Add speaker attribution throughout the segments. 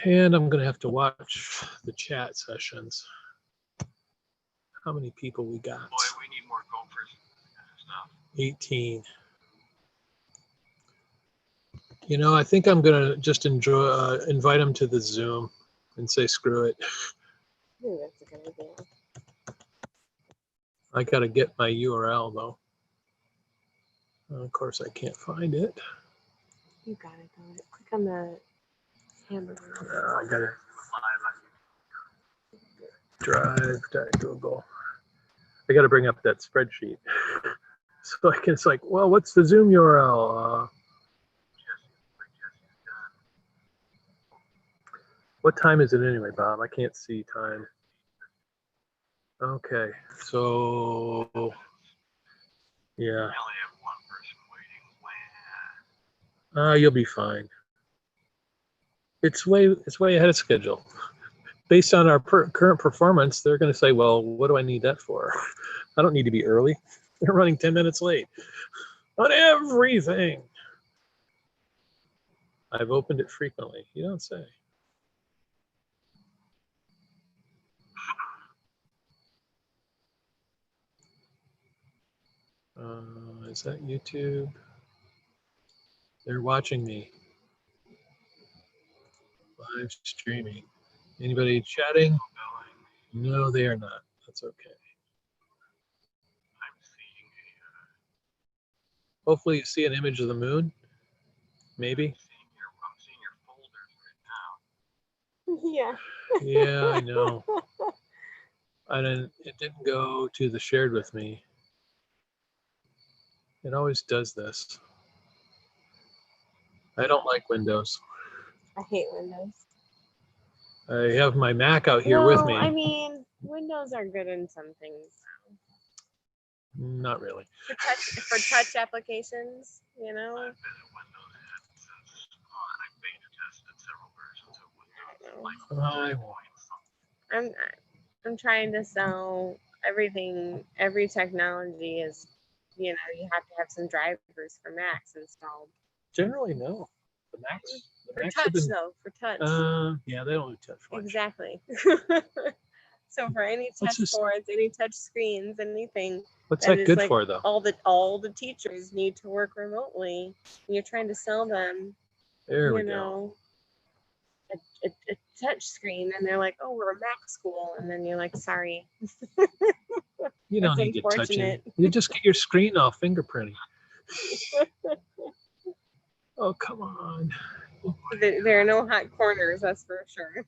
Speaker 1: And I'm going to have to watch the chat sessions. How many people we got?
Speaker 2: Boy, we need more gophers and stuff.
Speaker 1: 18. You know, I think I'm going to just invite them to the Zoom and say, screw it.
Speaker 3: Ooh, that's a good idea.
Speaker 1: I got to get my URL, though. Of course, I can't find it.
Speaker 3: You got it, got it. Click on the hamburger.
Speaker 1: I got to drive.google. I got to bring up that spreadsheet. So it's like, well, what's the Zoom URL? What time is it anyway, Bob? I can't see time. Okay, so yeah.
Speaker 2: We only have one person waiting. Wow.
Speaker 1: You'll be fine. It's way ahead of schedule. Based on our current performance, they're going to say, well, what do I need that for? I don't need to be early. They're running 10 minutes late on everything. I've opened it frequently. You don't say. Is that YouTube? They're watching me. Live streaming. Anybody chatting? No, they are not. That's okay.
Speaker 2: I'm seeing
Speaker 1: Hopefully you see an image of the moon. Maybe.
Speaker 2: I'm seeing your folders right now.
Speaker 3: Yeah.
Speaker 1: Yeah, I know. It didn't go to the shared with me. It always does this. I don't like Windows.
Speaker 3: I hate Windows.
Speaker 1: I have my Mac out here with me.
Speaker 3: I mean, Windows are good in some things.
Speaker 1: Not really.
Speaker 3: For touch applications, you know.
Speaker 2: I've been at Windows since I've beta tested several versions of Windows.
Speaker 3: I'm trying to sell everything. Every technology is, you know, you have to have some drivers for Macs installed.
Speaker 1: Generally, no. The Macs.
Speaker 3: For touch, though. For touch.
Speaker 1: Yeah, they don't do touch much.
Speaker 3: Exactly. So for any touch boards, any touch screens, anything.
Speaker 1: What's that good for, though?
Speaker 3: All the teachers need to work remotely. And you're trying to sell them.
Speaker 1: There we go.
Speaker 3: A touch screen, and they're like, "Oh, we're a Mac school," and then you're like, "Sorry."
Speaker 1: You don't need to touch it. You just get your screen off fingerprinting. Oh, come on.
Speaker 3: There are no hot corners, that's for sure.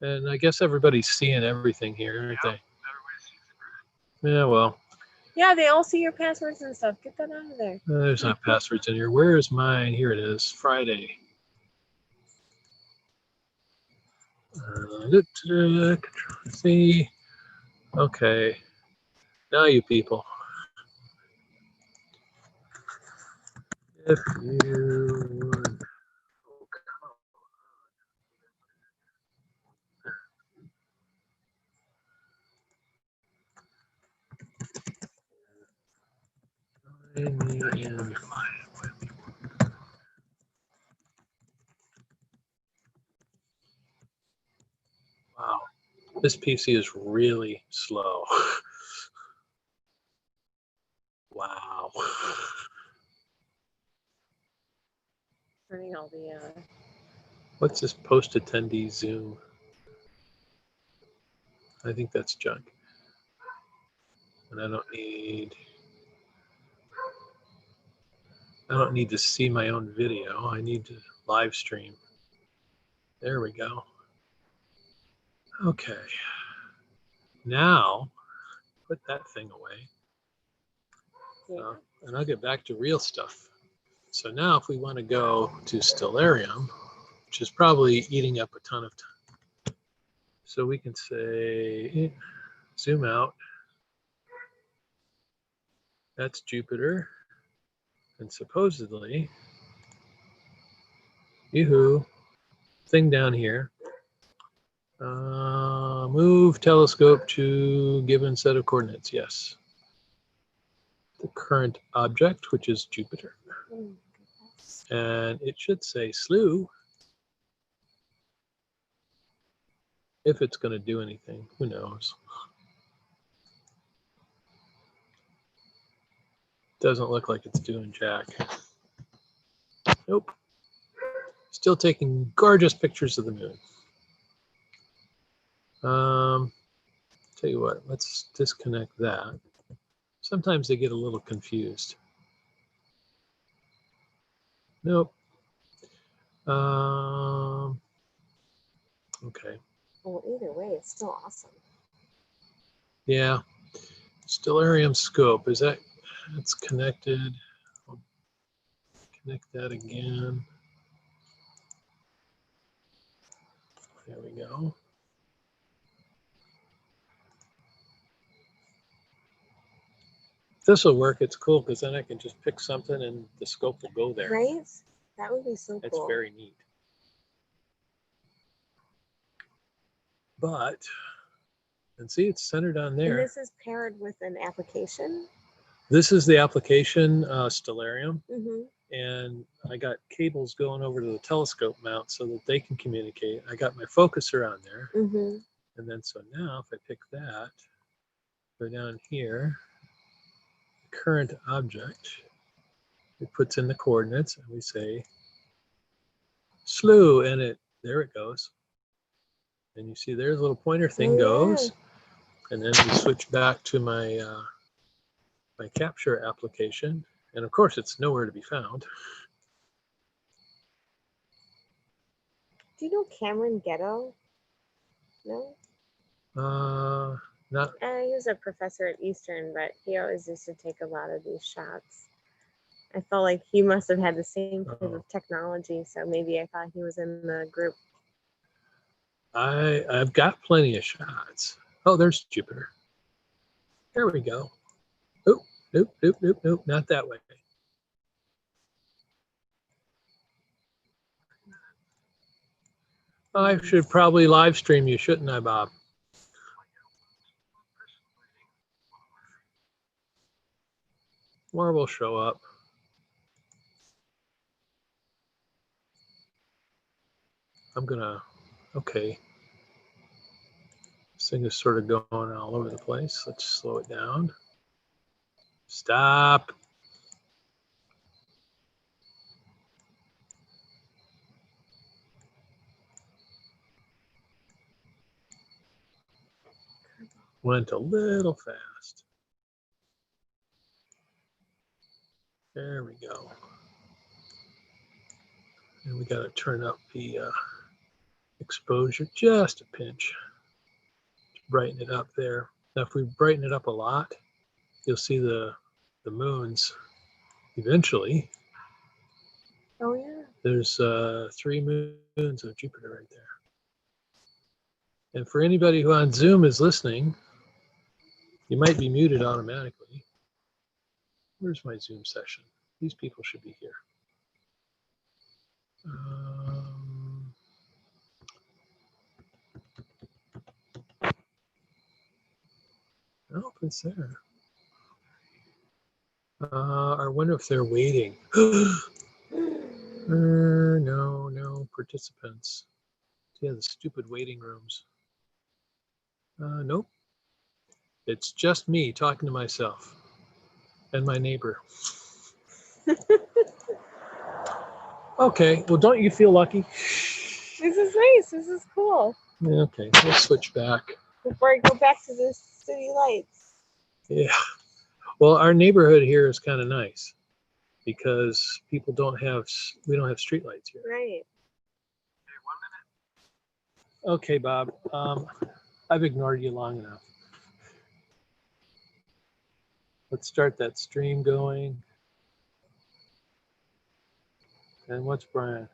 Speaker 1: And I guess everybody's seeing everything here, aren't they? Yeah, well.
Speaker 3: Yeah, they all see your passwords and stuff. Get that out of there.
Speaker 1: There's not passwords in here. Where is mine? Here it is. Friday. See. Okay. Now you people. If you would. Wow, this PC is really slow. Wow.
Speaker 3: Turning all the
Speaker 1: What's this post attendee Zoom? I think that's junk. And I don't need to see my own video. I need to live stream. There we go. Okay. Now, put that thing away. And I'll get back to real stuff. So now if we want to go to Stellarium, which is probably eating up a ton of time. So we can say, zoom out. That's Jupiter. And supposedly, yoo-hoo, thing down here. Move telescope to given set of coordinates, yes. The current object, which is Jupiter. And it should say slew. If it's going to do anything, who knows? Doesn't look like it's doing jack. Nope. Still taking gorgeous pictures of the moon. Tell you what, let's disconnect that. Sometimes they get a little confused. Nope. Okay.
Speaker 3: Well, either way, it's still awesome.
Speaker 1: Yeah. Stellarium scope, is that, it's connected. I'll connect that again. There we go. This will work. It's cool because then I can just pick something and the scope will go there.
Speaker 3: Right? That would be so
Speaker 1: It's
Speaker 3: cool.
Speaker 1: very neat. But, and see, it's centered on
Speaker 3: And
Speaker 1: there.
Speaker 3: this is paired with an application.
Speaker 1: This is the application, Stellarium.
Speaker 3: Mm-hmm.
Speaker 1: And I got cables going over to the telescope mount so that they can communicate. I got my focuser on there.
Speaker 3: Mm-hmm.
Speaker 1: And then so now if I pick that, go down here, current object, it puts in the coordinates and we say slew, and it, there it goes. And you see there's a little pointer thing goes. And then we switch back to my my capture application. And of course it's nowhere to be found.
Speaker 3: Do you know Cameron Ghetto? No?
Speaker 1: Not,
Speaker 3: He was a professor at Eastern, but he always used to take a lot of these shots. I felt like he must have had the same type of technology, so maybe I thought he was in the group.
Speaker 1: I've got plenty of shots. Oh, there's Jupiter. There we go. Oh, nope, nope, nope, nope, not that way. I should probably live stream you, shouldn't I, Bob? More will show up. I'm gonna, okay. This thing is sort of going all over the place. Let's slow it down. Stop. Went a little fast. There we go. And we got to turn up the exposure just a pinch to brighten it up there. Now, if we brighten it up a lot, you'll see the moons eventually.
Speaker 3: Oh, yeah.
Speaker 1: There's 3 moons of Jupiter right there. And for anybody who on Zoom is listening, you might be muted automatically. Where's my Zoom session? These people should be here. Nope, it's there. I wonder if they're waiting. No participants. Yeah, the stupid waiting rooms. Nope. It's just me talking to myself and my neighbor. Okay, well, don't you feel lucky?
Speaker 3: This is nice. This is cool.
Speaker 1: Okay, we'll switch back.
Speaker 3: Before I go back to the city lights.
Speaker 1: Yeah. Well, our neighborhood here is kind of nice because people don't have, we don't have street lights here.
Speaker 3: Right.
Speaker 2: Hey, 1 minute.
Speaker 1: Okay, Bob. I've ignored you long enough. Let's start that stream going. And what's Brian?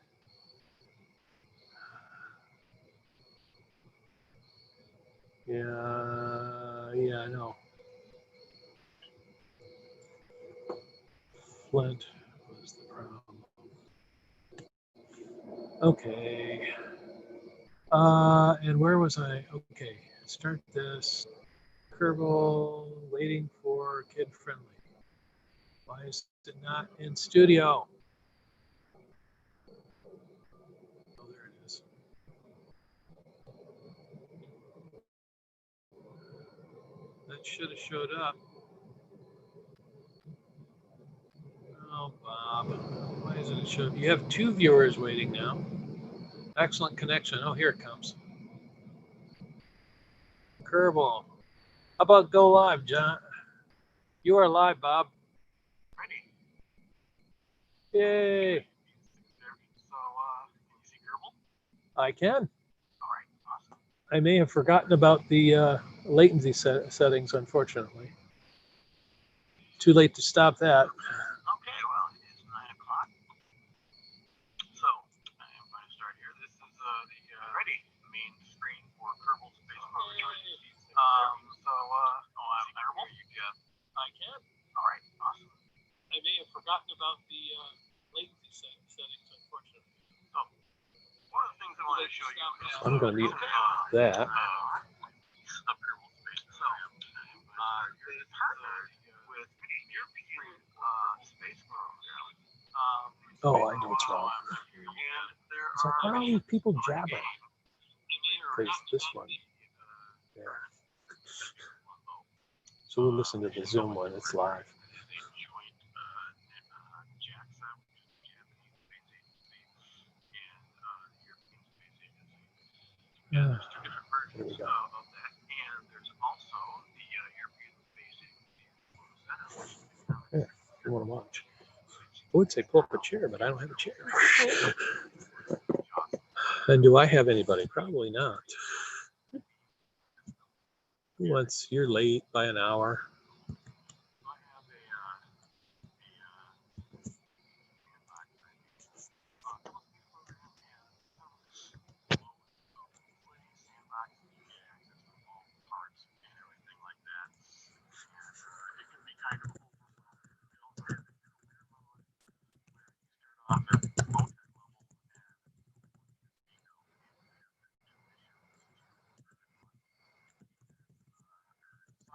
Speaker 1: Yeah, I know. Flint was the problem. Okay. And where was I? Okay, start this. Kerbal, waiting for kid friendly. Why is it not in studio? Oh, there it is. That should have showed up. Oh, Bob, why isn't it showing? You have 2 viewers waiting now. Excellent connection. Oh, here it comes. Kerbal. How about go live, John? You are live, Bob.
Speaker 2: Ready?
Speaker 1: Yay.
Speaker 2: So, can you see Kerbal?
Speaker 1: I can.
Speaker 2: All right, awesome.
Speaker 1: I may have forgotten about the latency settings, unfortunately. Too late to stop that.
Speaker 2: Okay, well, it is 9 o'clock. So, I am going to start here. This is the ready main screen for Kerbal Space Program. I'm Kerbal. You, Jeff. I can. All right, awesome.
Speaker 1: I may have forgotten about the latency settings, unfortunately.
Speaker 2: So, one of the things I want to show you is
Speaker 1: I'm going to need that.
Speaker 2: of Kerbal Space Program. They partnered with the European Space Program.
Speaker 1: Oh, I know what's wrong.
Speaker 2: And there
Speaker 1: It's like, why are these people jabbering?
Speaker 2: are
Speaker 1: Because this one. Yeah. So we'll listen to the Zoom one. It's live. Yeah. Here we go.
Speaker 2: And there's also the European Space Agency.
Speaker 1: Here, you want to watch? I would say pull up a chair, but I don't have a chair. And do I have anybody? Probably not. Once you're late by an hour.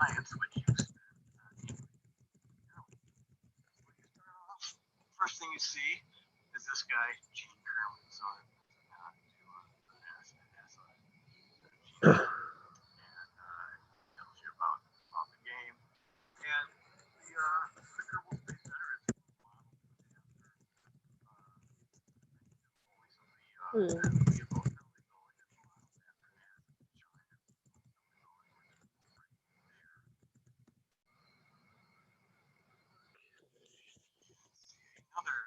Speaker 2: Science, which you first thing you see is this guy, Gene Kerman. So and tells you about the game. And the Kerbal Space Center is another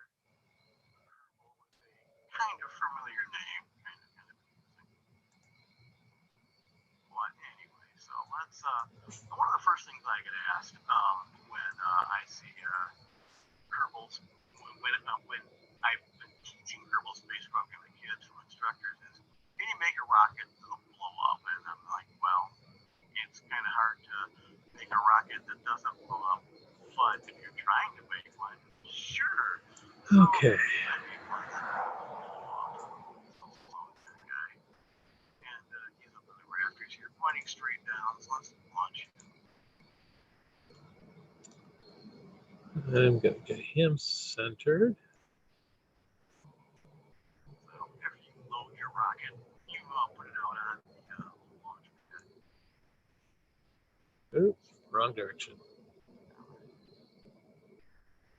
Speaker 2: kind of familiar name. But anyway, so let's. One of the first things I get asked when I see Kerbals, when I've been teaching Kerbal Space Program to kids from instructors is, can you make a rocket that'll blow up? And I'm like, well, it's kind of hard to make a rocket that doesn't blow up, but if you're trying to make one, sure.
Speaker 1: Okay.
Speaker 2: You're pointing straight down, so let's launch.
Speaker 1: I'm going to get him centered.
Speaker 2: So after you load your rocket, you put it out on the launch pad.
Speaker 1: Oops, wrong direction.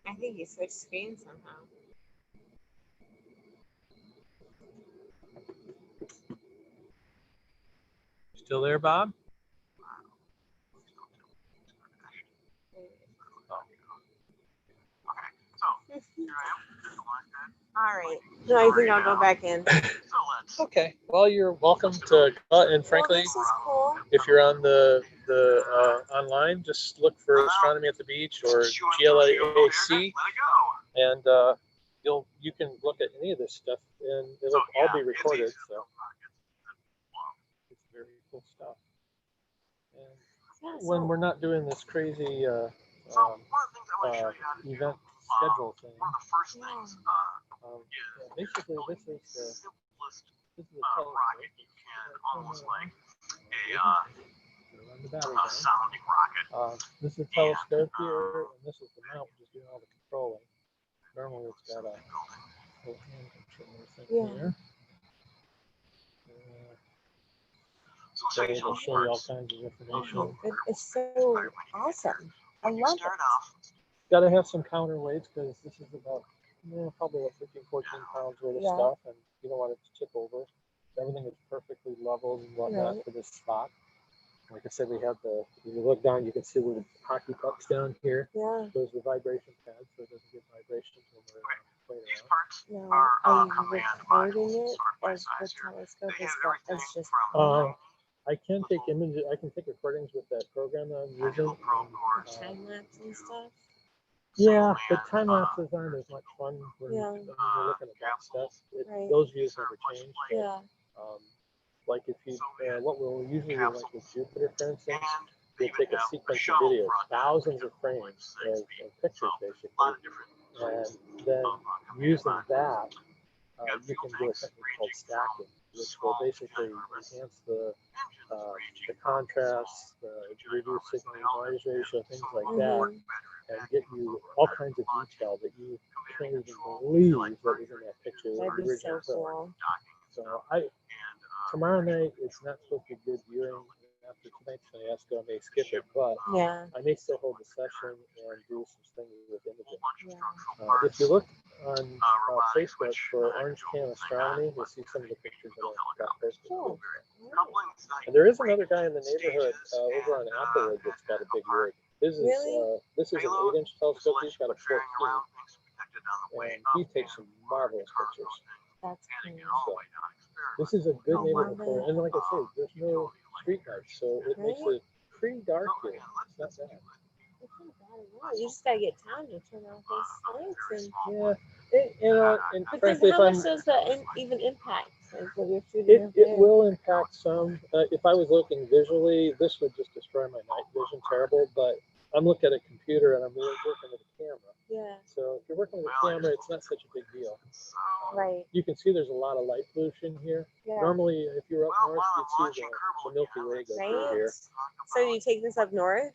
Speaker 3: I think you switched screens somehow.
Speaker 1: Still there, Bob?
Speaker 3: All right. So I think I'll go back in.
Speaker 1: Okay. Well, you're welcome to go out, and frankly,
Speaker 3: Well, this is cool.
Speaker 1: if you're on the online, just look for Astronomy at the Beach or GLAAC, and you can look at any of this stuff, and it'll all be recorded. So it's very cool stuff. And when we're not doing this crazy event schedule thing,
Speaker 2: one of the first things
Speaker 1: basically this is the
Speaker 2: rocket you can almost like
Speaker 1: a
Speaker 2: sounding rocket.
Speaker 1: this is a telescope here, and this is the mount, which is doing all the controlling. Normally it's got a Oh, hand controller thing
Speaker 3: Yeah.
Speaker 1: here.
Speaker 2: So
Speaker 1: So
Speaker 2: say
Speaker 1: it'll show you all kinds of information.
Speaker 3: It's so awesome. I
Speaker 2: when you
Speaker 3: love
Speaker 2: start
Speaker 3: it.
Speaker 2: off,
Speaker 1: Got to have some counterweights because this is about probably about 15, 14 pounds worth of
Speaker 3: Yeah.
Speaker 1: stuff, and you don't want it to tip over. Everything is perfectly leveled and whatnot
Speaker 3: Right.
Speaker 1: for this spot. Like I said, we have the, if you look down, you can see where the hockey puck's down here.
Speaker 3: Yeah.
Speaker 1: Those are the vibration pads, so it doesn't get vibrations when we're playing
Speaker 2: these
Speaker 1: around.
Speaker 2: parts
Speaker 3: No,
Speaker 2: are
Speaker 3: I'm
Speaker 2: command
Speaker 3: recording
Speaker 2: modules,
Speaker 3: it
Speaker 2: sort by
Speaker 3: as the
Speaker 2: size here.
Speaker 3: telescope
Speaker 2: They
Speaker 3: is
Speaker 2: have everything
Speaker 3: it's just
Speaker 2: from
Speaker 1: I can take images, I can take recordings with that program that I'm using.
Speaker 2: digital probe cores.
Speaker 3: time lapse and stuff.
Speaker 1: Yeah, but time lapses aren't as much fun when
Speaker 3: Yeah.
Speaker 1: when you're looking at that stuff.
Speaker 3: Right.
Speaker 1: Those views never change. But,
Speaker 3: Yeah.
Speaker 1: like if you, what we'll usually do, like with Jupiter, for instance,
Speaker 2: And
Speaker 1: we'll take a sequence of videos, thousands of frames of pictures, basically,
Speaker 2: a lot of different
Speaker 1: and then using that, you can do a technique called stacking, which will basically enhance the contrast, reduce signal noise ratio, things like that, and get you all kinds of detail that you can't even believe that was in that picture.
Speaker 3: That'd
Speaker 1: the
Speaker 3: be so
Speaker 1: original film.
Speaker 3: cool.
Speaker 1: So tomorrow night it's not supposed to be good viewing. After tonight's fiasco, I may skip it, but
Speaker 3: Yeah.
Speaker 1: I may still hold the session and do some things with imaging.
Speaker 3: Yeah.
Speaker 1: If you look on Facebook for Orange Can Astronomy, you'll see some of the pictures that I got posted.
Speaker 3: Cool.
Speaker 1: And there is another guy in the neighborhood over on Applewood that's got a big rig. This is
Speaker 3: Really?
Speaker 1: this is an 8-inch telescope. He's got a 14, and he takes some marvelous pictures.
Speaker 3: That's cool.
Speaker 1: So, this is a good neighborhood for, and like I say, there's no street lights, so it makes it pretty dark here. It's not bad.
Speaker 3: It's not bad at all. You just gotta get time to turn off those lights.
Speaker 1: And
Speaker 3: But
Speaker 1: frankly,
Speaker 3: then how
Speaker 1: if
Speaker 3: much does that even impact? Like when you're shooting
Speaker 1: it
Speaker 3: up there?
Speaker 1: will impact some. If I was looking visually, this would just destroy my night vision terrible. But I'm looking at a computer and I'm working with a camera.
Speaker 3: Yeah.
Speaker 1: So if you're working with a camera, it's not such a big deal.
Speaker 3: Right.
Speaker 1: You can see there's a lot of light pollution here.
Speaker 3: Yeah.
Speaker 1: Normally, if you're up north, you'd see the Milky Way go through
Speaker 3: Right.
Speaker 1: here.
Speaker 3: So you take this up north?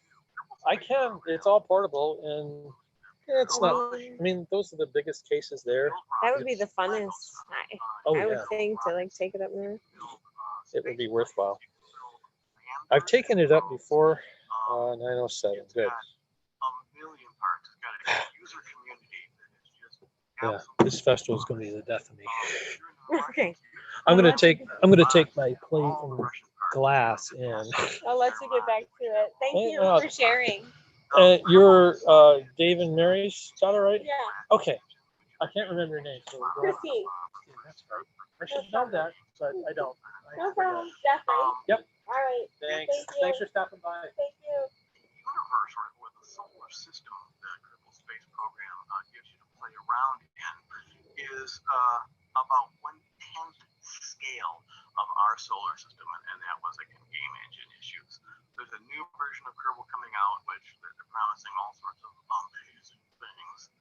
Speaker 1: I can. It's all portable, and it's not. I mean, those are the biggest cases there.
Speaker 3: That would be the funnest.
Speaker 1: Oh
Speaker 3: I
Speaker 1: yeah,
Speaker 3: would think to like take it up north.
Speaker 1: it would be worthwhile. I've taken it up before. 907. Good.
Speaker 2: Million parts. It's got a user community that is just
Speaker 1: Yeah, this festival is going to be the death of me.
Speaker 3: Okay.
Speaker 1: I'm going to take my plate and glass in.
Speaker 3: I'll let you get back to it. Thank you for sharing.
Speaker 1: You're Dave and Mary's daughter, right?
Speaker 3: Yeah.
Speaker 1: Okay. I can't remember your name. So
Speaker 3: Christine.
Speaker 1: Yeah, that's right. I should know that, but I don't.
Speaker 3: No problem. Definitely.
Speaker 1: Yep.
Speaker 3: All right.
Speaker 1: Thanks.
Speaker 3: Thank you.
Speaker 1: Thanks for stopping by.
Speaker 3: Thank you.
Speaker 2: universe or the solar system that Kerbal Space Program gives you to play around in is about 1/10 scale of our solar system, and that was again game engine issues. There's a new version of Kerbal coming out, which they're promising all sorts of amazing things.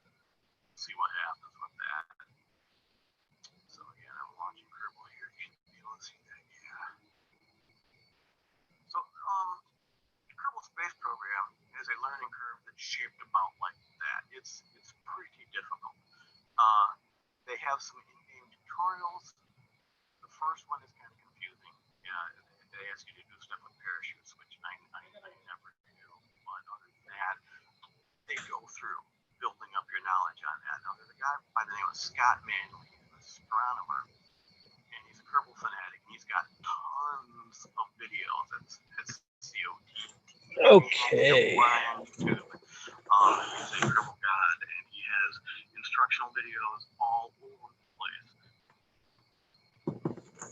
Speaker 2: See what happens with that. So again, I'm launching Kerbal here. You should be able to see that. Yeah. So Kerbal Space Program is a learning curve that's shaped about like that. It's pretty difficult. They have some in-game tutorials. The first one is kind of confusing. They ask you to do stuff with parachutes, which I never do. But other than that, they go through building up your knowledge on that. Now, there's a guy by the name of Scott Manley. He's an astronomer, and he's a Kerbal fanatic, and he's got tons of videos. It's COT.
Speaker 1: Okay.
Speaker 2: He's a Kerbal god, and he has instructional videos all over the place.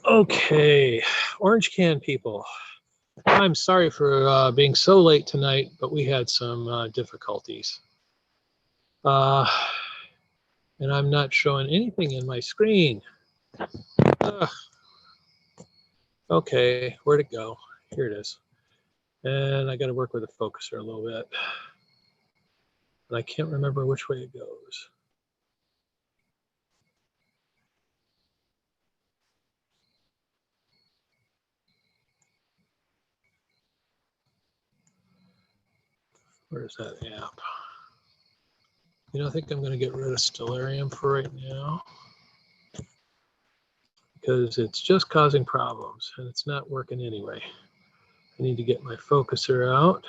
Speaker 1: Okay, Orange Can people. I'm sorry for being so late tonight, but we had some difficulties. And I'm not showing anything in my screen. Okay, where'd it go? Here it is. And I got to work with the focuser a little bit. And I can't remember which way it goes. Where's that app? You know, I think I'm going to get rid of Stellarium for right now. because it's just causing problems and it's not working anyway. I need to get my focuser out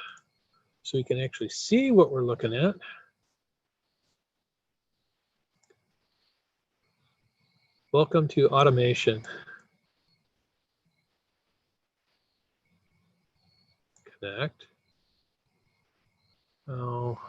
Speaker 1: so we can actually see what we're looking at. Welcome to automation. Connect. Oh.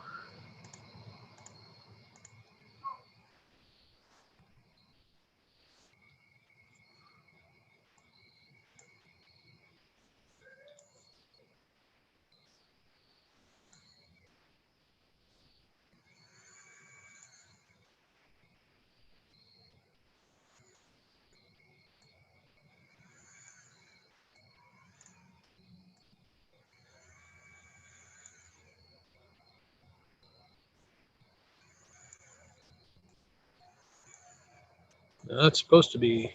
Speaker 1: That's supposed to be.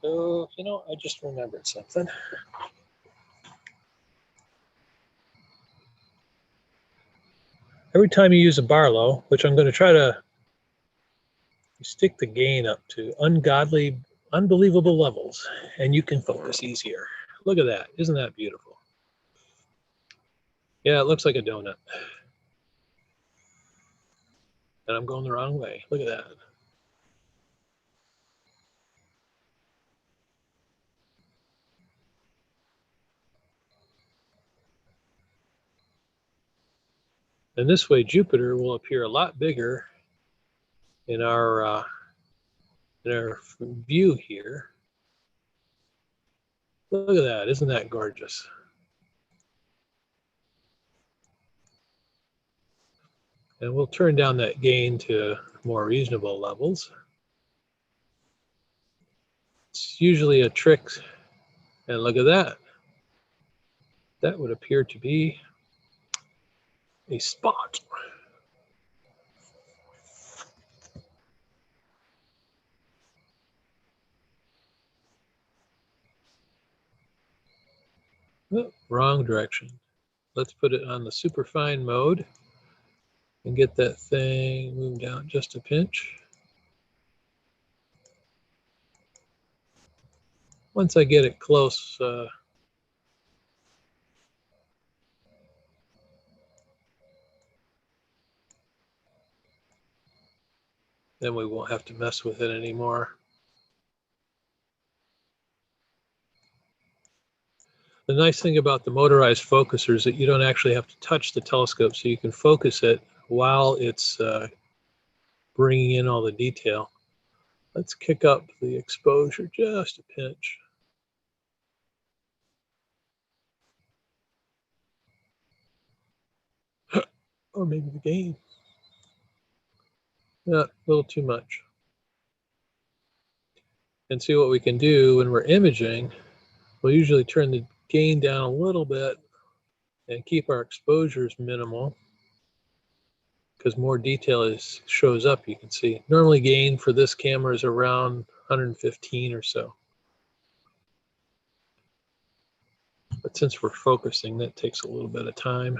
Speaker 1: Oh, you know, I just remembered something. Every time you use a Barlow, which I'm going to try to stick the gain up to unbelievable levels, and you can focus easier. Look at that. Isn't that beautiful? Yeah, it looks like a donut. And I'm going the wrong way. Look at that. And this way, Jupiter will appear a lot bigger in our view here. Look at that. Isn't that gorgeous? And we'll turn down that gain to more reasonable levels. It's usually a trick. And look at that. That would appear to be a spot. Oh, wrong direction. Let's put it on the superfine mode and get that thing moved down just a pinch. Once I get it close, then we won't have to mess with it anymore. The nice thing about the motorized focuser is that you don't actually have to touch the telescope, so you can focus it while it's bringing in all the detail. Let's kick up the exposure just a pinch. Or maybe the gain. Yeah, a little too much. And see what we can do when we're imaging. We'll usually turn the gain down a little bit and keep our exposures minimal because more detail shows up, you can see. Normally gain for this camera is around 115 or so. But since we're focusing, that takes a little bit of time.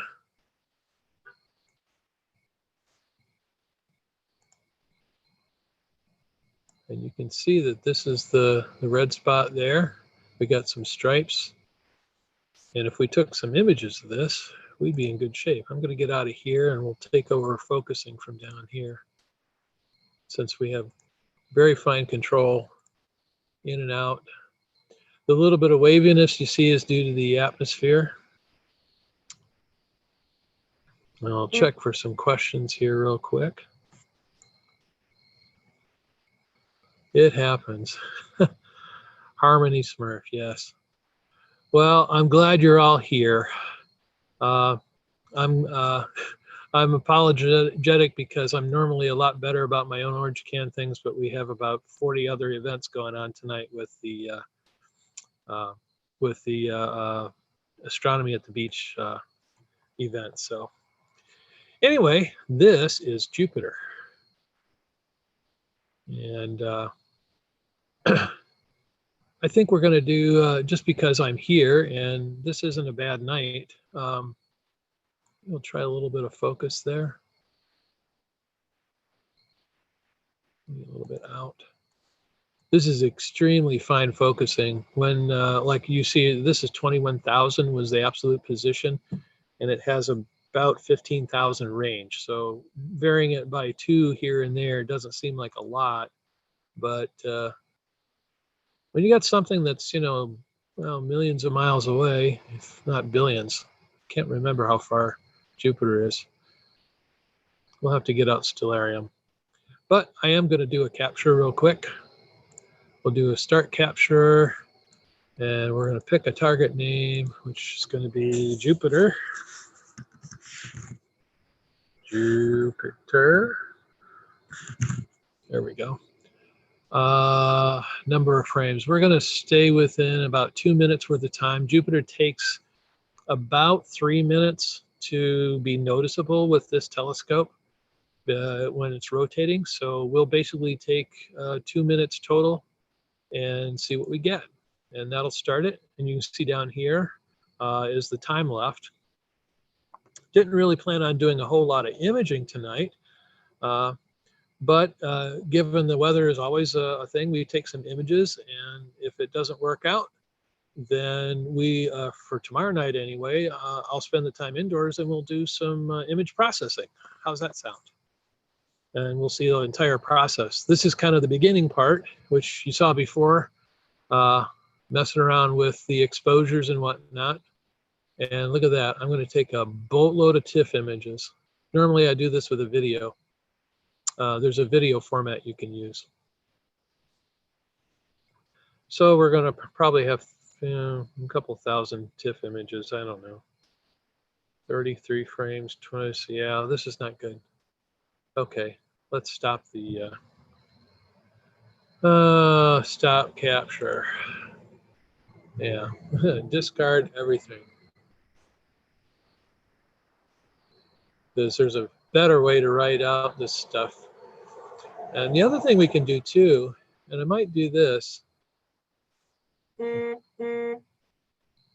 Speaker 1: And you can see that this is the red spot there. We got some stripes. And if we took some images of this, we'd be in good shape. I'm going to get out of here and we'll take over focusing from down here, since we have very fine control in and out. The little bit of waviness you see is due to the atmosphere. And I'll check for some questions here real quick. It happens. Harmony Smurf, yes. Well, I'm glad you're all here. I'm apologetic because I'm normally a lot better about my own Orange Can things, but we have about 40 other events going on tonight with the Astronomy at the Beach event. So anyway, this is Jupiter. And I think we're going to do, just because I'm here and this isn't a bad night, we'll try a little bit of focus there. A little bit out. This is extremely fine focusing. When, like you see, this is 21,000 was the absolute position, and it has about 15,000 range. So varying it by 2 here and there doesn't seem like a lot, but when you got something that's, you know, well, millions of miles away, if not billions, can't remember how far Jupiter is. We'll have to get out Stellarium. But I am going to do a capture real quick. We'll do a start capture, and we're going to pick a target name, which is going to be Jupiter. Jupiter. There we go. Number of frames. We're going to stay within about 2 minutes worth of time. Jupiter takes about 3 minutes to be noticeable with this telescope when it's rotating. So we'll basically take 2 minutes total and see what we get. And that'll start it. And you can see down here is the time left. Didn't really plan on doing a whole lot of imaging tonight. But given the weather is always a thing, we take some images. And if it doesn't work out, then we, for tomorrow night anyway, I'll spend the time indoors and we'll do some image processing. How's that sound? And we'll see the entire process. This is kind of the beginning part, which you saw before, messing around with the exposures and whatnot. And look at that. I'm going to take a boatload of TIFF images. Normally I do this with a video. There's a video format you can use. So we're going to probably have a couple thousand TIFF images. I don't know. 33 frames, 20. Yeah, this is not good. Okay, let's stop the stop capture. Yeah, discard everything. There's a better way to write out this stuff. And the other thing we can do too, and I might do this,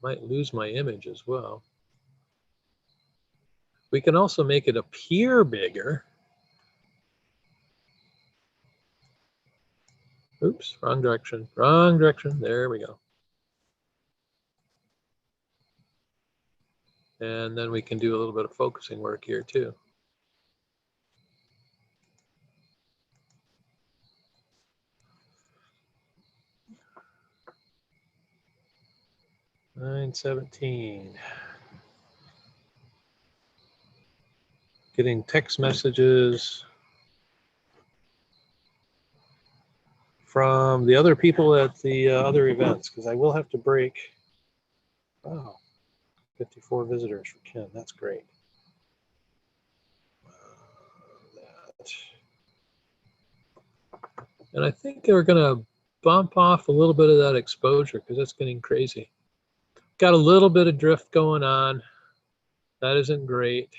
Speaker 1: might lose my image as well. We can also make it appear bigger. Oops, wrong direction, wrong direction. There we go. And then we can do a little bit of focusing work here too. 9:17. Getting text messages from the other people at the other events, because I will have to break. Wow, 54 visitors for Ken. That's great. And I think they're going to bump off a little bit of that exposure because that's getting crazy. Got a little bit of drift going on. That isn't great.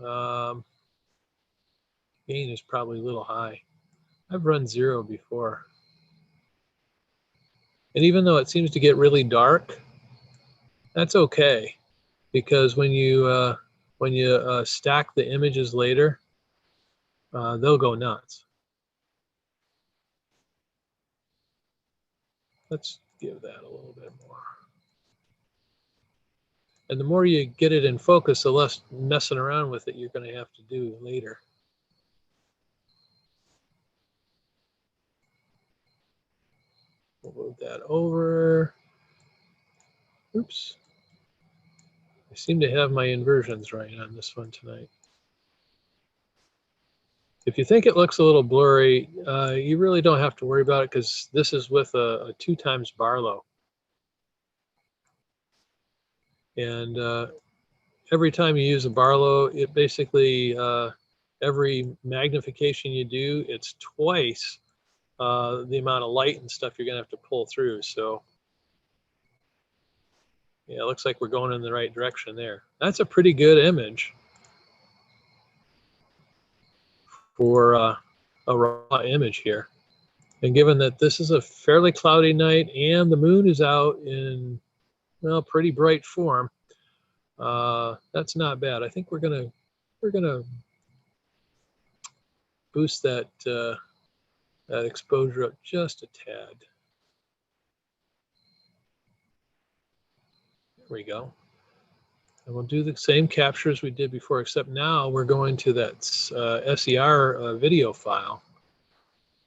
Speaker 1: Gain is probably a little high. I've run 0 before. And even though it seems to get really dark, that's okay, because when you stack the images later, they'll go nuts. Let's give that a little bit more. And the more you get it in focus, the less messing around with it you're going to have to do later. We'll move that over. Oops. I seem to have my inversions right on this one tonight. If you think it looks a little blurry, you really don't have to worry about it, because this is with a 2 times Barlow. And every time you use a Barlow, it basically, every magnification you do, it's twice the amount of light and stuff you're going to have to pull through. So yeah, it looks like we're going in the right direction there. That's a pretty good image for a raw image here. And given that this is a fairly cloudy night and the moon is out in, well, pretty bright form, that's not bad. I think we're gonna boost that that exposure up just a tad. There we go. And we'll do the same captures we did before, except now we're going to that SER video file,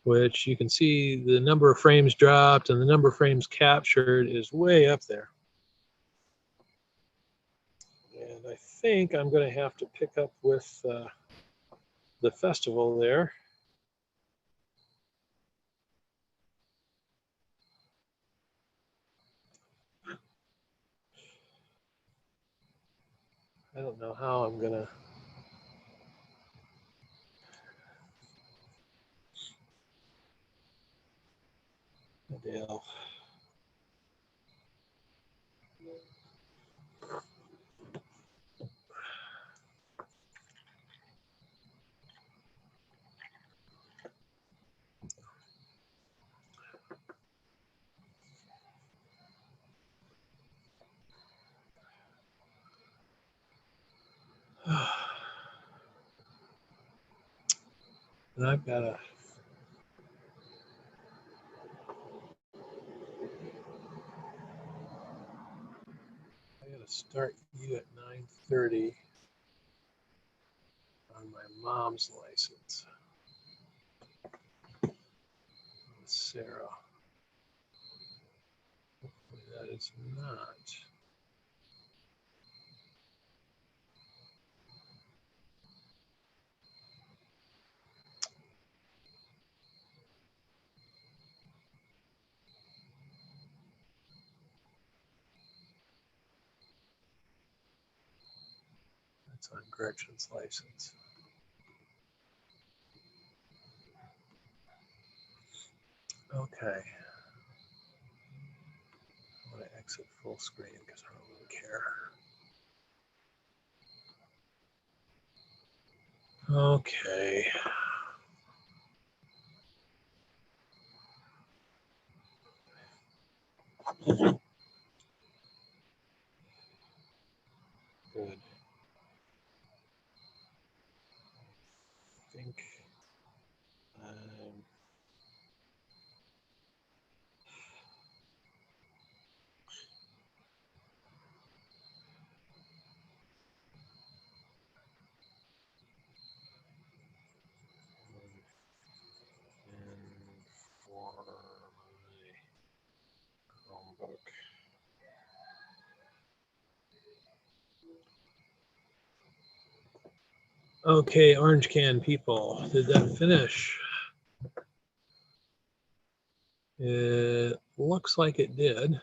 Speaker 1: which you can see the number of frames dropped and the number of frames captured is way up there. And I think I'm going to have to pick up with the festival there. I don't know how I'm going to. Dale. And I've got to. I got to start you at 9:30 on my mom's license. Sarah. Hopefully that is not. That's on Gretchen's license. Okay. I want to exit full screen because I don't really care. Okay. Good. I think for my Chromebook. Okay, Orange Can people, did that finish? It looks like it did.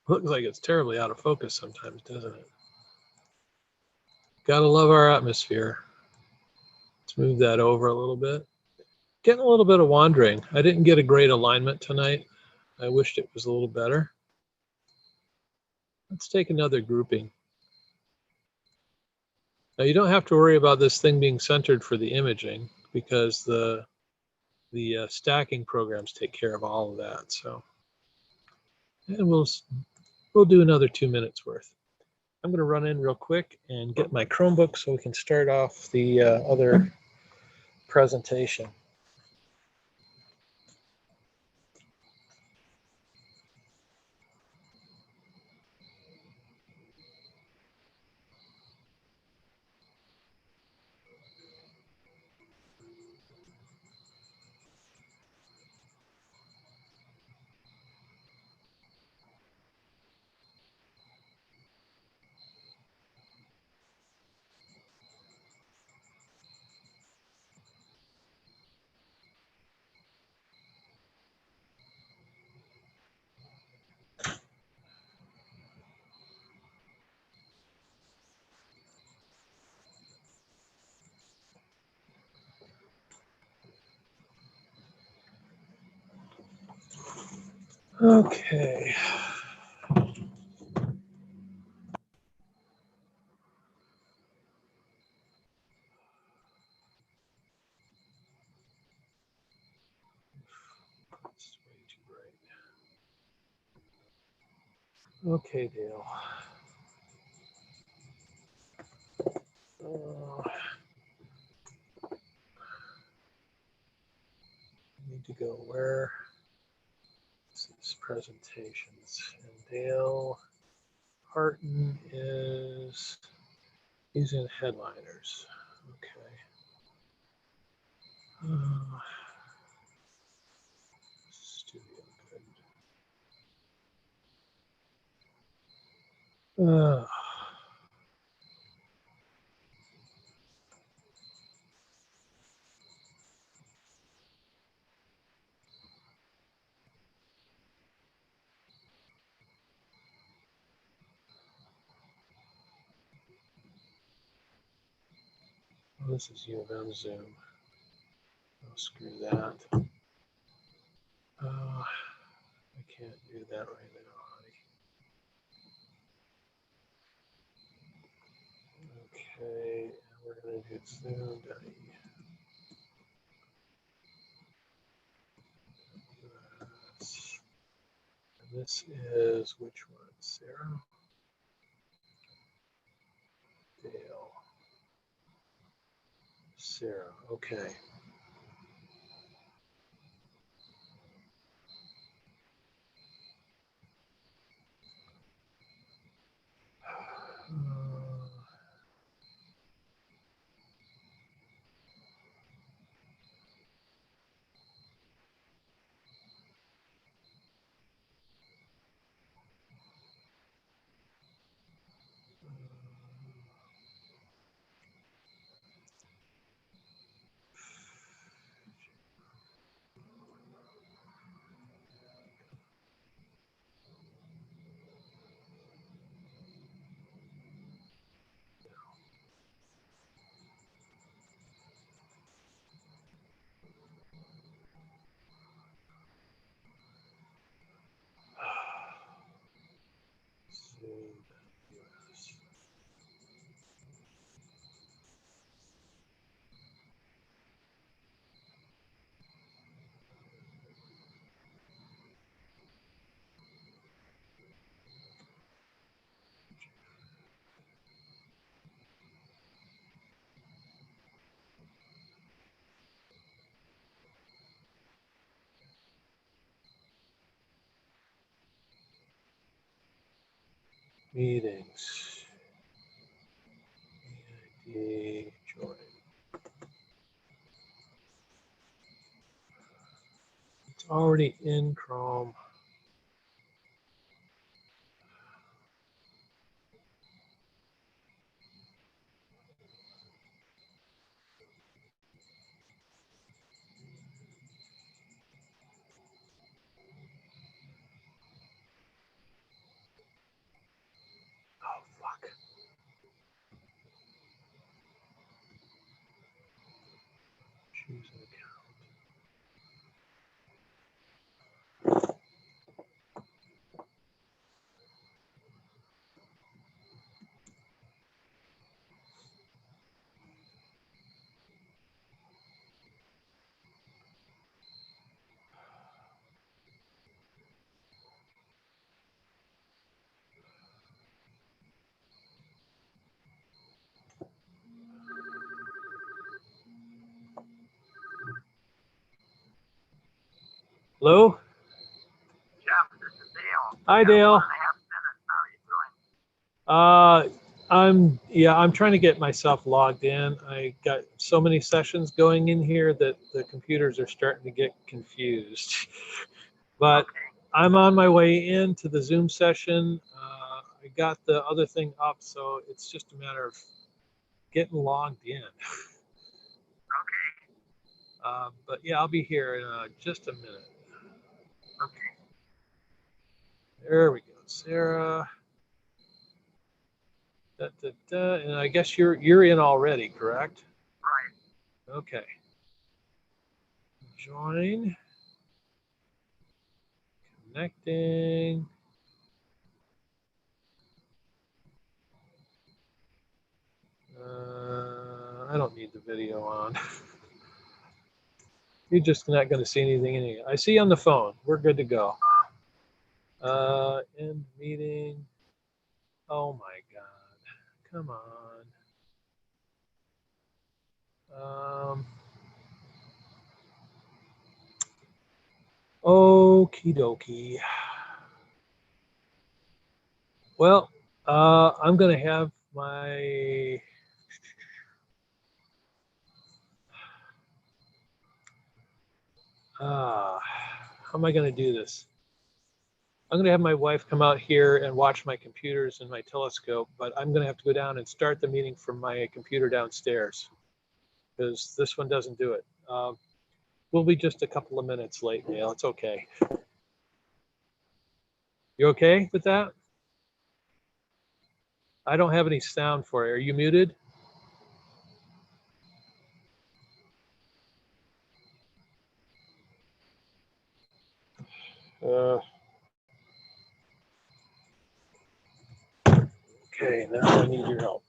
Speaker 1: Looks like it's terribly out of focus sometimes, doesn't it? Gotta love our atmosphere. Let's move that over a little bit. Getting a little bit of wandering. I didn't get a great alignment tonight. I wished it was a little better. Let's take another grouping. Now you don't have to worry about this thing being centered for the imaging because the stacking programs take care of all of that. So, and we'll do another 2 minutes worth. I'm going to run in real quick and get my Chromebook so we can start off the other presentation. Okay. It's way too bright. Okay, Dale. need to go where? This is presentations. And Dale Harton is, he's in headliners. Okay. Studio good. Oh, this is U of M Zoom. Oh, screw that. I can't do that right now, honey. Okay, and we're going to do Zoom. And this is which one? Sarah? Dale. Sarah. Okay. Zoom. US. Meetings. EID. Join. It's already in Chrome. Oh, fuck. Choose an account. Hello?
Speaker 2: Jeff, this is Dale.
Speaker 1: Hi, Dale.
Speaker 2: 1.5 minutes. How are you doing?
Speaker 1: I'm trying to get myself logged in. I got so many sessions going in here that the computers are starting to get confused. But
Speaker 2: Okay.
Speaker 1: I'm on my way into the Zoom session. I got the other thing up, so it's just a matter of getting logged in.
Speaker 2: Okay.
Speaker 1: But yeah, I'll be here in just a minute.
Speaker 2: Okay.
Speaker 1: There we go, Sarah. Da, da, da. And I guess you're in already, correct?
Speaker 2: Right.
Speaker 1: Okay. Join. Connecting. I don't need the video on. You're just not going to see anything in here. I see you on the phone. We're good to go. End meeting. Oh my God. Come on. Okie dokie. Well, I'm going to have my how am I going to do this? I'm going to have my wife come out here and watch my computers and my telescope, but I'm going to have to go down and start the meeting from my computer downstairs because this one doesn't do it. We'll be just a couple of minutes late, Neil. It's okay. You okay with that? I don't have any sound for you. Are you muted? Okay, now I need your help.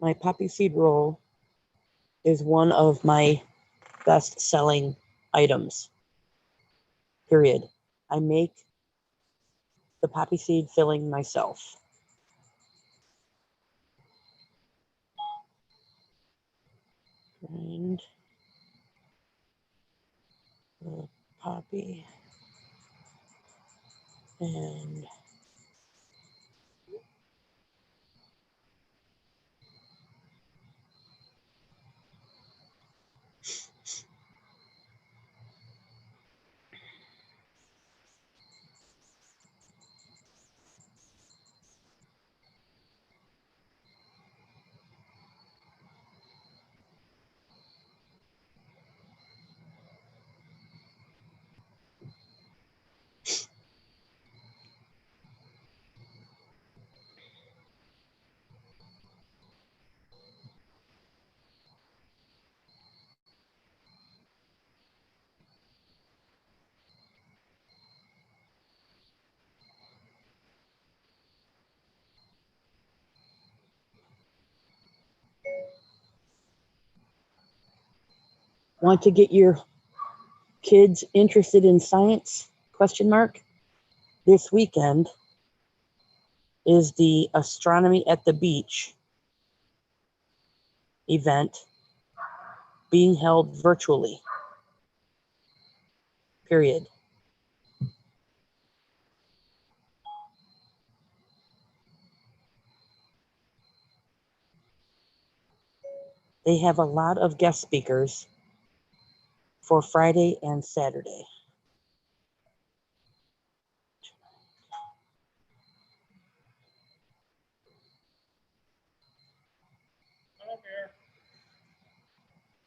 Speaker 4: My poppy seed roll is one of my best-selling items, period. I make the poppy seed filling myself. Grind the poppy and want to get your kids interested in science? question mark. This weekend is the Astronomy at the Beach event being held virtually. Period. They have a lot of guest speakers for Friday and Saturday.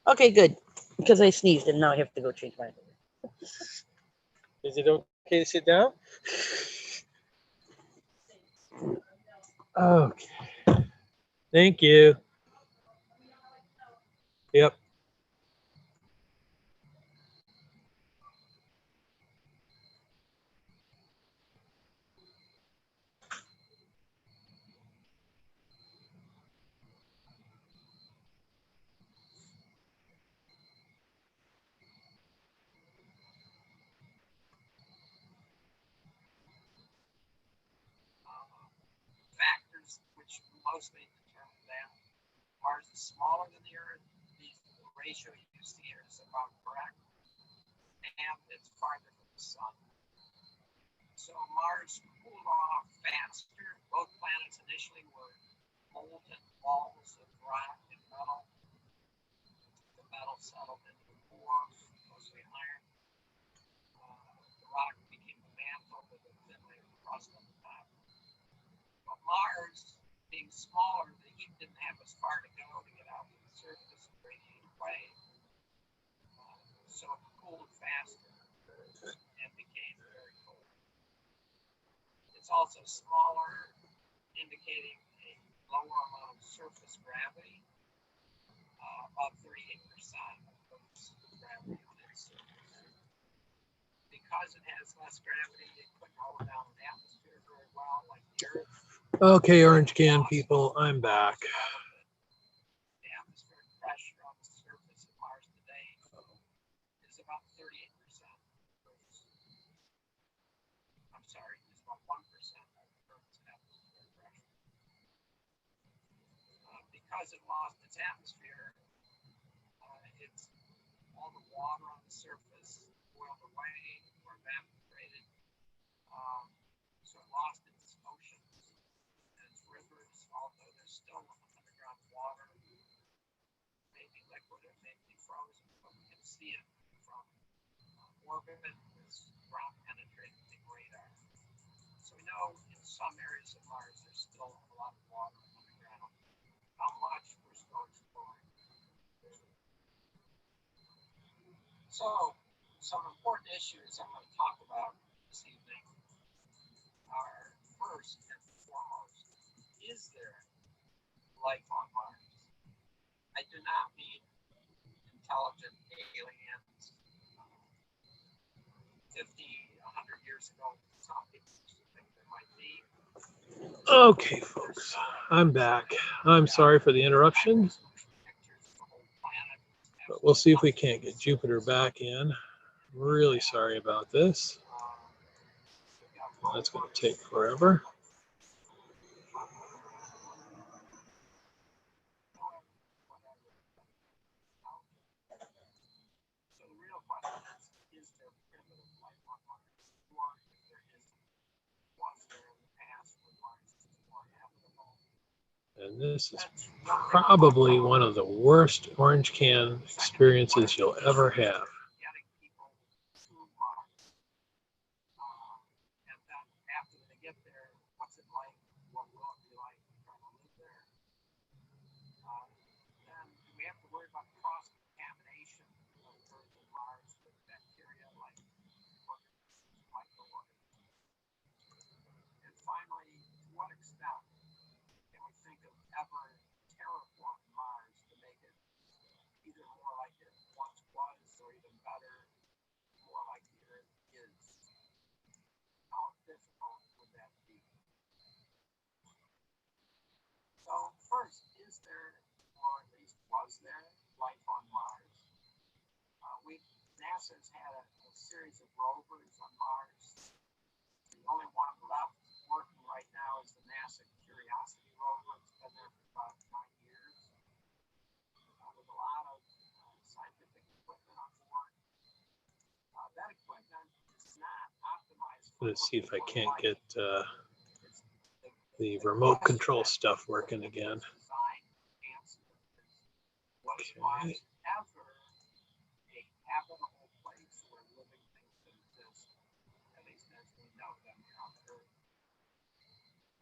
Speaker 4: Okay, good. Because I sneezed and now I have to go change my.
Speaker 1: Is it okay to sit down? Okay. Thank you. Yep.
Speaker 2: Factors which mostly determine that Mars is smaller than the Earth. The ratio you see here is about correct, and it's farther from the Sun. So Mars cooled off faster. Both planets initially were molten balls of rock and metal. The metal settled into the core, mostly iron. The rock became a mantle with a thin layer of crust on the top. But Mars, being smaller, the heat didn't have as far to go to get out to the surface and radiate away. So it cooled faster and became very cold. It's also smaller, indicating a lower amount of surface gravity, about 38% of gravity on its surface. Because it has less gravity, it couldn't hold down the atmosphere very well, like the Earth.
Speaker 1: Okay, Orange Can people, I'm back.
Speaker 2: The atmospheric pressure on the surface of Mars today is about 38%. I'm sorry, it's about 1% of Earth's atmospheric pressure. Because it lost its atmosphere, it's all the water on the surface boiled away or evaporated. So it lost its oceans and its rivers, although there's still underground water, maybe liquid, it may be frozen, but we can see it from orbit with ground penetrating radar. So we know in some areas of Mars there's still a lot of water underground. How much we're still exploring. So, some important issues I'm going to talk about this evening are, first and foremost, is there life on Mars? I do not mean intelligent aliens. 50, 100 years ago, some people used to think there might be.
Speaker 1: Okay, folks, I'm back. I'm sorry for the interruption, but we'll see if we can't get Jupiter back in. Really sorry about this. That's going to take forever.
Speaker 2: So the real question is there primitive life on Mars? Or if there isn't, was there in the past when Mars was more habitable?
Speaker 1: And this is probably one of the worst Orange Can experiences you'll ever have.
Speaker 2: Getting people to Mars. And then after they get there, what's it like? What will it be like trying to live there? Then do we have to worry about cross-contamination of Earth and Mars with bacteria like organisms, microorganisms? And finally, to what extent can we think of ever terraforming Mars to make it either more like it once was or even better, more like the Earth is? How difficult would that be? So first, is there, or at least was there, life on Mars? We NASA's had a series of rovers on Mars. The only one left working right now is the NASA Curiosity rover. It's been there for about 9 years with a lot of scientific equipment on board. That equipment is not optimized.
Speaker 1: Let's see if I can't get the remote control stuff working again. Okay.
Speaker 2: Ever a habitable place where living things can exist, at least as we know them here on Earth.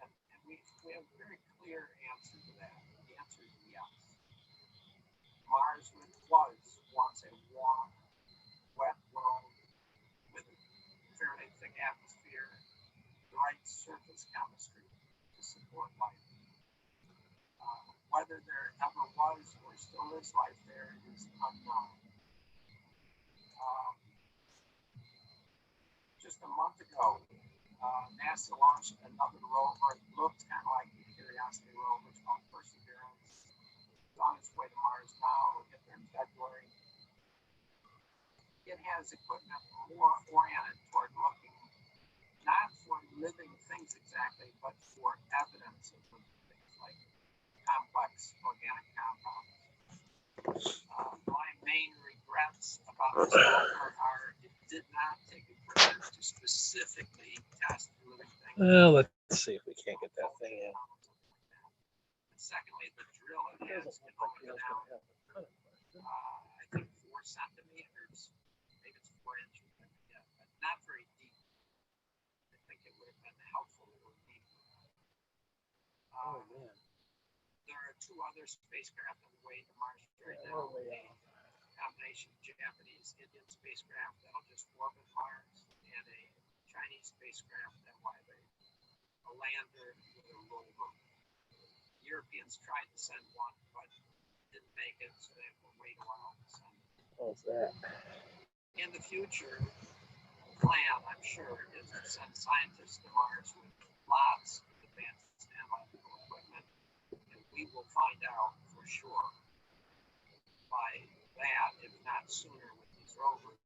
Speaker 2: And we have a very clear answer to that. The answer is yes. Mars was once a warm, wet world with a fairly thick atmosphere, the right surface chemistry to support life. Whether there ever was or still is life there is unknown. Just a month ago, NASA launched another rover. It looked kind of like the Curiosity rover. It's called Perseverance. It's on its way to Mars now. It'll get there in February. It has equipment more oriented toward looking not for living things exactly, but for evidence of living things like complex organic compounds. My main regrets about this rover are it did not take equipment to specifically test living things.
Speaker 1: Well, let's see if we can't get that thing in.
Speaker 2: And secondly, the drill it has can only go down, I think 4 centimeters, maybe it's 4 inches, I forget, but not very deep. I think it would have been helpful to go deeper.
Speaker 1: Oh, man.
Speaker 2: There are 2 other spacecraft on the way to Mars right now. A combination of Japanese Indian spacecraft that'll just orbit Mars and a Chinese spacecraft that will have a lander with a rover. The Europeans tried to send one, but didn't make it, so they will wait a while to send it.
Speaker 1: What's that?
Speaker 2: In the future, the plan, I'm sure, is to send scientists to Mars with lots of advanced analytical equipment. We will find out for sure by that, if not sooner, with these rovers,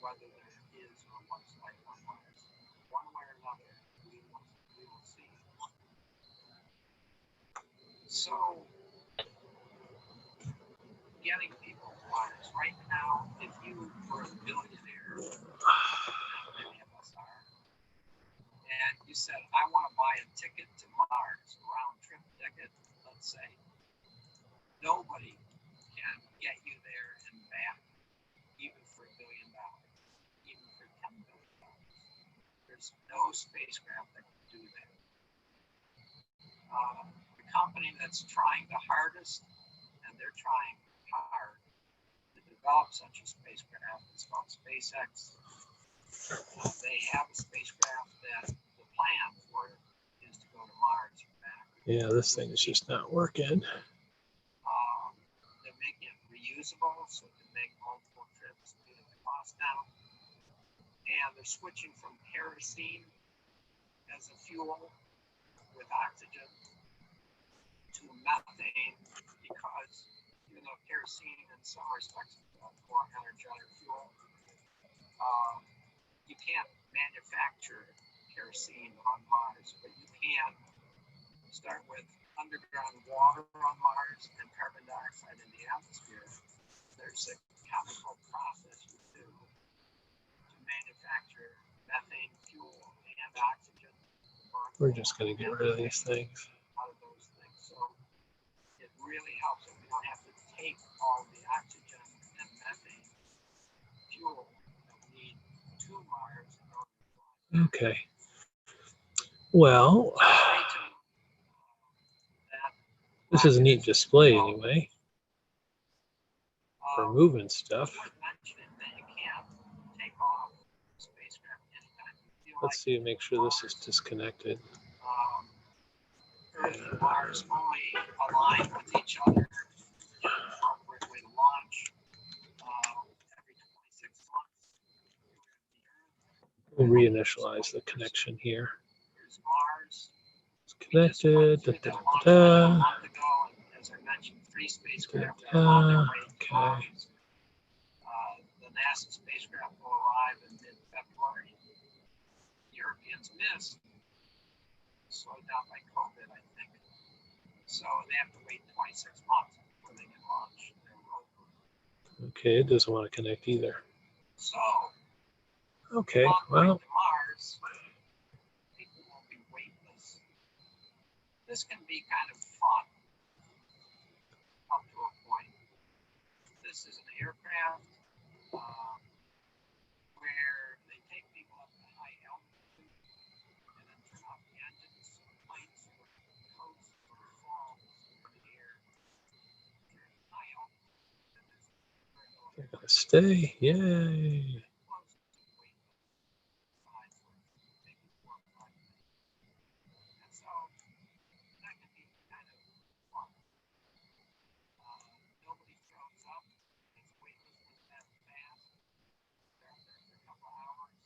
Speaker 2: whether there is or was life on Mars. One way or another, we will see. So, getting people to Mars right now, if you were a billionaire, many of us are, and you said, I want to buy a ticket to Mars, a round trip ticket, let's say, nobody can get you there and back, even for $1 billion, even for $10 billion. There's no spacecraft that can do that. The company that's trying the hardest, and they're trying hard to develop such a spacecraft, is called SpaceX. They have a spacecraft that the plan for it is to go to Mars and back.
Speaker 1: Yeah, this thing is just not working.
Speaker 2: They're making it reusable so it can make multiple trips to get the cost down. And they're switching from kerosene as a fuel with oxygen to methane because even though kerosene in some respects is a more energetic fuel, you can't manufacture kerosene on Mars, but you can start with underground water on Mars and carbon dioxide in the atmosphere. There's a chemical process you do to manufacture methane fuel and oxygen.
Speaker 1: We're just going to get rid of these things.
Speaker 2: Out of those things. So it really helps if we don't have to take all the oxygen and methane fuel that we need to Mars in order to fly.
Speaker 1: Okay. Well, this is a neat display anyway for moving stuff. Let's see, make sure this is disconnected.
Speaker 2: Earth and Mars only align with each other in an appropriate way to launch every 26 months.
Speaker 1: We'll reinitialize the connection here.
Speaker 2: Here's Mars.
Speaker 1: It's connected.
Speaker 2: As I mentioned, 3 spacecraft are on their way to Mars. The
Speaker 5: NASA spacecraft will arrive in mid-February. Europeans missed, slowed down by COVID, I think. So they have to wait 26 months before they can launch their rover.
Speaker 1: Okay, it doesn't want to connect either.
Speaker 5: So,
Speaker 1: Okay,
Speaker 5: on going
Speaker 1: well,
Speaker 5: to Mars, people will be weightless. This can be kind of fun up to a point. This is an aircraft where they take people up to high altitude and then turn off the engines. So the planes will coast or fall through the air during high altitude. And there's very little
Speaker 1: they're gonna stay. Yay.
Speaker 5: close to weightless size for maybe 4 or 5 minutes. And so that can be kind of fun. Nobody shows up. It's weightless with them fast. They're up there for a couple hours.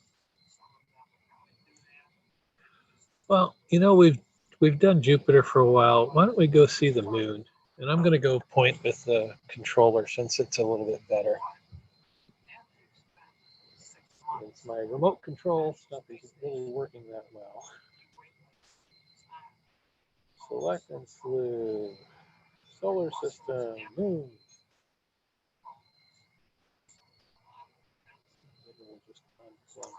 Speaker 5: Some of them will probably do that.
Speaker 1: Well, you know, we've done Jupiter for a while. Why don't we go see the moon? And I'm going to go point with the controller since it's a little bit better. Since my remote control stuff isn't really working that well. Select and select. Solar system, moon. Maybe we'll just unplug that.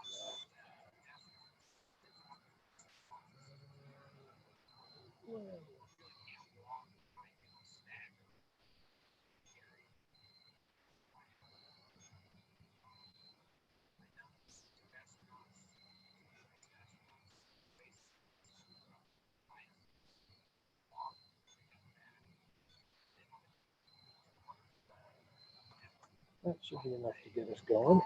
Speaker 1: That should be enough to get us going.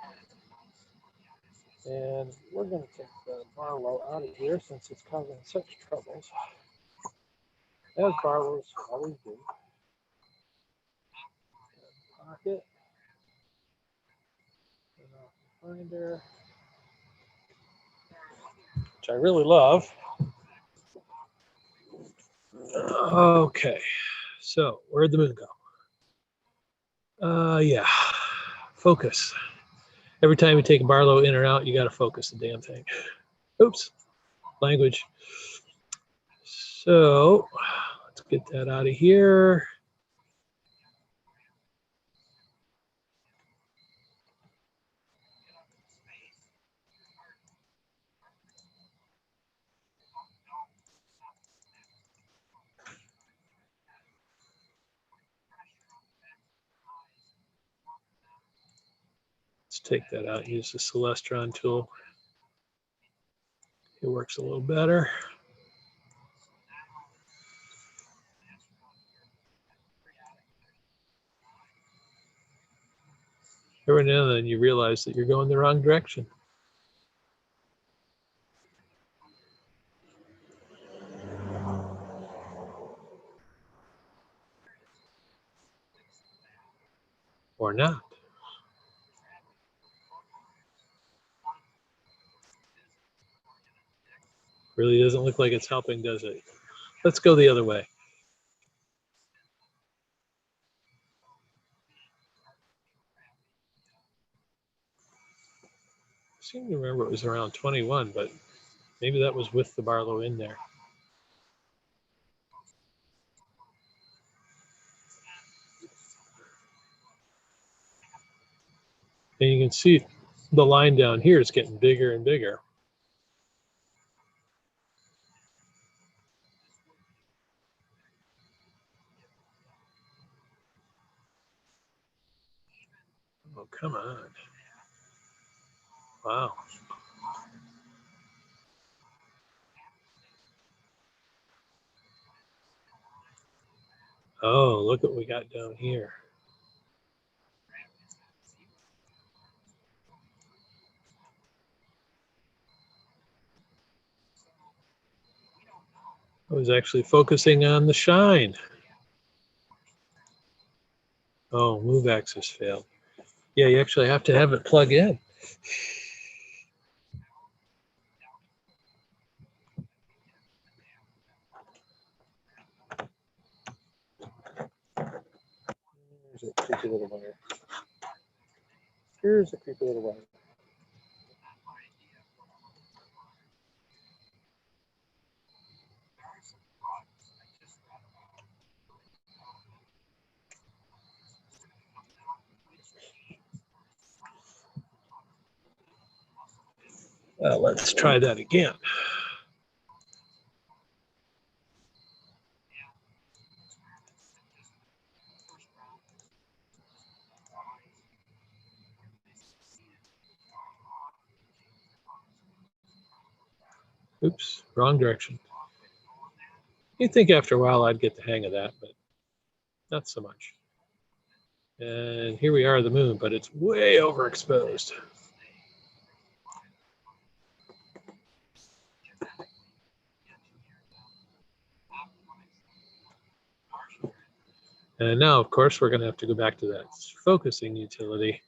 Speaker 1: And we're going to take the Barlow out of here since it's causing such troubles. As Barlows always do. Pocket. Turn off the finder. Which I really love. Okay. So, where'd the moon go? Yeah. Focus. Every time you take a Barlow in or out, you got to focus the damn thing. Oops. Language. So, let's get that out of here. Let's take that out and use the Celestron tool. It works a little better. Every now and then you realize that you're going the wrong direction. Or not. Really doesn't look like it's helping, does it? Let's go the other way. I seem to remember it was around 21, but maybe that was with the Barlow in there. And you can see the line down here is getting bigger and bigger. Oh, come on. Wow. Oh, look what we got down here. I was actually focusing on the shine. Oh, move axis failed. Yeah, you actually have to have it plug in. There's a tricky little wire. Here's a creepy little one.
Speaker 5: not my idea of what I'm looking for. There are some drugs I just read about. It's going to come down to which genes
Speaker 1: Well, let's try that again. Oops, wrong direction. You'd think after a while I'd get the hang of that, but not so much. And here we are, the moon, but it's way overexposed. And now, of course, we're going to have to go back to that focusing utility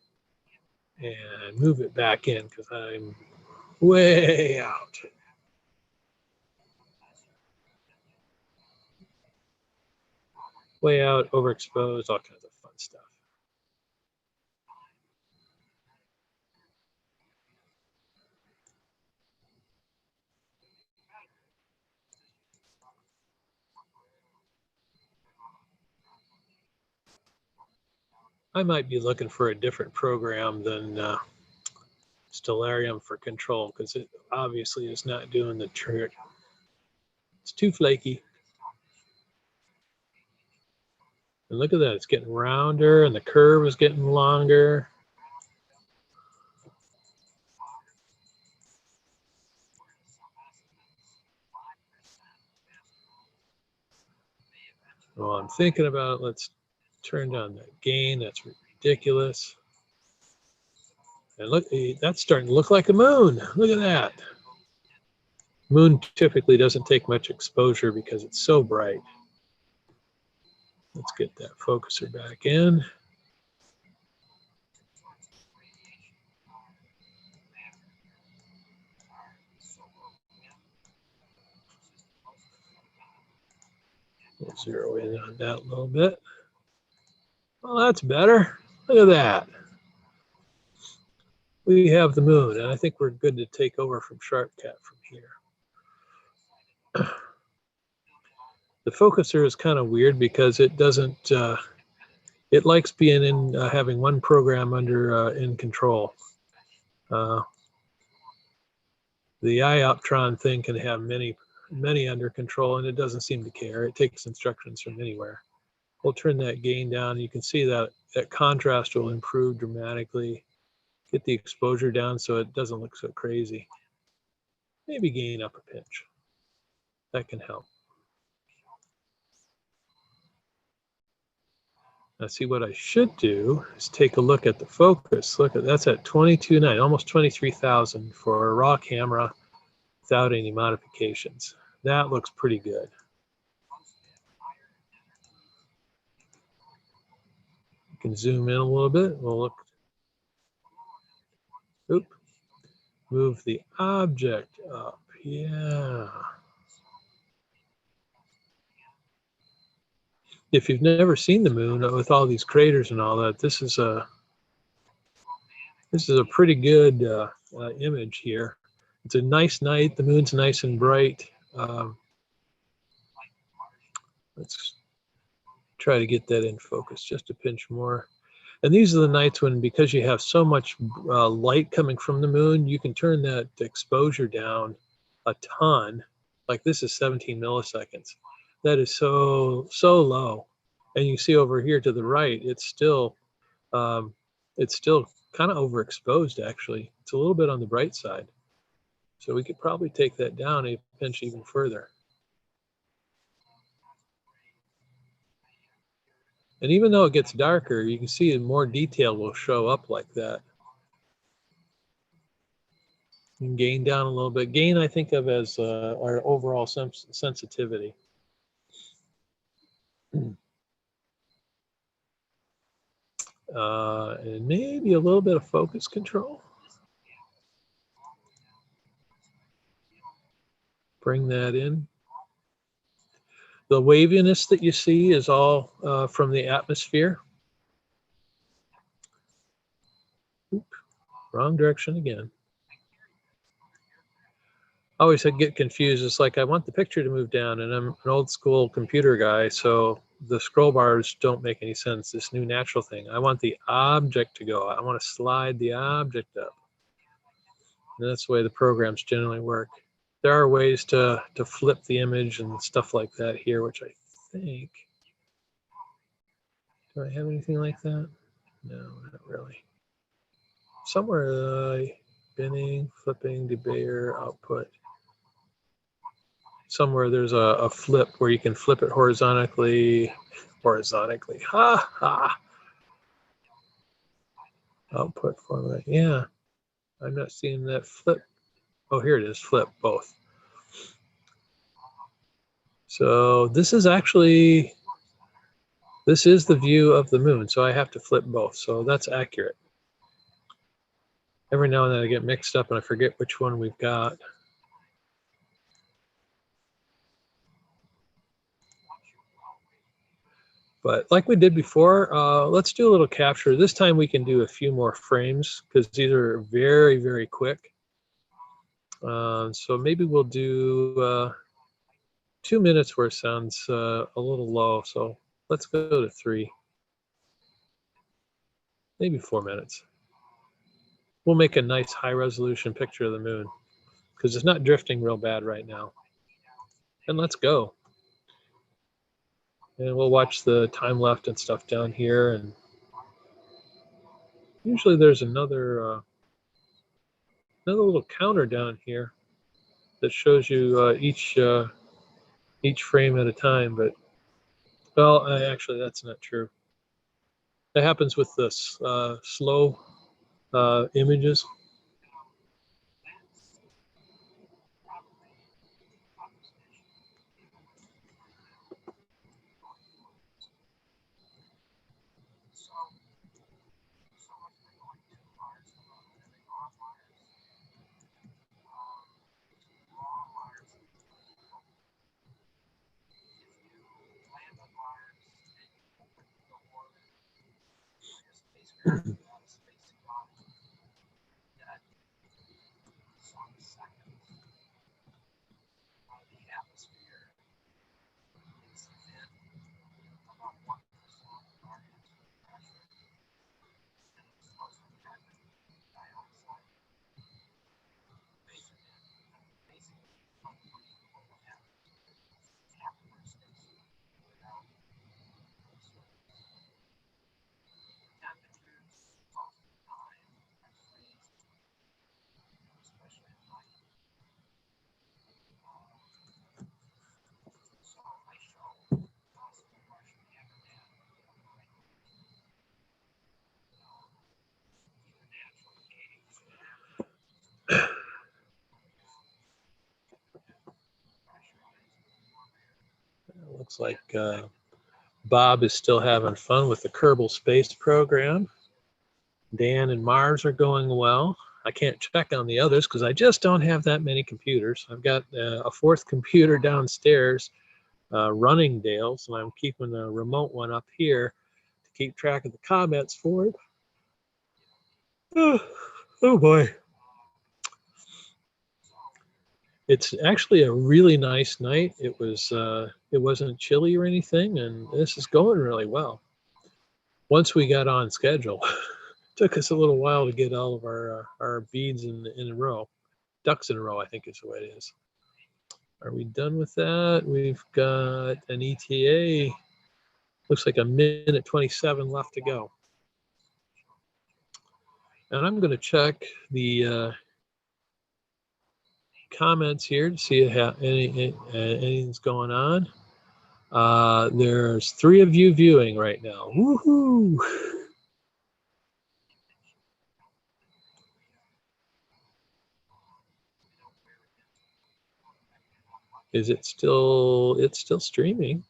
Speaker 1: and move it back in because I'm way out. Way out, overexposed, all kinds of fun stuff. I might be looking for a different program than Stellarium for control because it obviously is not doing the trick. It's too flaky. And look at that, it's getting rounder and the curve is getting longer. Well, I'm thinking about, let's turn down that gain. That's ridiculous. And look, that's starting to look like a moon. Look at that. Moon typically doesn't take much exposure because it's so bright. Let's get that focuser back in. We'll zero in on that a little bit. Well, that's better. Look at that. We have the moon, and I think we're good to take over from SharpCat from here. The focuser is kind of weird because it doesn't, it likes being in, having one program under in control. The iOptron thing can have many under control, and it doesn't seem to care. It takes instructions from anywhere. We'll turn that gain down. You can see that contrast will improve dramatically. Get the exposure down so it doesn't look so crazy. Maybe gain up a pinch. That can help. Now see, what I should do is take a look at the focus. Look at that's at 22.9, almost 23,000 for a raw camera without any modifications. That looks pretty good. You can zoom in a little bit. We'll look. Oop. Move the object up. Yeah. If you've never seen the moon with all these craters and all that, this is a pretty good image here. It's a nice night. The moon's nice and bright. Let's try to get that in focus just a pinch more. And these are the nights when, because you have so much light coming from the moon, you can turn that exposure down a ton. Like this is 17 milliseconds. That is so low. And you see over here to the right, it's still kind of overexposed actually. It's a little bit on the bright side. So we could probably take that down a pinch even further. And even though it gets darker, you can see more detail will show up like that. You can gain down a little bit. Gain I think of as our overall sensitivity. And maybe a little bit of focus control. Bring that in. The waviness that you see is all from the atmosphere. Oop, wrong direction again. I always get confused. It's like I want the picture to move down, and I'm an old school computer guy, so the scroll bars don't make any sense. This new natural thing. I want the object to go. I want to slide the object up. And that's the way the programs generally work. There are ways to flip the image and stuff like that here, which I think. Do I have anything like that? No, not really. Somewhere, binning, flipping, debayer, output. Somewhere there's a flip where you can flip it horizontally. Ha ha. Output format. Yeah, I'm not seeing that flip. Oh, here it is. Flip both. So this is actually, this is the view of the moon. So I have to flip both. So that's accurate. Every now and then I get mixed up and I forget which one we've got. But like we did before, let's do a little capture. This time we can do a few more frames because these are very, very quick. So maybe we'll do 2 minutes where it sounds a little low. So let's go to 3, maybe 4 minutes. We'll make a nice high resolution picture of the moon because it's not drifting real bad right now. And let's go. And we'll watch the time left and stuff down here. And usually there's another little counter down here that shows you each frame at a time. But well, actually that's not true. That happens with the slow images. Looks like Bob is still having fun with the Kerbal Space Program. Dan and Mars are going well. I can't check on the others because I just don't have that many computers. I've got a 4th computer downstairs running Dale's, and I'm keeping a remote one up here to keep track of the comments for it. Oh boy. It's actually a really nice night. It wasn't chilly or anything, and this is going really well. Once we got on schedule, took us a little while to get all of our beads in a row, ducks in a row, I think is the way it is. Are we done with that? We've got an ETA. Looks like 1:27 left to go. And I'm going to check the comments here to see if anything's going on. There's 3 of you viewing right now. Woohoo! Is it still? It's still streaming.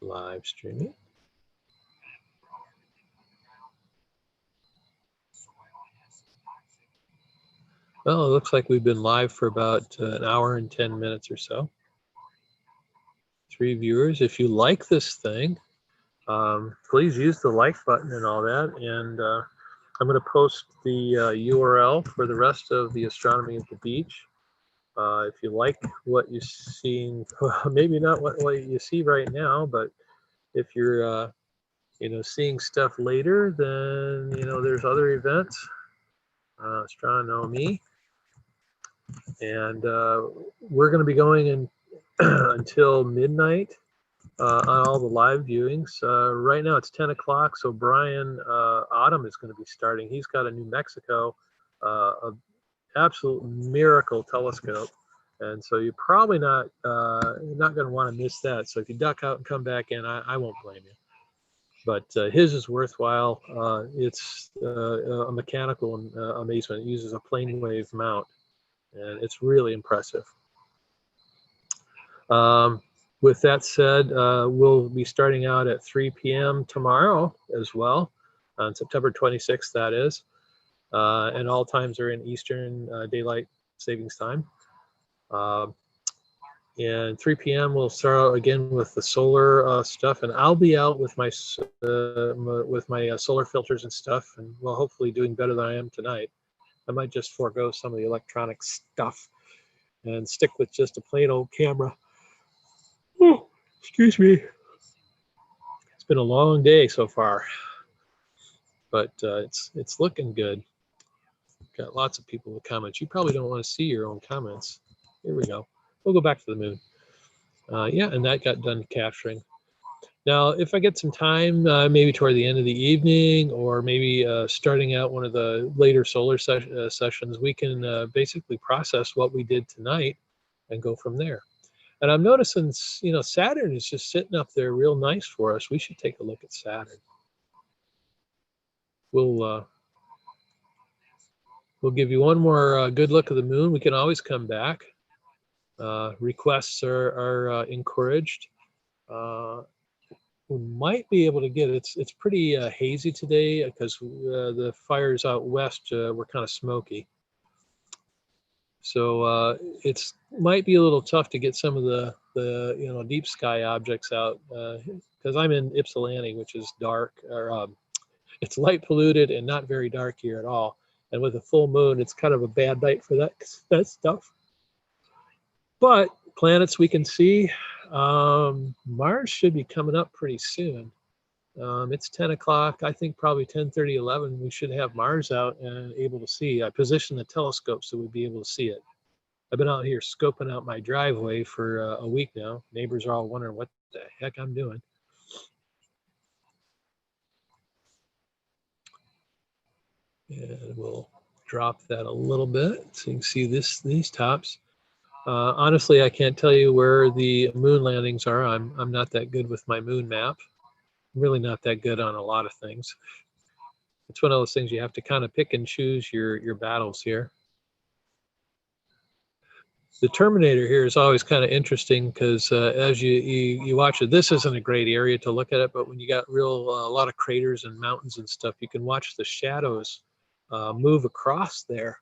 Speaker 1: Live streaming. Well, it looks like we've been live for about an hour and 10 minutes or so. 3 viewers. If you like this thing, please use the like button and all that. And I'm going to post the URL for the rest of the astronomy at the beach. If you like what you're seeing, maybe not what you see right now, but if you're seeing stuff later, then there's other events, astronomy, and we're going to be going in until midnight on all the live viewings. Right now it's 10 o'clock, so Brian Autumn is going to be starting. He's got a New Mexico, a absolute miracle telescope, and so you're probably not going to want to miss that. So if you duck out and come back in, I won't blame you. But his is worthwhile. It's a mechanical amazement. It uses a plane wave mount, and it's really impressive. With that said, we'll be starting out at 3 p.m. tomorrow as well, on September 26th, that is. And all times are in Eastern Daylight Savings Time. And 3 p.m. we'll start out again with the solar stuff, and I'll be out with my solar filters and stuff, and well, hopefully doing better than I am tonight. I might just forego some of the electronic stuff and stick with just a plain old camera. Oh, excuse me. It's been a long day so far, but it's looking good. Got lots of people with comments. You probably don't want to see your own comments. Here we go. We'll go back to the moon. Yeah, and that got done capturing. Now, if I get some time, maybe toward the end of the evening, or maybe starting out one of the later solar sessions, we can basically process what we did tonight and go from there. And I'm noticing, Saturn is just sitting up there real nice for us. We should take a look at Saturn. We'll give you one more good look at the moon. We can always come back. Requests are encouraged. We might be able to get it's pretty hazy today because the fires out west were kind of smoky. So it's might be a little tough to get some of the deep sky objects out because I'm in Ypsilanti, which is dark, or it's light polluted and not very dark here at all. And with a full moon, it's kind of a bad night for that stuff. But planets we can see. Mars should be coming up pretty soon. It's 10 o'clock. I think probably 10:30, 11. We should have Mars out and able to see. I positioned the telescope so we'd be able to see it. I've been out here scoping out my driveway for a week now. Neighbors are all wondering what the heck I'm doing. And we'll drop that a little bit so you can see these tops. Honestly, I can't tell you where the moon landings are. I'm not that good with my moon map. I'm really not that good on a lot of things. It's one of those things you have to kind of pick and choose your battles here. The Terminator here is always kind of interesting because as you watch it, this isn't a great area to look at it, but when you got a lot of craters and mountains and stuff, you can watch the shadows move across there.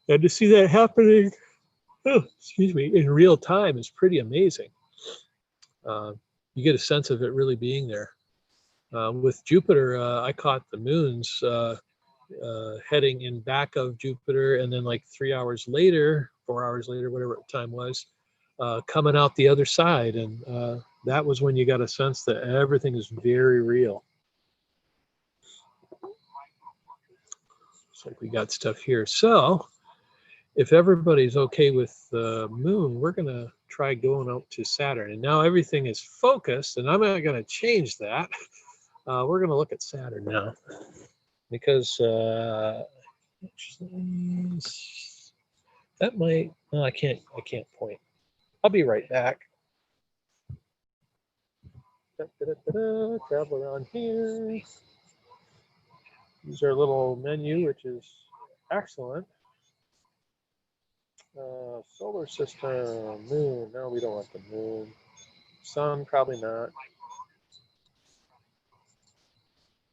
Speaker 1: And to see that happening, in real time is pretty amazing. You get a sense of it really being there. With Jupiter, I caught the moons heading in back of Jupiter, and then like 3 hours later, 4 hours later, whatever the time was, coming out the other side. And that was when you got a sense that everything is very real. Looks like we got stuff here. So if everybody's okay with the moon, we're going to try going out to Saturn. And now everything is focused, and I'm not going to change that. We're going to look at Saturn now because that might, no, I can't point. I'll be right back. Travel around here. Use our little menu, which is excellent. Solar system, moon. No, we don't want the moon. Sun, probably not.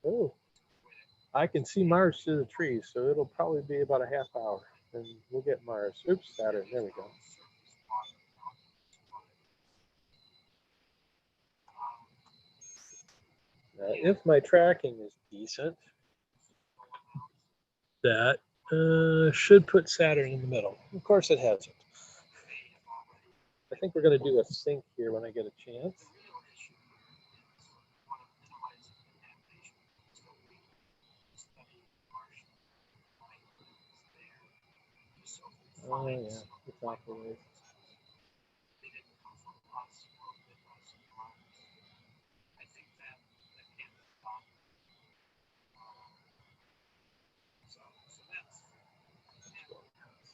Speaker 1: Oh, I can see Mars through the trees, so it'll probably be about a half hour, and we'll get Mars. Oops, Saturn. There we go. if my tracking is decent, that should put Saturn in the middle. Of course it hasn't. I think we're going to do a sync here when I get a chance. Oh yeah, it's off the way.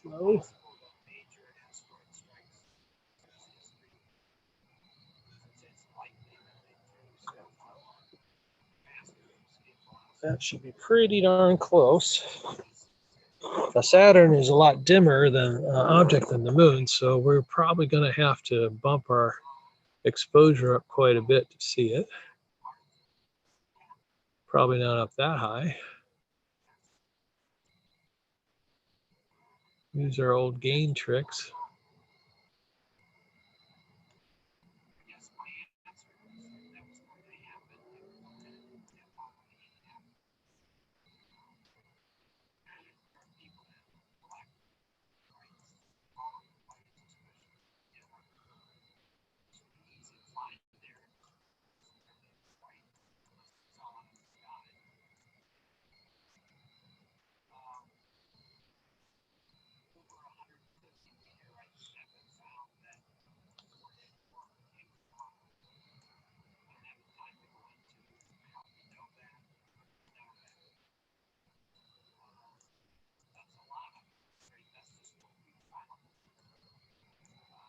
Speaker 1: Slow. That should be pretty darn close. The Saturn is a lot dimmer than object than the moon, so we're probably going to have to bump our exposure up quite a bit to see it. Probably not up that high. Use our old gain tricks.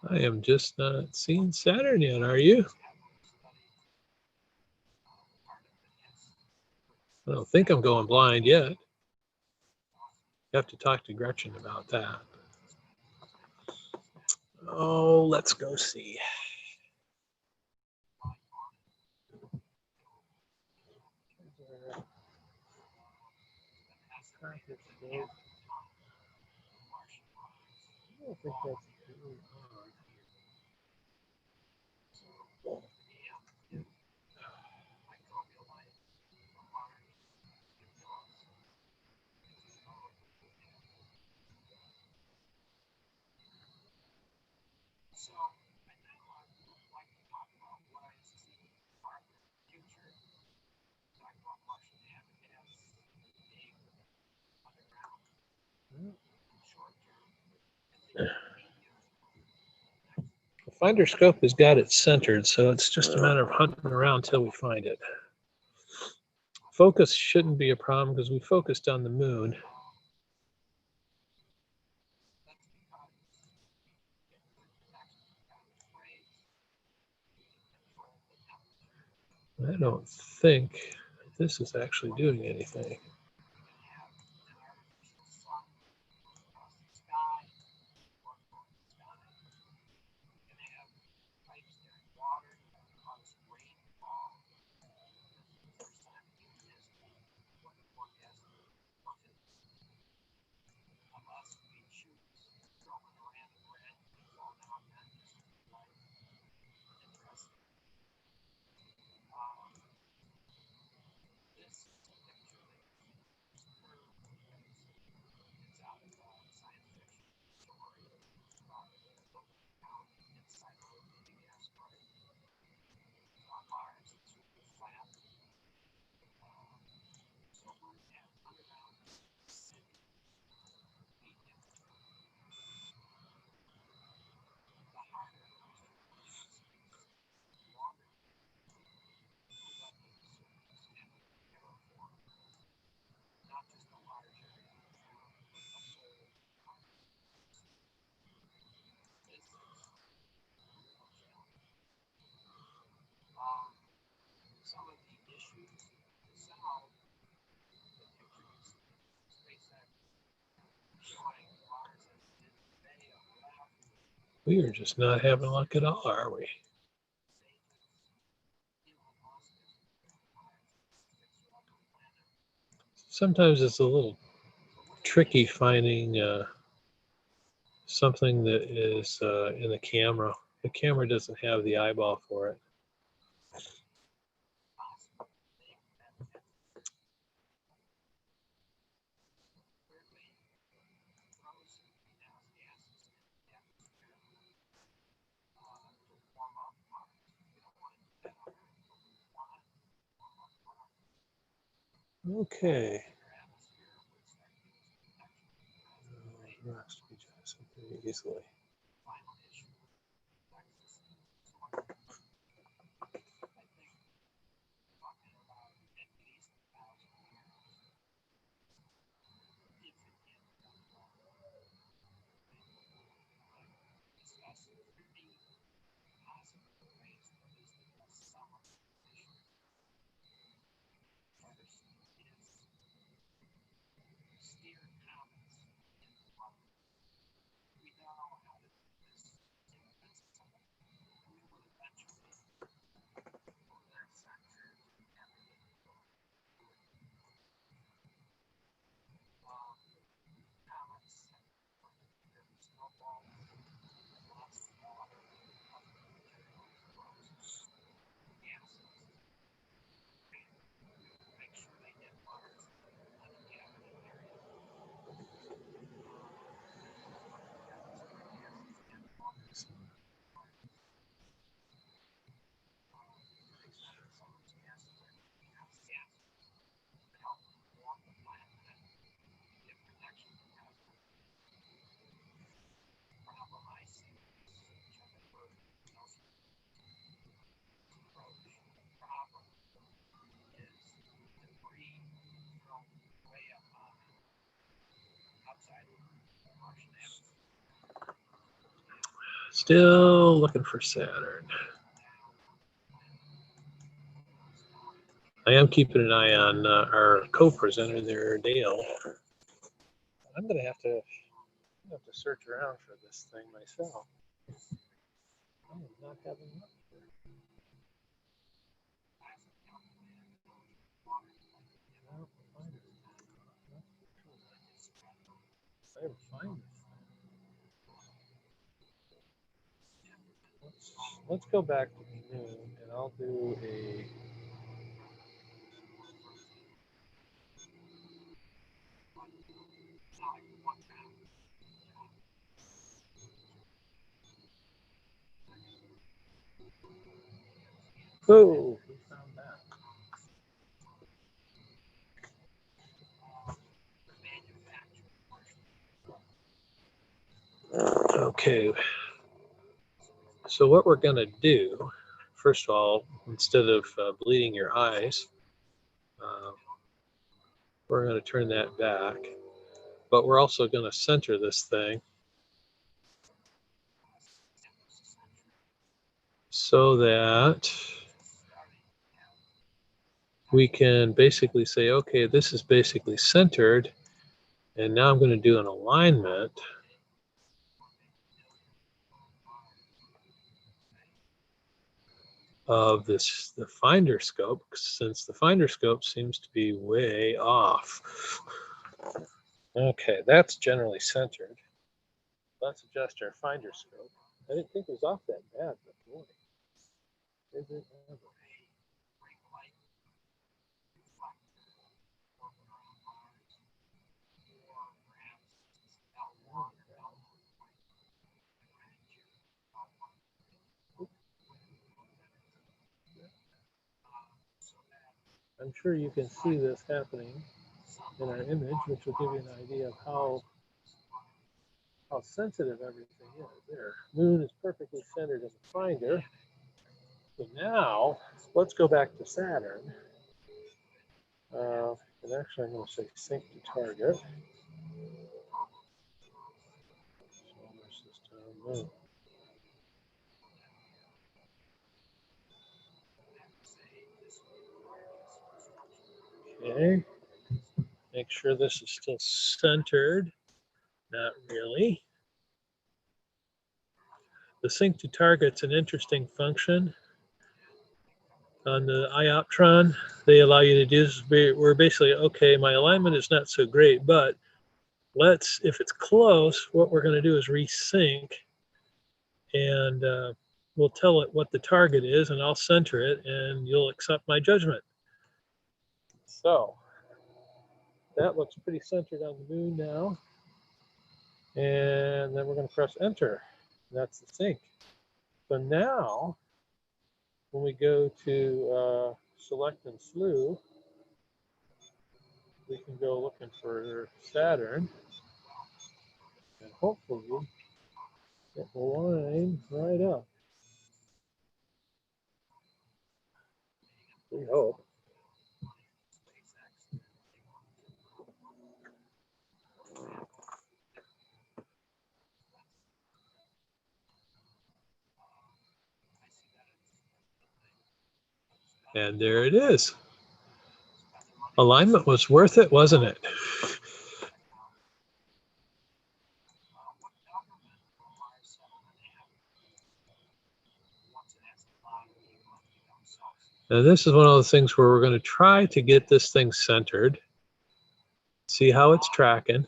Speaker 1: I am just not seeing Saturn yet, are you? I don't think I'm going blind yet. You have to talk to Gretchen about that. Oh, let's go see. I don't think that's really hard. The finder scope has got it centered, so it's just a matter of hunting around till we find it. Focus shouldn't be a problem because we focused on the moon. I don't think this is actually doing anything. We are just not having luck at all, are we? Sometimes it's a little tricky finding something that is in the camera. The camera doesn't have the eyeball for it. Okay. Rocks to be jettisoned pretty easily. Still looking for Saturn. I am keeping an eye on our co-presenter there, Dale. I'm gonna have to search around for this thing myself. I am not having luck here. I ever find this thing. Let's go back to noon, and I'll do a. Oh, we found that. Okay. So what we're gonna do, first of all, instead of bleeding your eyes, we're gonna turn that back. But we're also gonna center this thing so that we can basically say, okay, this is basically centered, and now I'm going to do an alignment of the finder scope, since the finder scope seems to be way off. Okay, that's generally centered. Let's adjust our finder scope. I didn't think it was off that bad, but boy, is it ever. I'm sure you can see this happening in our image, which will give you an idea of how sensitive everything is. There, Moon is perfectly centered in the finder. So now, let's go back to Saturn. And actually, I'm going to say sync to target. Solar system, Moon. Okay. Make sure this is still centered. Not really. The sync to target's an interesting function. On the iOptron, they allow you to do this. We're basically, okay, my alignment is not so great, but let's, if it's close, what we're going to do is resync, and we'll tell it what the target is, and I'll center it, and you'll accept my judgment. So that looks pretty centered on the Moon now. And then we're going to press enter. That's the sync. So now, when we go to select and slew, we can go looking for Saturn, and hopefully it will line right up. We hope. And there it is. Alignment was worth it, wasn't it? Now this is one of those things where we're going to try to get this thing centered, see how it's tracking.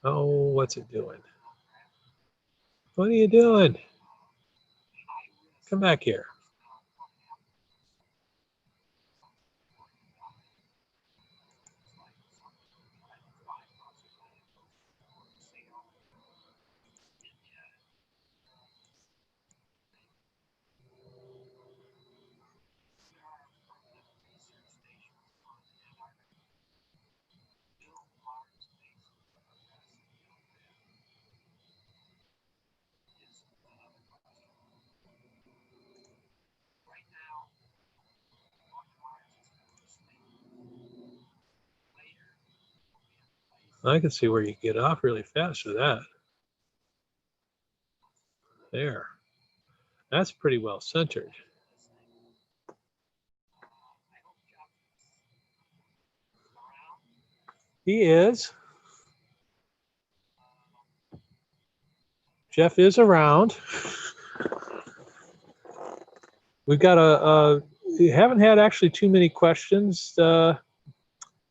Speaker 1: Oh, what's it doing? What are you doing? Come back here. I can see where you get off really fast with that. There. That's pretty well centered. He is. Jeff is around. We've got we haven't had actually too many questions.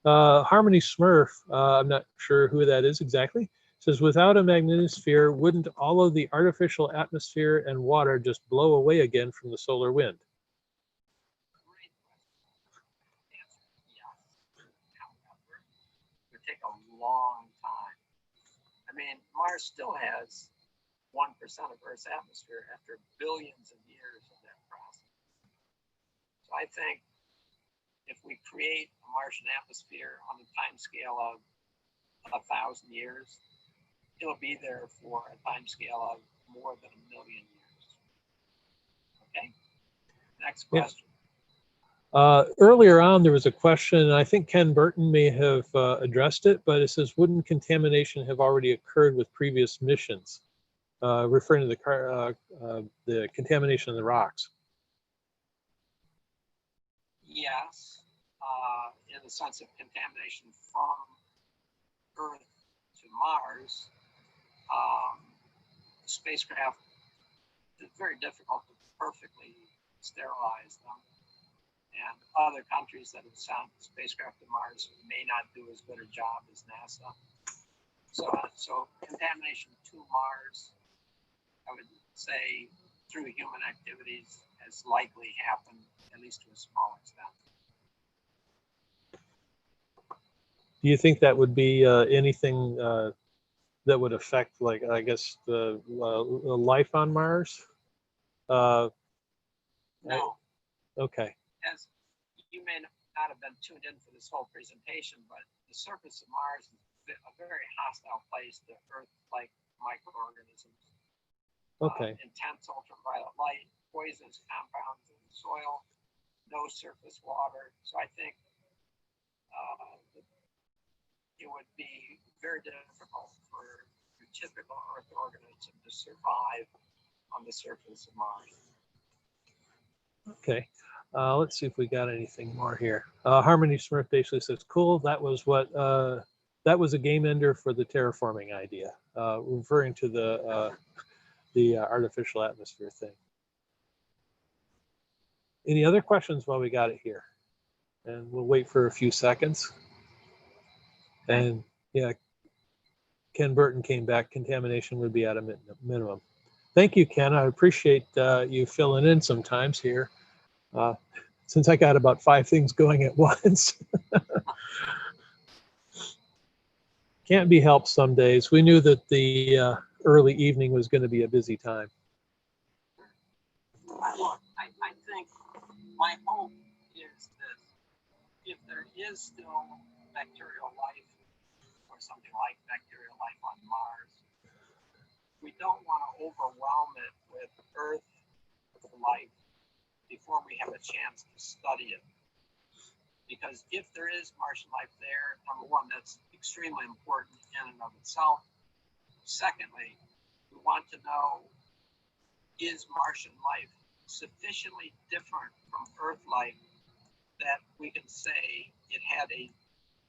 Speaker 1: Harmony Smurf, I'm not sure who that is exactly, says, without a magnetosphere, wouldn't all of the artificial atmosphere and water just blow away again from the solar wind?
Speaker 5: It would take a long time. I mean, Mars still has 1% of Earth's atmosphere after billions of years of that process. So I think if we create a Martian atmosphere on the time scale of 1,000 years, it'll be there for a time scale of more than 1 million years. Okay, next question.
Speaker 1: Earlier on, there was a question, and I think Ken Burton may have addressed it, but it says, wouldn't contamination have already occurred with previous missions? Referring to the contamination in the rocks.
Speaker 5: Yes, in the sense of contamination from Earth to Mars, spacecraft, it's very difficult to perfectly sterilize them. And other countries that have sent spacecraft to Mars may not do as good a job as NASA. So contamination to Mars, I would say, through human activities has likely happened, at least to a small extent.
Speaker 1: Do you think that would be anything that would affect, like, I guess, the life on Mars?
Speaker 5: No.
Speaker 1: Okay.
Speaker 5: As you may not have been tuned in for this whole presentation, but the surface of Mars is a very hostile place to Earth-like microorganisms.
Speaker 1: Okay.
Speaker 5: Intense ultraviolet light, poisonous compounds in the soil, no surface water. So I think it would be very difficult for your typical Earth organism to survive on the surface of Mars.
Speaker 1: Okay. Let's see if we got anything more here. Harmony Smurf basically says, cool, that was what that was a game ender for the terraforming idea, referring to the artificial atmosphere thing. Any other questions while we got it here? And we'll wait for a few seconds. And yeah, Ken Burton came back, contamination would be at a minimum. Thank you, Ken. I appreciate you filling in sometimes here. Since I got about 5 things going at once. Can't be helped some days. We knew that the early evening was going to be a busy time.
Speaker 5: I think my hope is that if there is still bacterial life or something like bacterial life on Mars, we don't want to overwhelm it with Earth life before we have a chance to study it. Because if there is Martian life there, number one, that's extremely important in and of itself. Secondly, we want to know, is Martian life sufficiently different from Earth life that we can say it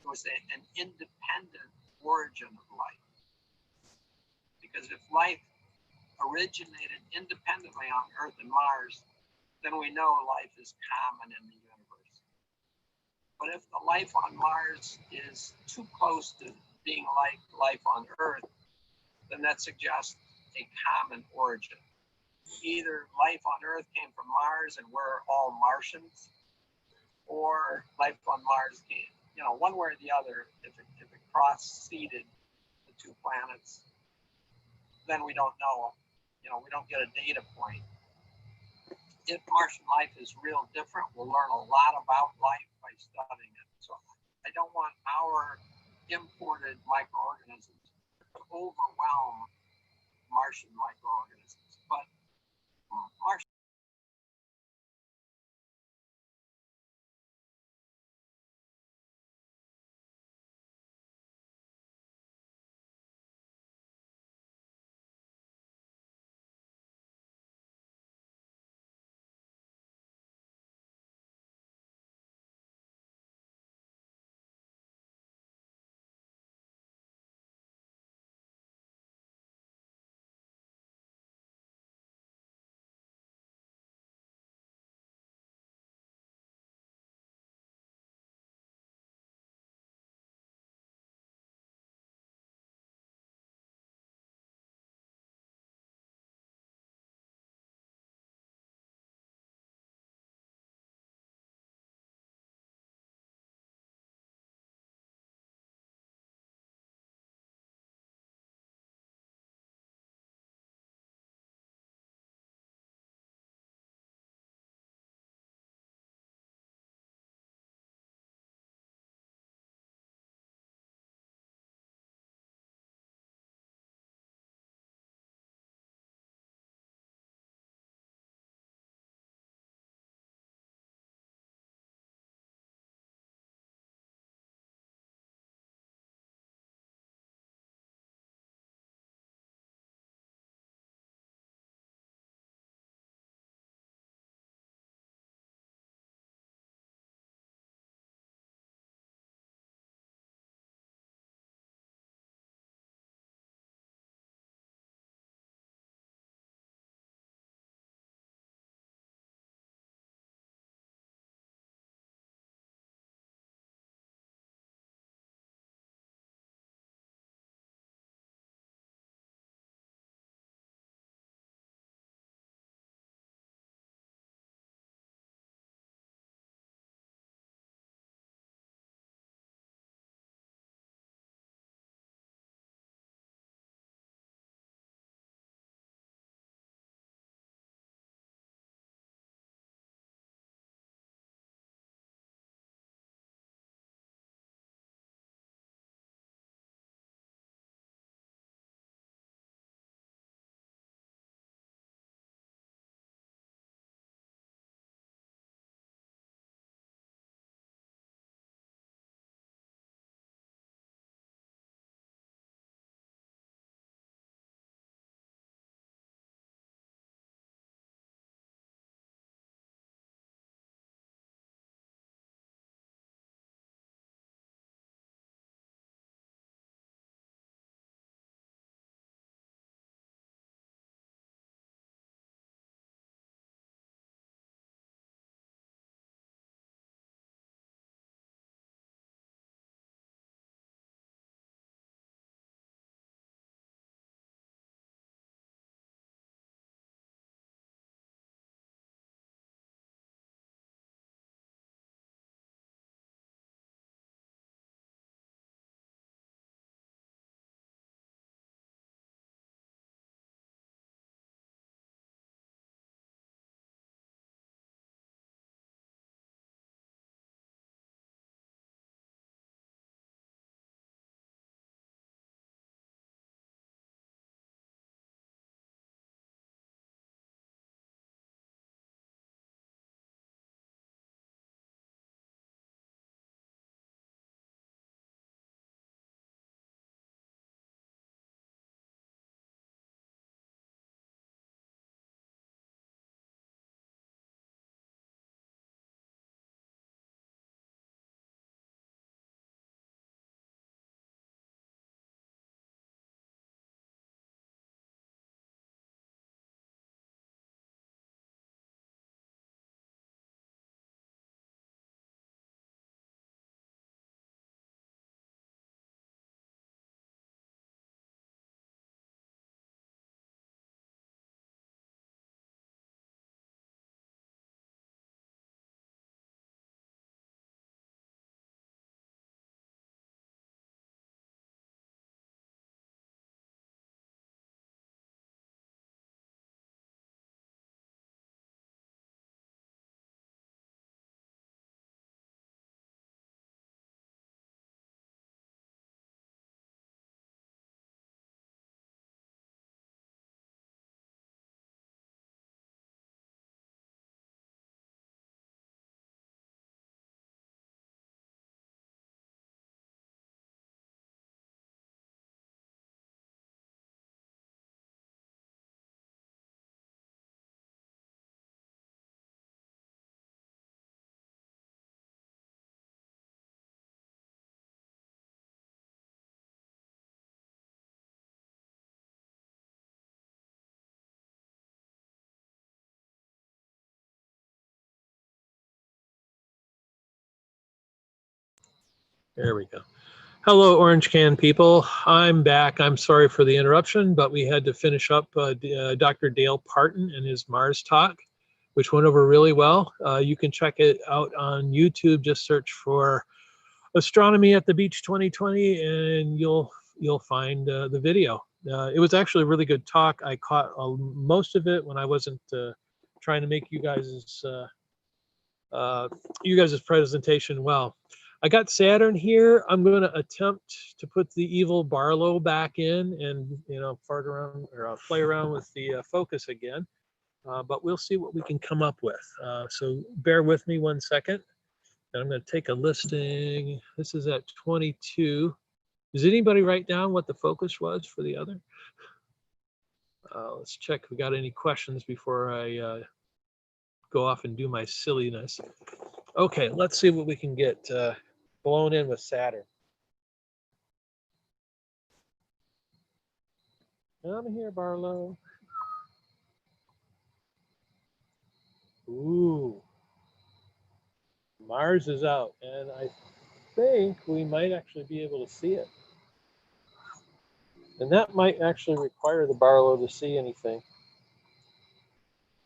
Speaker 5: was an independent origin of life? Because if life originated independently on Earth and Mars, then we know life is common in the universe. But if the life on Mars is too close to being like life on Earth, then that suggests a common origin. Either life on Earth came from Mars and we're all Martians, or life on Mars came, one way or the other. If it cross-seeded the two planets, then we don't know. We don't get a data point. If Martian life is real different, we'll learn a lot about life by studying it. So I don't want our imported microorganisms to overwhelm Martian microorganisms. But Martian
Speaker 1: There we go. Hello, Orange Can people. I'm back. I'm sorry for the interruption, but we had to finish up Dr. Dale Parton and his Mars talk, which went over really well. You can check it out on YouTube. Just search for Astronomy at the Beach 2020, and you'll find the video. It was actually a really good talk. I caught most of it when I wasn't trying to make you guys' presentation well. I got Saturn here. I'm going to attempt to put the evil Barlow back in and, you know, fart around or play around with the focus again. But we'll see what we can come up with. So bear with me 1 second. And I'm going to take a listing. This is at 22. Does anybody write down what the focus was for the other? Let's check if we got any questions before I go off and do my silliness. Okay, let's see what we can get blown in with Saturn. I'm here, Barlow. Ooh. Mars is out, and I think we might actually be able to see it. And that might actually require the Barlow to see anything.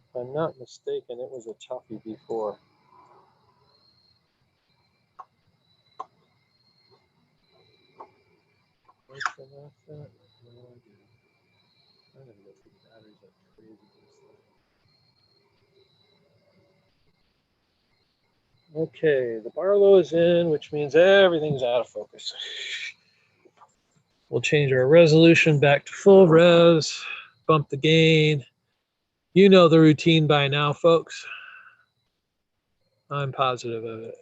Speaker 1: If I'm not mistaken, it was a toughie before. Okay, the Barlow is in, which means everything's out of focus. We'll change our resolution back to full res, bump the gain. You know the routine by now, folks. I'm positive of it.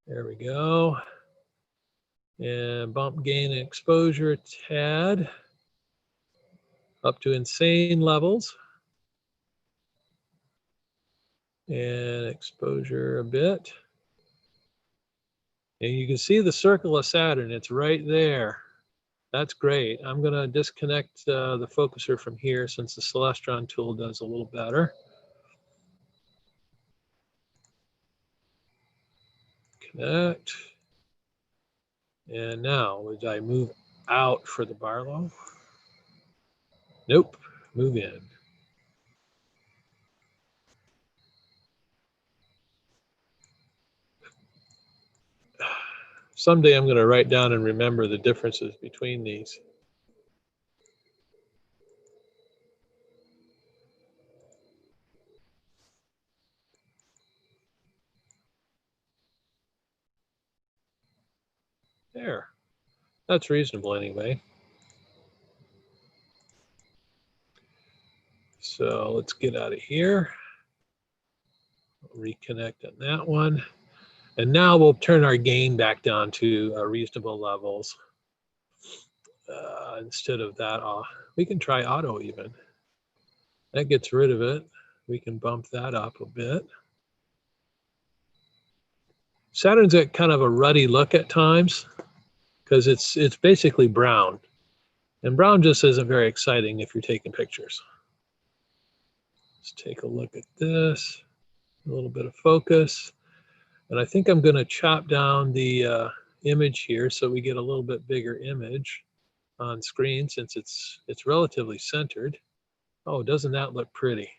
Speaker 1: There we go. And bump gain and exposure a tad up to insane levels. And exposure a bit. And you can see the circle of Saturn. It's right there. That's great. I'm going to disconnect the focuser from here since the Celestron tool does a little better. Connect. And now, would I move out for the Barlow? Nope. Move in. Someday I'm going to write down and remember the differences between these. There. That's reasonable anyway. So let's get out of here. Reconnect on that one. And now we'll turn our gain back down to reasonable levels. Instead of that, we can try auto even. That gets rid of it. We can bump that up a bit. Saturn's got kind of a ruddy look at times because it's basically brown. And brown just isn't very exciting if you're taking pictures. Let's take a look at this. A little bit of focus. And I think I'm going to chop down the image here so we get a little bit bigger image on screen since it's relatively centered. Oh, doesn't that look pretty?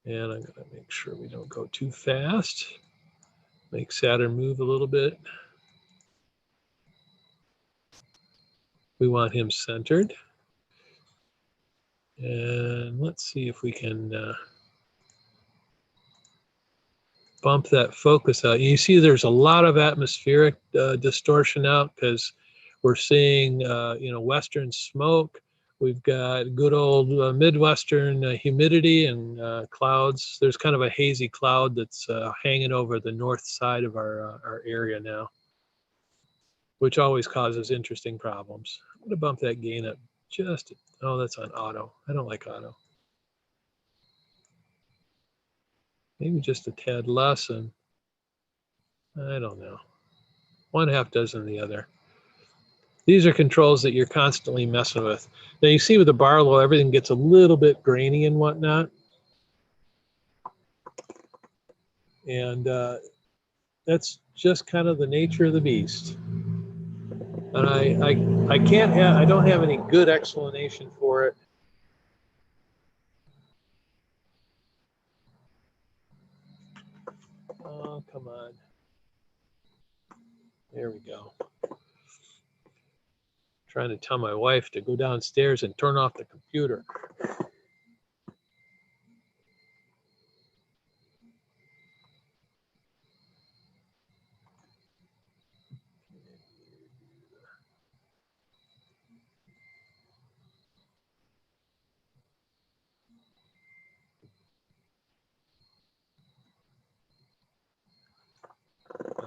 Speaker 1: And I'm going to make sure we don't go too fast. Make Saturn move a little bit. We want him centered. And let's see if we can bump that focus out. You see there's a lot of atmospheric distortion out because we're seeing western smoke. We've got good old Midwestern humidity and clouds. There's kind of a hazy cloud that's hanging over the north side of our area now, which always causes interesting problems. I'm going to bump that gain up just, oh, that's on auto. I don't like auto. Maybe just a tad less, and I don't know. 1/2 dozen the other. These are controls that you're constantly messing with. Now you see with the Barlow, everything gets a little bit grainy and whatnot. And that's just kind of the nature of the beast. And I can't have, I don't have any good explanation for it. Oh, come on. There we go. Trying to tell my wife to go downstairs and turn off the computer.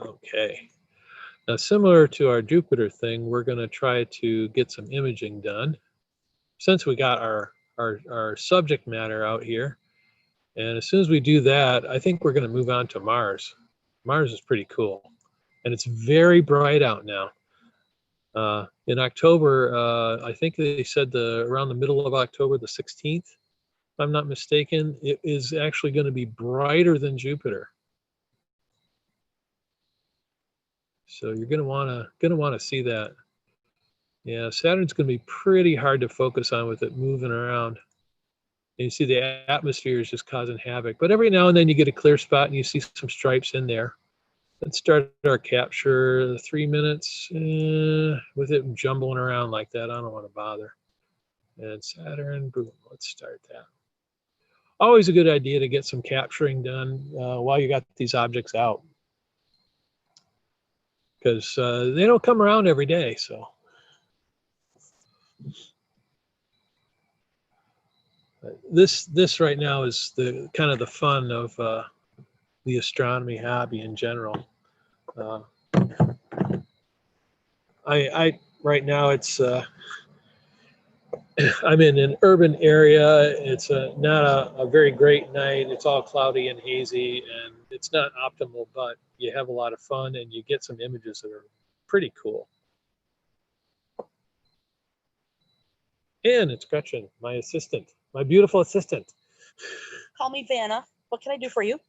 Speaker 1: Okay. Now, similar to our Jupiter thing, we're going to try to get some imaging done. Since we got our subject matter out here, and as soon as we do that, I think we're going to move on to Mars. Mars is pretty cool, and it's very bright out now. In October, I think they said around the middle of October, the 16th, if I'm not mistaken, it is actually going to be brighter than Jupiter. So you're going to want to see that. Yeah, Saturn's going to be pretty hard to focus on with it moving around. And you see the atmosphere is just causing havoc. But every now and then you get a clear spot and you see some stripes in there. Let's start our capture 3 minutes with it jumbling around like that. I don't want to bother. And Saturn, boom, let's start that. Always a good idea to get some capturing done while you got these objects out. Because they don't come around every day, so. This right now is the kind of the fun of the astronomy hobby in general. I right now it's I'm in an urban area. It's not a very great night. It's all cloudy and hazy, and it's not optimal, but you have a lot of fun and you get some images that are pretty cool. And it's Gretchen, my assistant, my beautiful assistant.
Speaker 4: Call me Vanna. What can I do for you?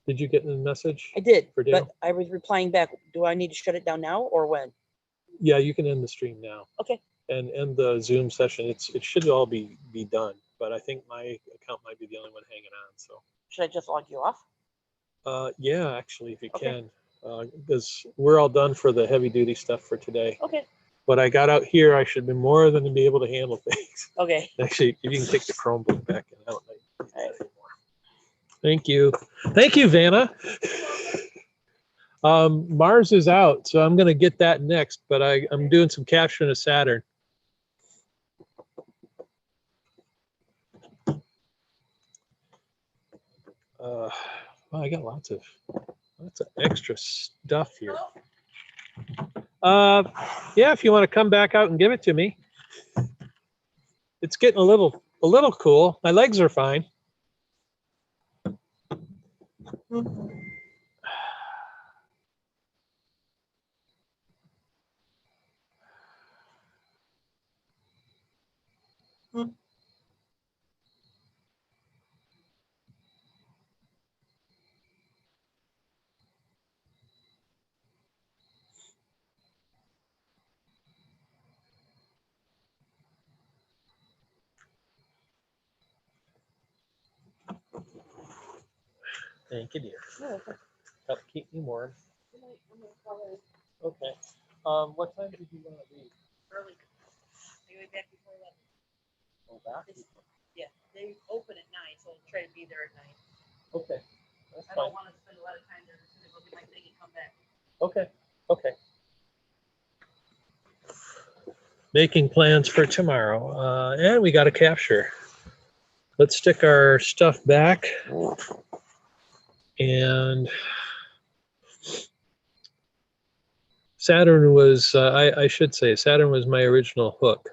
Speaker 1: Did you get the message?
Speaker 4: I did,
Speaker 1: For Dale?
Speaker 4: but I was replying back. Do I need to shut it down now or when?
Speaker 1: Yeah, you can end the stream now.
Speaker 4: Okay.
Speaker 1: And end the Zoom session. It should all be done, but I think my account might be the only one hanging on. So.
Speaker 4: Should I just log you off?
Speaker 1: Yeah, actually, if you
Speaker 4: Okay.
Speaker 1: can, because we're all done for the heavy duty stuff for today.
Speaker 4: Okay.
Speaker 1: What I got out here, I should be more than be able to handle things.
Speaker 4: Okay.
Speaker 1: Actually, if you can take the Chromebook back and out.
Speaker 4: All right.
Speaker 1: Thank you. Thank you, Vanna. Mars is out, so I'm going to get that next, but I'm doing some capturing of Saturn. Well, I got lots of extra stuff here. Yeah, if you want to come back out and give it to me. It's getting a little cool. My legs are fine. Thank you, dear. Help keep me warm. Okay. What time did you want to leave?
Speaker 4: Early. Are you back before 11?
Speaker 1: Oh, back?
Speaker 4: Yeah, they open at 9, so I'll try to be there at 9.
Speaker 1: Okay. That's
Speaker 4: I
Speaker 1: fine.
Speaker 4: don't want to spend a lot of time there. Just gonna go get my thing and come back.
Speaker 1: Okay. Okay. Making plans for tomorrow. And we got a capture. Let's stick our stuff back. And Saturn was, I should say, Saturn was my original hook.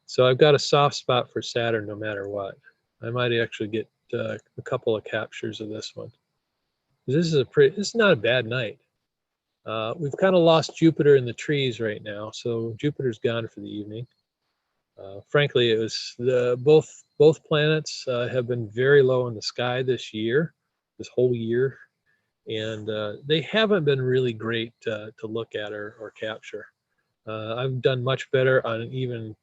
Speaker 1: So I've got a soft spot for Saturn no matter what. I might actually get a couple of captures of this one. This is not a bad night. We've kind of lost Jupiter in the trees right now, so Jupiter's gone for the evening. Frankly, it was both planets have been very low in the sky this whole year, and they haven't been really great to look at or capture. I've done much better on even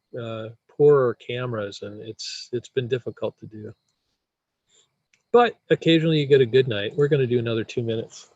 Speaker 1: poorer cameras, and it's been difficult to do. But occasionally you get a good night. We're going to do another 2 minutes.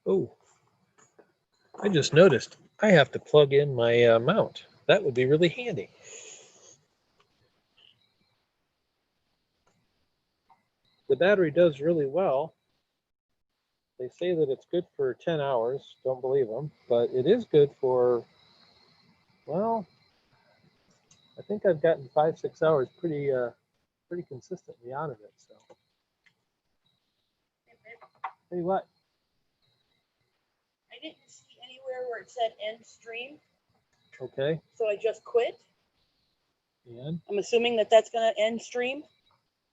Speaker 1: Oh, I just noticed I have to plug in my mount. That would be really handy. The battery does really well. They say that it's good for 10 hours. Don't believe them, but it is good for, well, I think I've gotten 5-6 hours pretty consistently out of it. So, hey, what?
Speaker 4: I didn't see anywhere where it said end stream,
Speaker 1: Okay,
Speaker 4: so I just quit.
Speaker 1: and
Speaker 4: I'm assuming that that's going to end stream.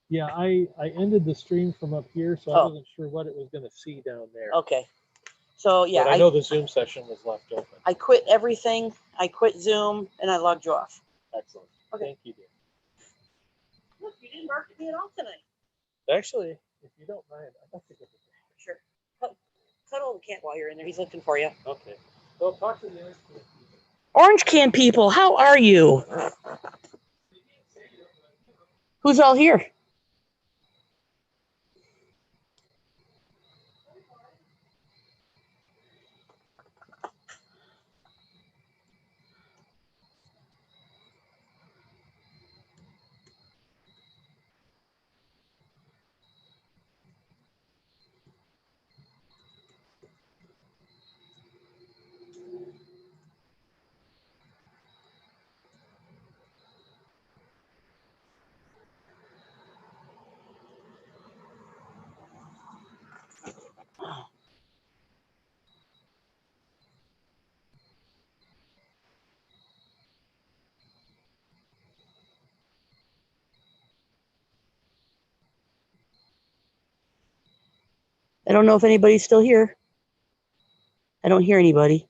Speaker 1: yeah, I ended the stream from up here, so I
Speaker 4: Oh.
Speaker 1: wasn't sure what it was going to see down there.
Speaker 4: Okay. So yeah,
Speaker 1: but I know the Zoom session was left open.
Speaker 4: I quit everything. I quit Zoom and I logged you off.
Speaker 1: Excellent.
Speaker 4: Okay.
Speaker 1: Thank you, dear.
Speaker 4: Look, you didn't bark at me at all tonight.
Speaker 1: Actually, if you don't mind, I'd like to get the
Speaker 4: Sure. Cuddle the cat while you're in there. He's looking for you.
Speaker 1: Okay. Well, talk to the others.
Speaker 4: Orange Can people, how are you? Who's all here? I don't know if anybody's still here. I don't hear anybody.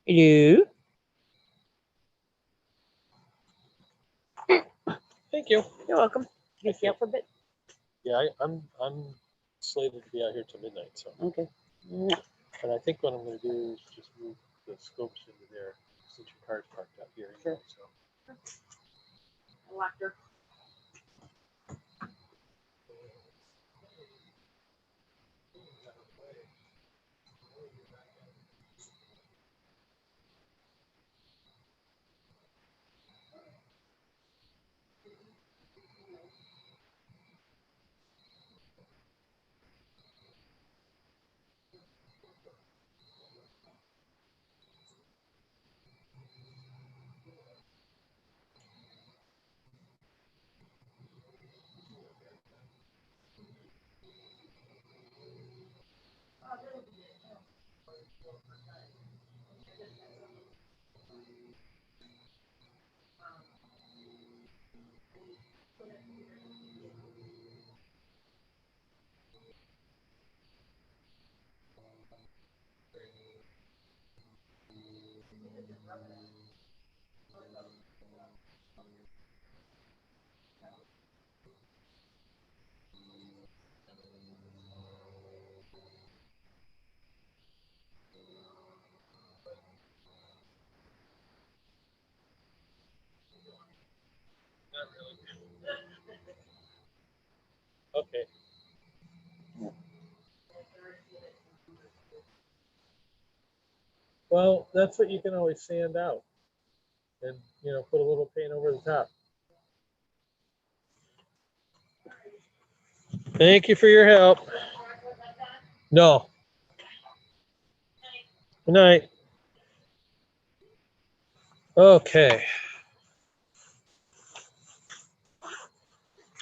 Speaker 4: Hello?
Speaker 1: Thank you.
Speaker 4: You're welcome. Can you stay up for a bit?
Speaker 1: Yeah, I'm slated to be out here till midnight. So,
Speaker 4: Okay.
Speaker 1: and I think what I'm going to do is just move the scopes into there since your car's parked out here.
Speaker 4: Sure.
Speaker 1: So.
Speaker 4: I locked her.
Speaker 1: Not really. Okay. Well, that's what you can always sand out, and put a little paint over the top. Thank you for your help. No. Good night. Okay.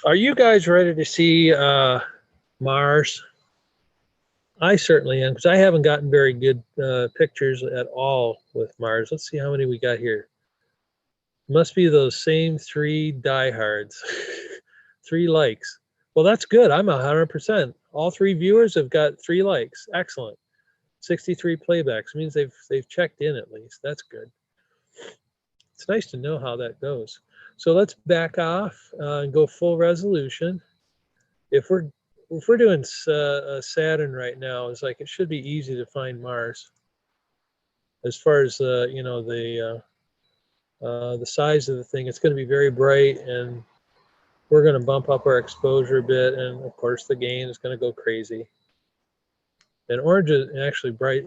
Speaker 1: Are you guys ready to see Mars? I certainly am, because I haven't gotten very good pictures at all with Mars. Let's see how many we got here. Must be those same 3 diehards. 3 likes. Well, that's good. I'm 100%. All 3 viewers have got 3 likes. Excellent. 63 playbacks means they've checked in at least. That's good. It's nice to know how that goes. So let's back off and go full resolution. If we're doing Saturn right now, it's like it should be easy to find Mars. As far as the size of the thing, it's going to be very bright, and we're going to bump up our exposure a bit, and of course the gain is going to go crazy. And orange is actually bright.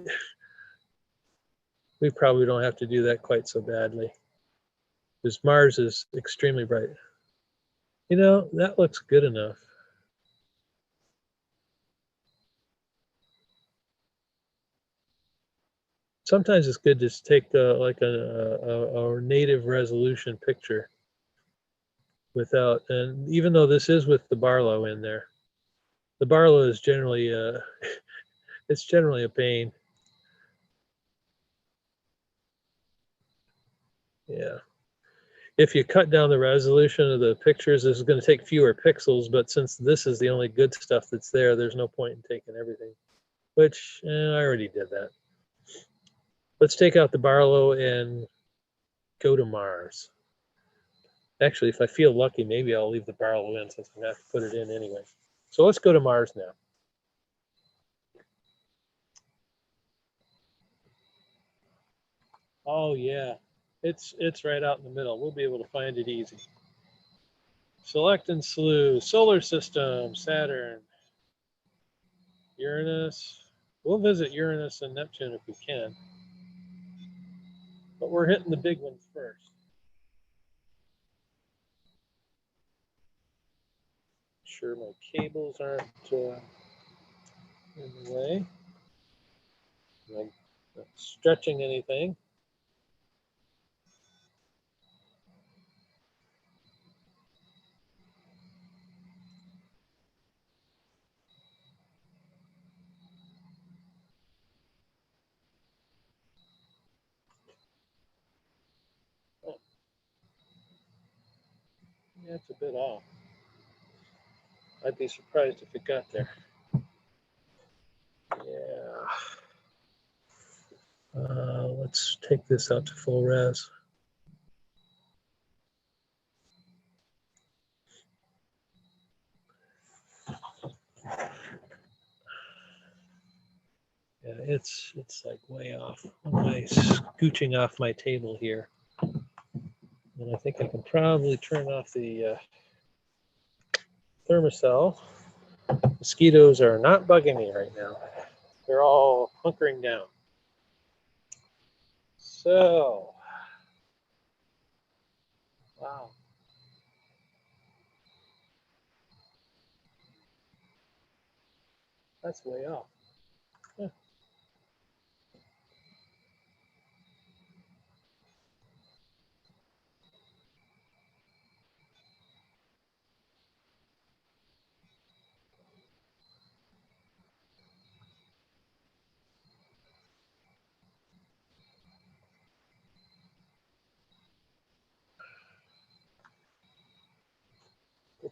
Speaker 1: We probably don't have to do that quite so badly, because Mars is extremely bright. That looks good enough. Sometimes it's good to take like a native resolution picture without, and even though this is with the Barlow in there, the Barlow is generally it's generally a pain. Yeah. If you cut down the resolution of the pictures, this is going to take fewer pixels, but since this is the only good stuff that's there, there's no point in taking everything, which I already did that. Let's take out the Barlow and go to Mars. Actually, if I feel lucky, maybe I'll leave the Barlow in since I'm going to have to put it in anyway. So let's go to Mars now. Oh yeah, it's right out in the middle. We'll be able to find it easy. Select and slew. Solar system, Saturn, Uranus. We'll visit Uranus and Neptune if we can. But we're hitting the big ones first. Sure my cables aren't in the way. I'm not stretching anything. Oh, yeah, it's a bit off. I'd be surprised if it got there. Yeah. Let's take this out to full res. Yeah, it's like way off. I'm scooching off my table here. And I think I can probably turn off the thermocell. Mosquitoes are not bugging me right now. They're all hunkering down. So, wow. That's way off. Yeah.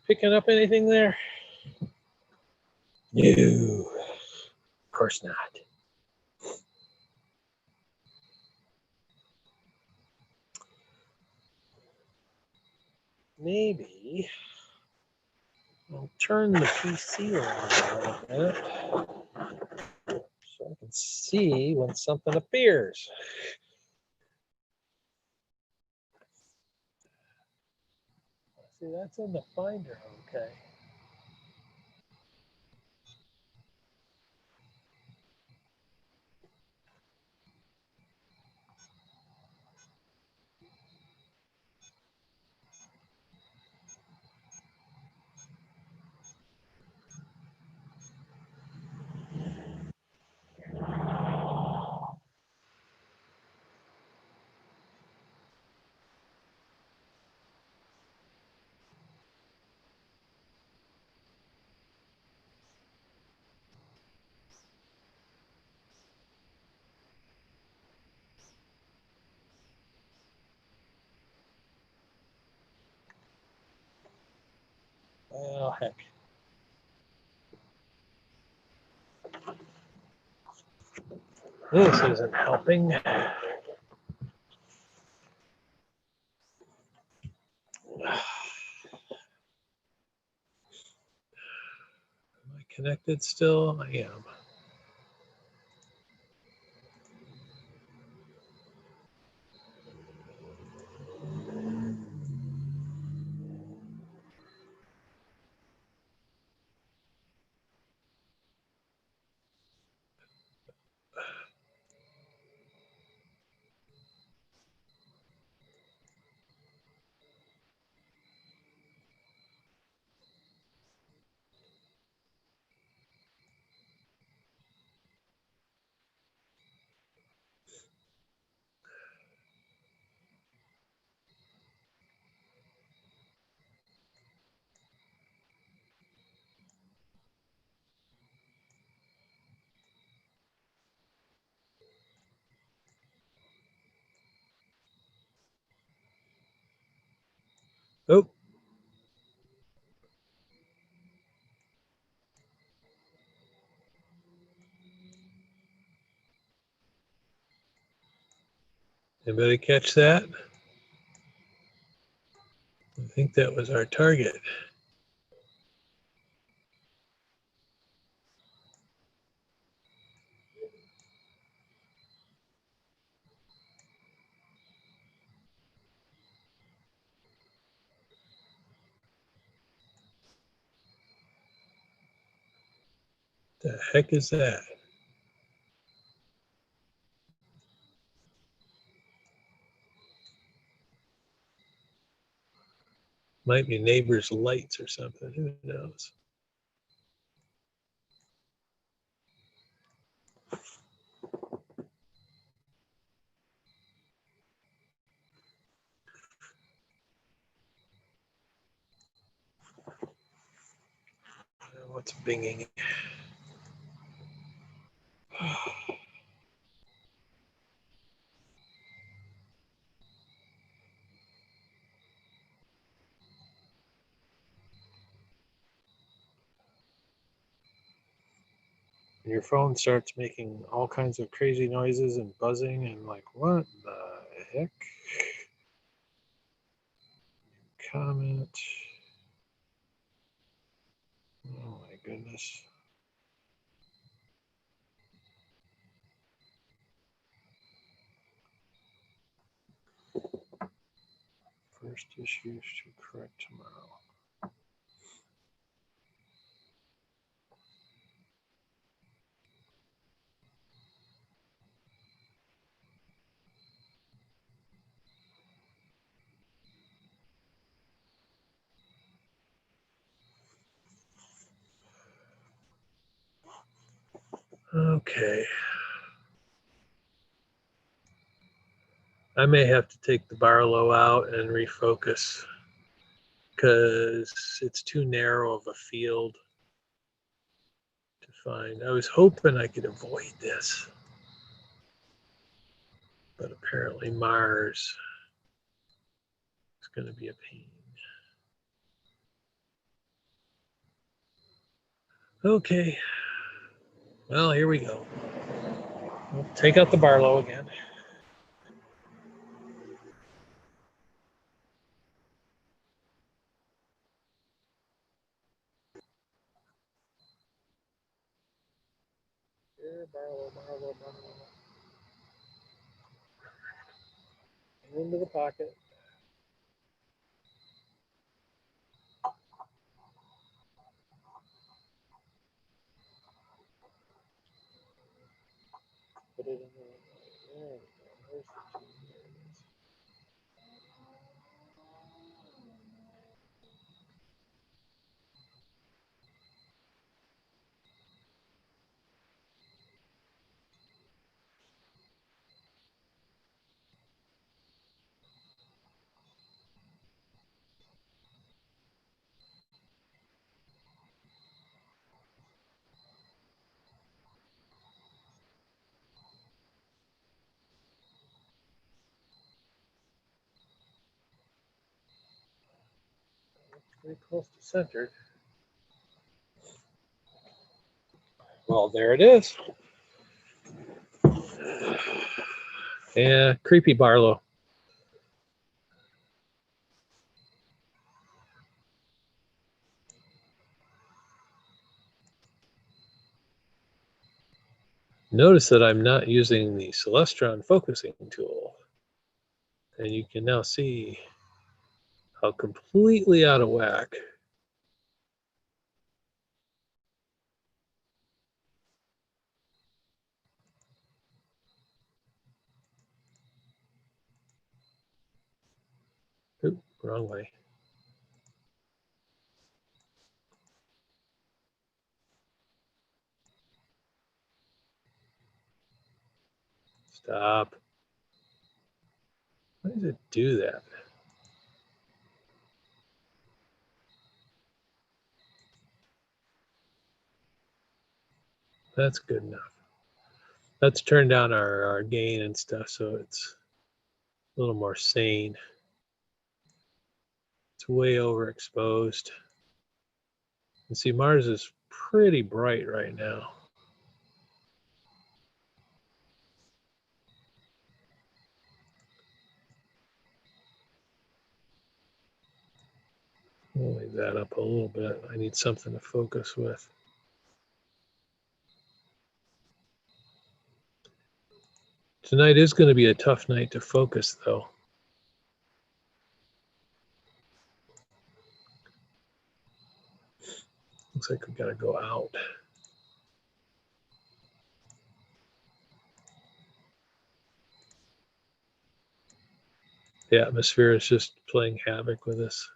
Speaker 1: Picking up anything there? No, of course not. Maybe I'll turn the PC around a little bit so I can see when something appears. See, that's in the Finder, okay. Well, heck. This isn't helping. Am I connected still? I am. Oh, anybody catch that? I think that was our target. The heck is that? Might be neighbors' lights or something. Who knows? What's binging? Your phone starts making all kinds of crazy noises and buzzing and like, what the heck? Comment. Oh my goodness. First issues to correct tomorrow. Okay. I may have to take the Barlow out and refocus because it's too narrow of a field to find. I was hoping I could avoid this, but apparently Mars is going to be a pain. Okay. Well, here we go. We'll take out the Barlow again. Here, Barlow. Into the pocket. Put it in there. There we go. There's the key. There it is. Pretty close to centered. Well, there it is. Yeah, creepy Barlow. Notice that I'm not using the Celestron focusing tool. And you can now see how completely out of whack Oop, wrong way. Stop. Why does it do that? That's good enough. Let's turn down our gain and stuff so it's a little more sane. It's way overexposed. And see, Mars is pretty bright right now. We'll leave that up a little bit. I need something to focus with. Tonight is going to be a tough night to focus, though. Looks like we got to go out. The atmosphere is just playing havoc with us.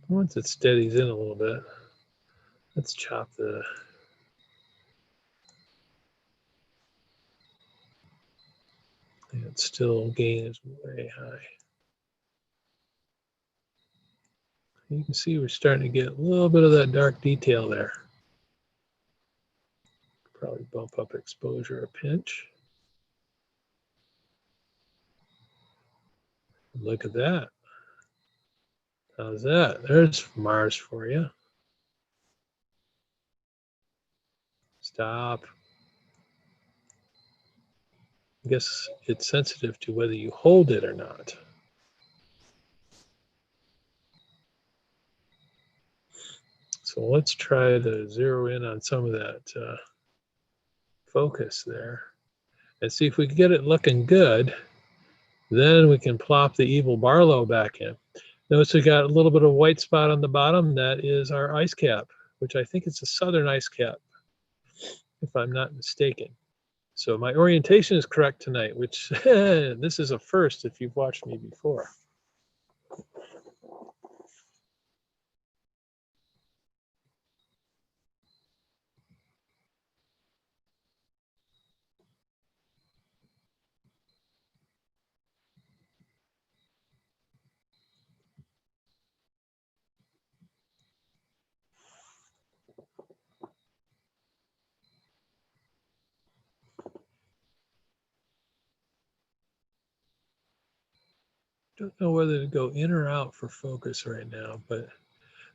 Speaker 1: Once it steadies in a little bit, let's chop the it's still gain is way high. You can see we're starting to get a little bit of that dark detail there. Probably bump up exposure a pinch. Look at that. How's that? There's Mars for you. Stop. I guess it's sensitive to whether you hold it or not. So let's try to zero in on some of that focus there and see if we can get it looking good. Then we can plop the evil Barlow back in. Notice we got a little bit of white spot on the bottom. That is our ice cap, which I think is a southern ice cap, if I'm not mistaken. So my orientation is correct tonight, which this is a first if you've watched me before. Don't know whether to go in or out for focus right now, but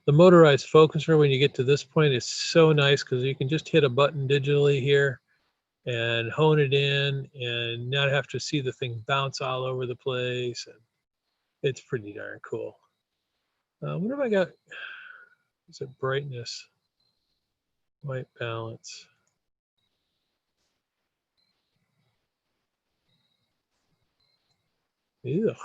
Speaker 1: the motorized focuser, when you get to this point, is so nice because you can just hit a button digitally here and hone it in and not have to see the thing bounce all over the place. And it's pretty darn cool. What have I got? Is it brightness? White balance. Ugh.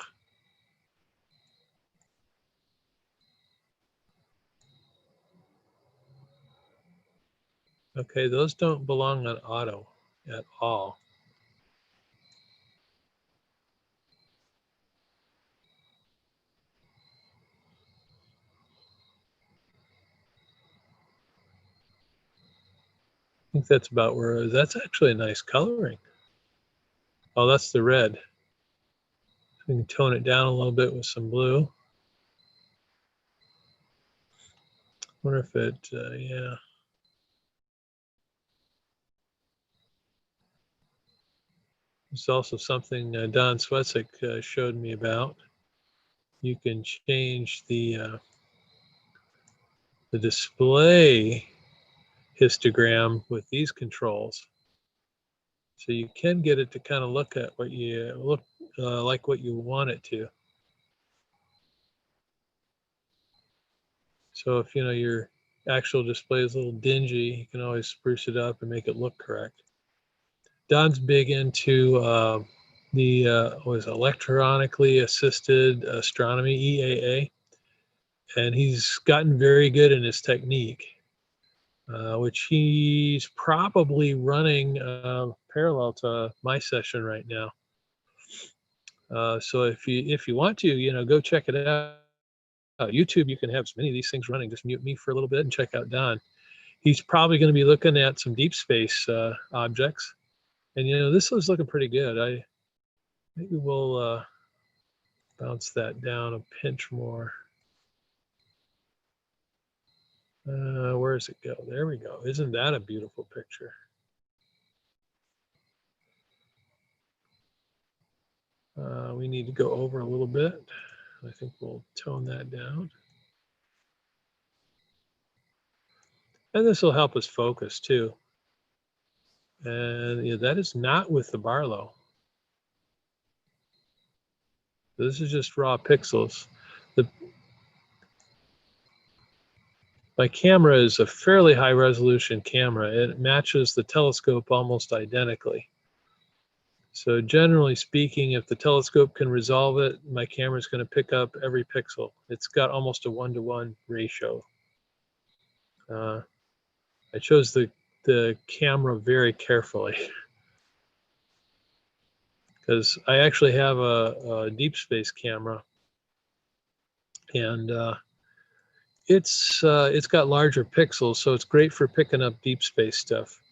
Speaker 1: Okay, those don't belong on auto at all. I think that's about where, that's actually a nice coloring. Oh, that's the red. We can tone it down a little bit with some blue. Wonder if it, yeah. There's also something Don Swetzik showed me about. You can change the display histogram with these controls. So you can get it to kind of look at what you look like what you want it to. So if you know your actual display is a little dingy, you can always spruce it up and make it look correct. Don's big into the was electronically assisted astronomy, EAA, and he's gotten very good in his technique, which he's probably running parallel to my session right now. So if you want to, you know, go check it out. YouTube, you can have as many of these things running. Just mute me for a little bit and check out Don. He's probably going to be looking at some deep space objects, and you know, this is looking pretty good. Maybe we'll bounce that down a pinch more. Where does it go? There we go. Isn't that a beautiful picture? We need to go over a little bit. I think we'll tone that down. And this will help us focus too. And yeah, that is not with the Barlow. This is just raw pixels. My camera is a fairly high resolution camera. It matches the telescope almost identically. So generally speaking, if the telescope can resolve it, my camera is going to pick up every pixel. It's got almost a 1-to-1 ratio. I chose the camera very carefully because I actually have a deep space camera, and it's got larger pixels, so it's great for picking up deep space stuff.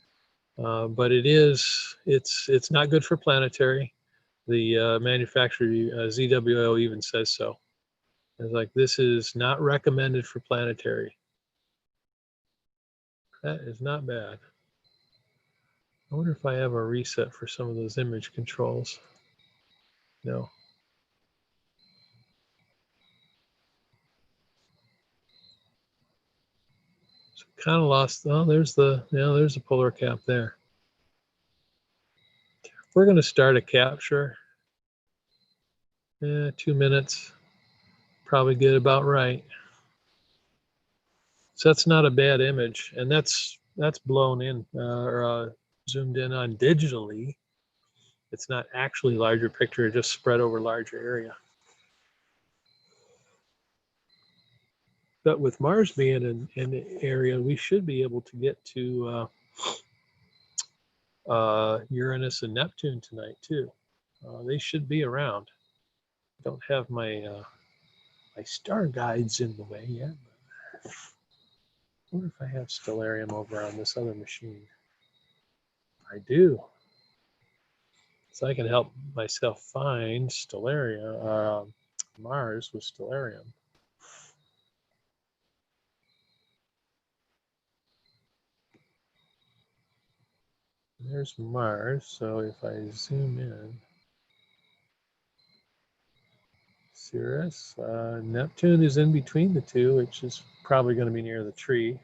Speaker 1: But it's not good for planetary. The manufacturer ZWO even says so. It's like, this is not recommended for planetary. That is not bad. I wonder if I have a reset for some of those image controls. No. So kind of lost. Oh, there's the polar cap there. We're going to start a capture. 2 minutes. Probably get about right. So that's not a bad image, and that's blown in or zoomed in on digitally. It's not actually larger picture, just spread over larger area. But with Mars being in the area, we should be able to get to Uranus and Neptune tonight too. They should be around. I don't have my my star guides in the way yet. I wonder if I have stellarium over on this other machine. I do. So I can help myself find stellarium, Mars with stellarium. There's Mars, so if I zoom in, Cirrus. Neptune is in between the two, which is probably going to be near the tree.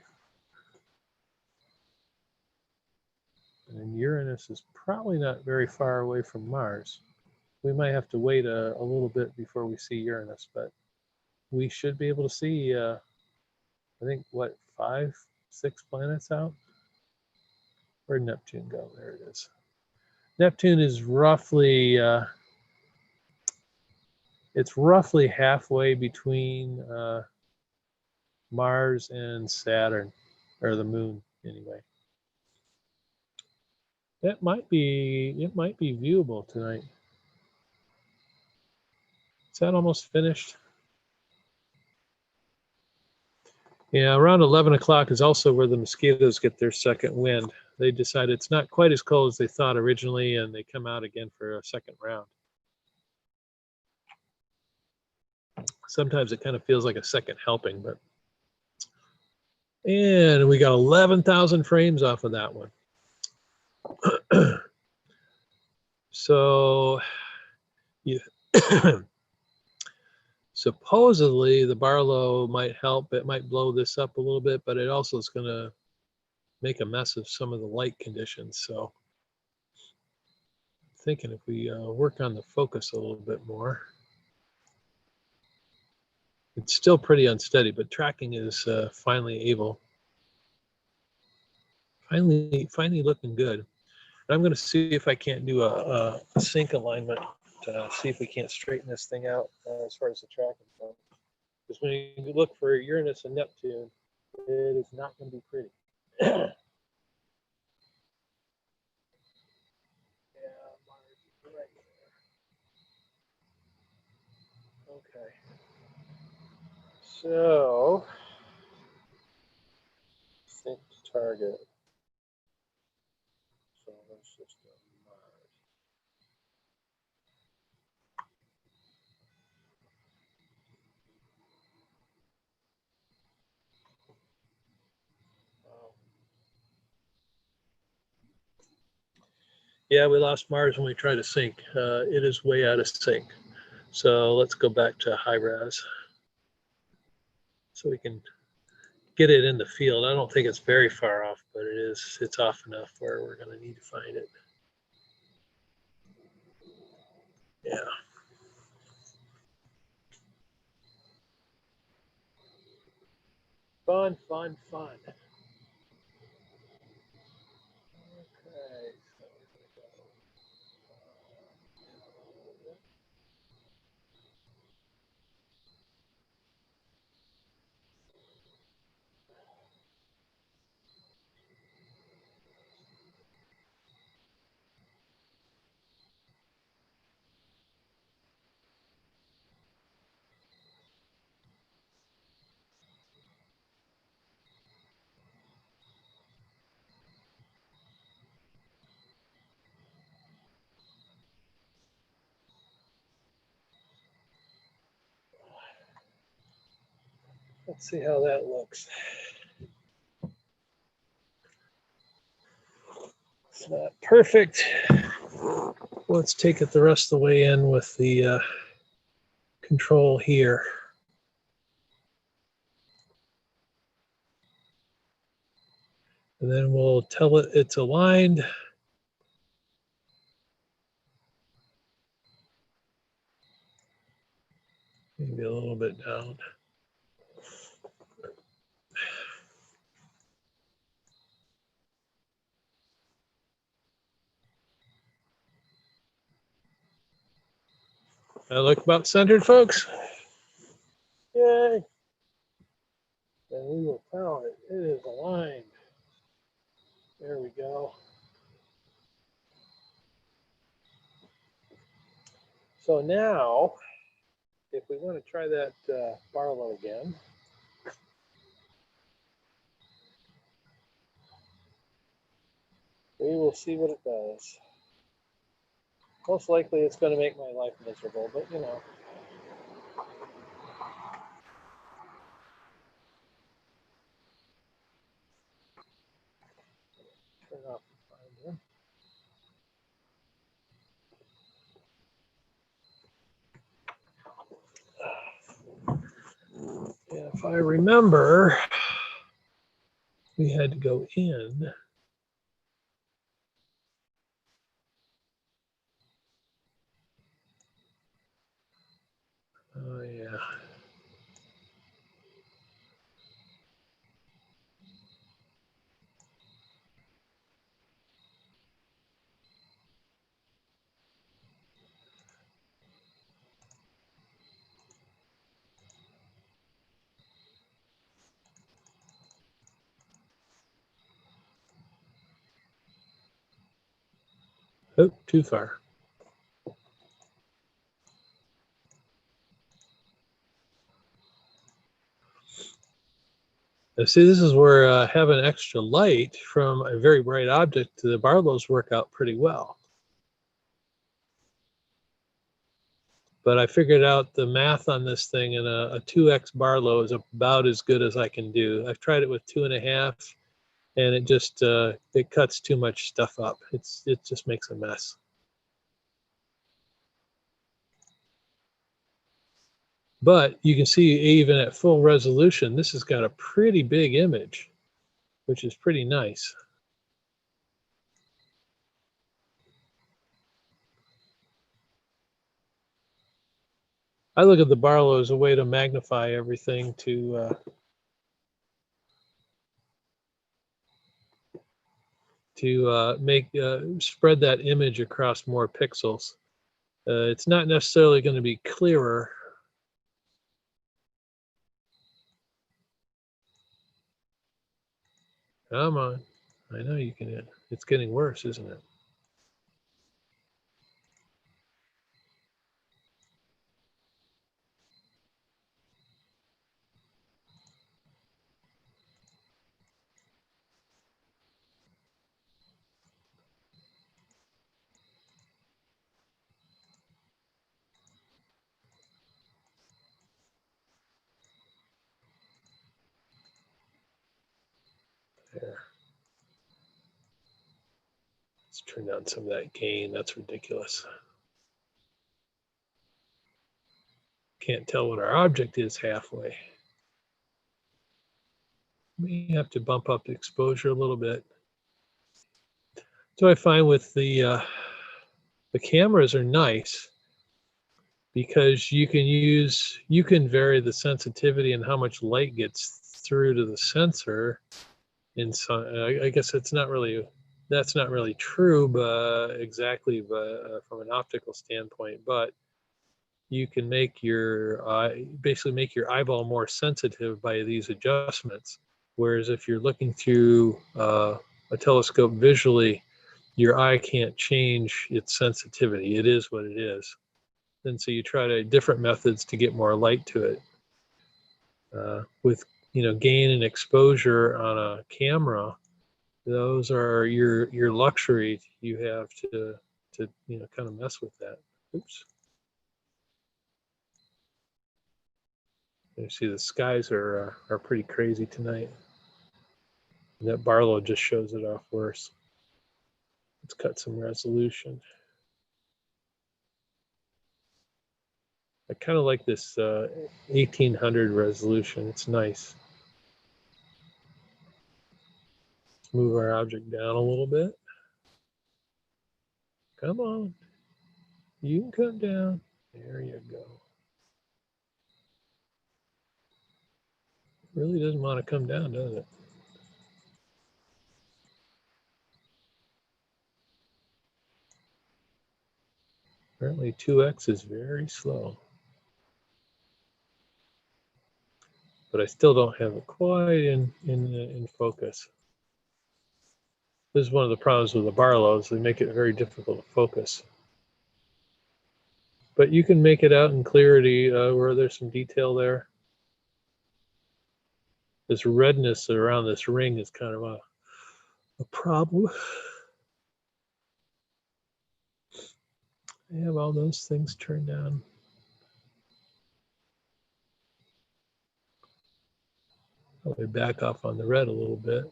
Speaker 1: And Uranus is probably not very far away from Mars. We might have to wait a little bit before we see Uranus, but we should be able to see, I think, what, 5, 6 planets out? Where'd Neptune go? There it is. Neptune is roughly, it's roughly halfway between Mars and Saturn, or the moon anyway. It might be viewable tonight. Is that almost finished? Yeah, around 11 o'clock is also where the mosquitoes get their second wind. They decide it's not quite as cold as they thought originally, and they come out again for a second round. Sometimes it kind of feels like a second helping, but. And we got 11,000 frames off of that one. So, supposedly the Barlow might help. It might blow this up a little bit, but it also is going to make a mess of some of the light conditions. So, I'm thinking if we work on the focus a little bit more. It's still pretty unsteady, but tracking is finally looking good. And I'm going to see if I can't do a sync alignment to see if we can't straighten this thing out as far as the tracking goes. Because when you look for Uranus and Neptune, it is not going to be pretty. Yeah, Mars is right there. Okay. So, sync to target. Solar system, Mars. Wow. Yeah, we lost Mars when we tried to sync. It is way out of sync. So let's go back to high res so we can get it in the field. I don't think it's very far off, but it's off enough where we're going to need to find it. Yeah. Fun, fun, fun. Okay. So we're going to go. Let's see how that looks. It's not perfect. Let's take it the rest of the way in with the control here. And then we'll tell it it's aligned. Maybe a little bit down. I look about centered, folks. Yay. And we will tell it it is aligned. There we go. So now, if we want to try that Barlow again, we will see what it does. Most likely it's going to make my life miserable, but you know. Turn off the finder. if I remember, we had to go in. Oh, yeah. Oh, too far. Now, see, this is where having extra light from a very bright object to the Barlows work out pretty well. But I figured out the math on this thing, and a 2x Barlow is about as good as I can do. I've tried it with 2.5, and it just it cuts too much stuff up. It just makes a mess. But you can see even at full resolution, this has got a pretty big image, which is pretty nice. I look at the Barlow as a way to magnify everything to spread that image across more pixels. It's not necessarily going to be clearer. Come on. I know you can. It's getting worse, isn't it? There. Let's turn down some of that gain. That's ridiculous. Can't tell what our object is halfway. We have to bump up the exposure a little bit. So I find with the cameras are nice because you can vary the sensitivity and how much light gets through to the sensor. In some, I guess that's not really true, but exactly, but from an optical standpoint. But you can make your basically make your eyeball more sensitive by these adjustments. Whereas if you're looking through a telescope visually, your eye can't change its sensitivity. It is what it is. And so you try different methods to get more light to it. With gain and exposure on a camera, those are your luxury. You have to kind of mess with that. Oops. You see the skies are pretty crazy tonight. And that Barlow just shows it off worse. Let's cut some resolution. I kind of like this 1800 resolution. It's nice. Let's move our object down a little bit. Come on. You can come down. There you go. Really doesn't want to come down, does it? Apparently 2x is very slow. But I still don't have it quite in focus. This is one of the problems with the Barlows. They make it very difficult to focus. But you can make it out in clarity where there's some detail there. This redness around this ring is kind of a problem. I have all those things turned down. Probably back off on the red a little bit.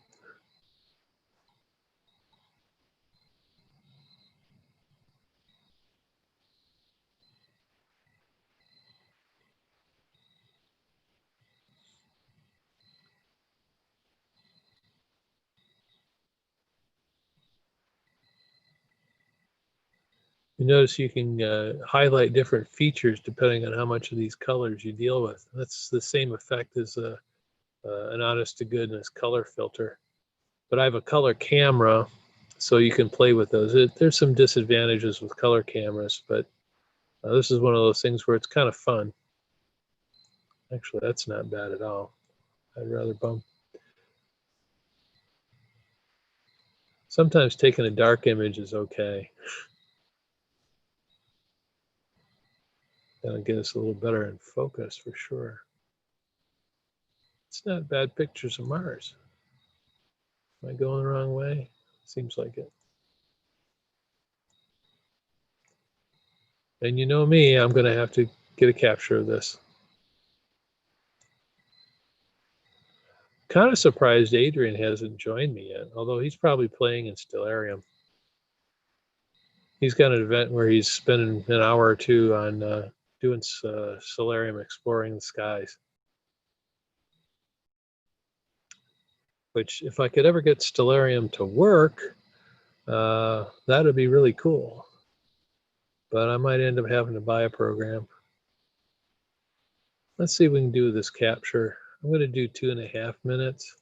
Speaker 1: You notice you can highlight different features depending on how much of these colors you deal with. That's the same effect as an honest to goodness color filter. But I have a color camera, so you can play with those. There's some disadvantages with color cameras, but this is one of those things where it's kind of fun. Actually, that's not bad at all. I'd rather bump. Sometimes taking a dark image is okay. That'll get us a little better in focus for sure. It's not bad pictures of Mars. Am I going the wrong way? Seems like it. And you know me, I'm going to have to get a capture of this. Kind of surprised Adrian hasn't joined me yet, although he's probably playing in Stellarium. He's got an event where he's spending an hour or two on doing Stellarium, exploring the skies. Which, if I could ever get Stellarium to work, that would be really cool. But I might end up having to buy a program. Let's see if we can do this capture. I'm going to do 2.5 minutes.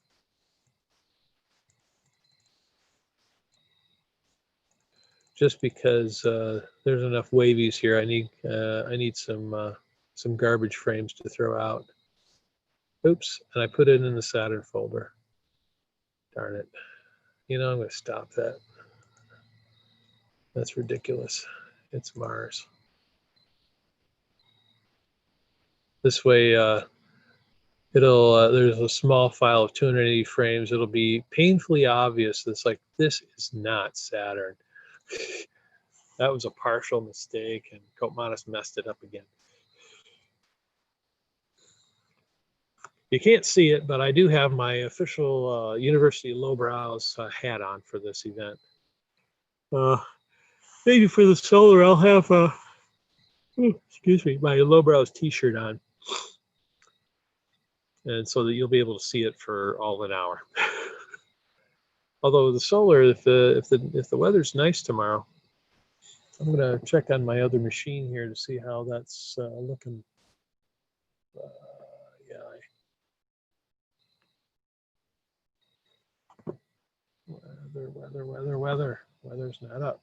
Speaker 1: Just because there's enough wavies here. I need some garbage frames to throw out. Oops, and I put it in the Saturn folder. Darn it. You know, I'm going to stop that. That's ridiculous. It's Mars. This way, there's a small file of 280 frames. It'll be painfully obvious. It's like, this is not Saturn. That was a partial mistake, and Copmanis messed it up again. You can't see it, but I do have my official University Lowbrows hat on for this event. Maybe for the solar, I'll have excuse me, my Lowbrows T-shirt on, and so that you'll be able to see it for all an hour. Although the solar, if the weather's nice tomorrow, I'm gonna check on my other machine here to see how that's looking. Yeah. Weather. Weather's not up.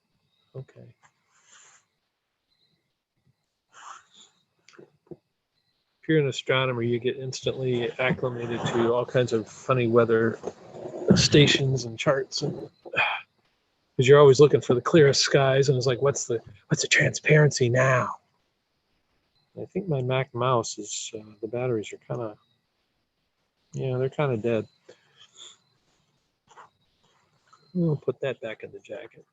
Speaker 1: Okay. If you're an astronomer, you get instantly acclimated to all kinds of funny weather stations and charts, and because you're always looking for the clearest skies, and it's like, what's the transparency now? I think my Mac mouse is the batteries are kind of, yeah, they're kind of dead. We'll put that back in the jacket.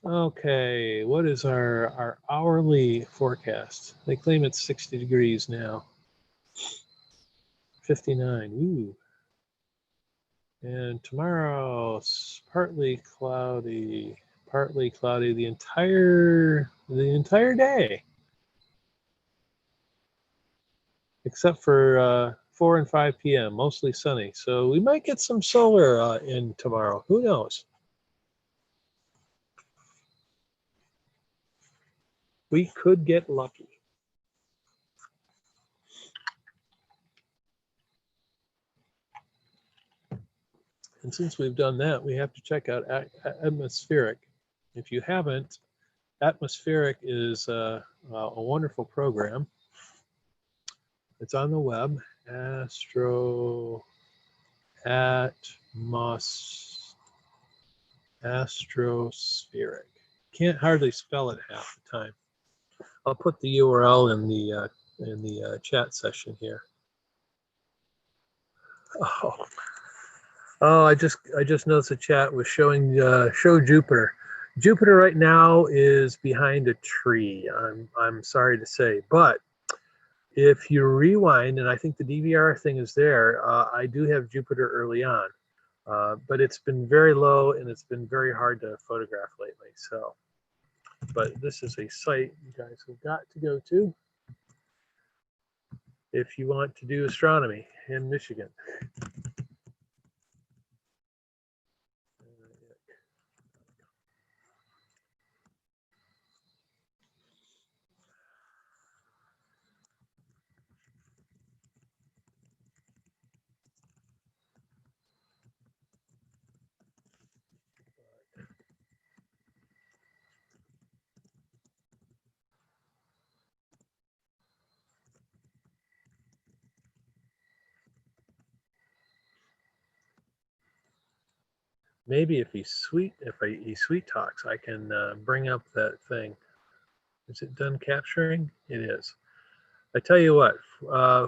Speaker 1: Okay, what is our hourly forecast? They claim it's 60 degrees now. 59, ooh. And tomorrow, partly cloudy the entire day. Except for 4 and 5 p.m., mostly sunny. So we might get some solar in tomorrow. Who knows? We could get lucky. And since we've done that, we have to check out atmospheric. If you haven't, atmospheric is a wonderful program. It's on the web. Astrospheric. Can't hardly spell it half the time. I'll put the URL in the chat session here. Oh, I just noticed the chat was showing show Jupiter. Jupiter right now is behind a tree. I'm sorry to say, but if you rewind, and I think the DVR thing is there, I do have Jupiter early on, but it's been very low and it's been very hard to photograph lately. So, but this is a site you guys have got to go to if you want to do astronomy in Michigan. Maybe if he sweet talks, I can bring up that thing. Is it done capturing? It is. I tell you what,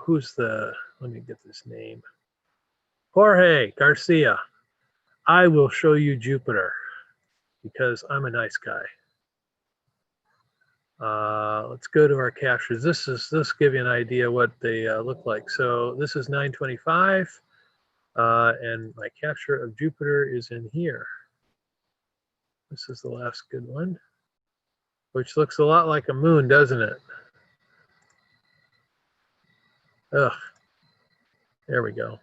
Speaker 1: who's the, let me get this name. Jorge Garcia. I will show you Jupiter because I'm a nice guy. Let's go to our captures. This give you an idea what they look like. So this is 925, and my capture of Jupiter is in here. This is the last good one, which looks a lot like a moon, doesn't it? Ugh, there we go.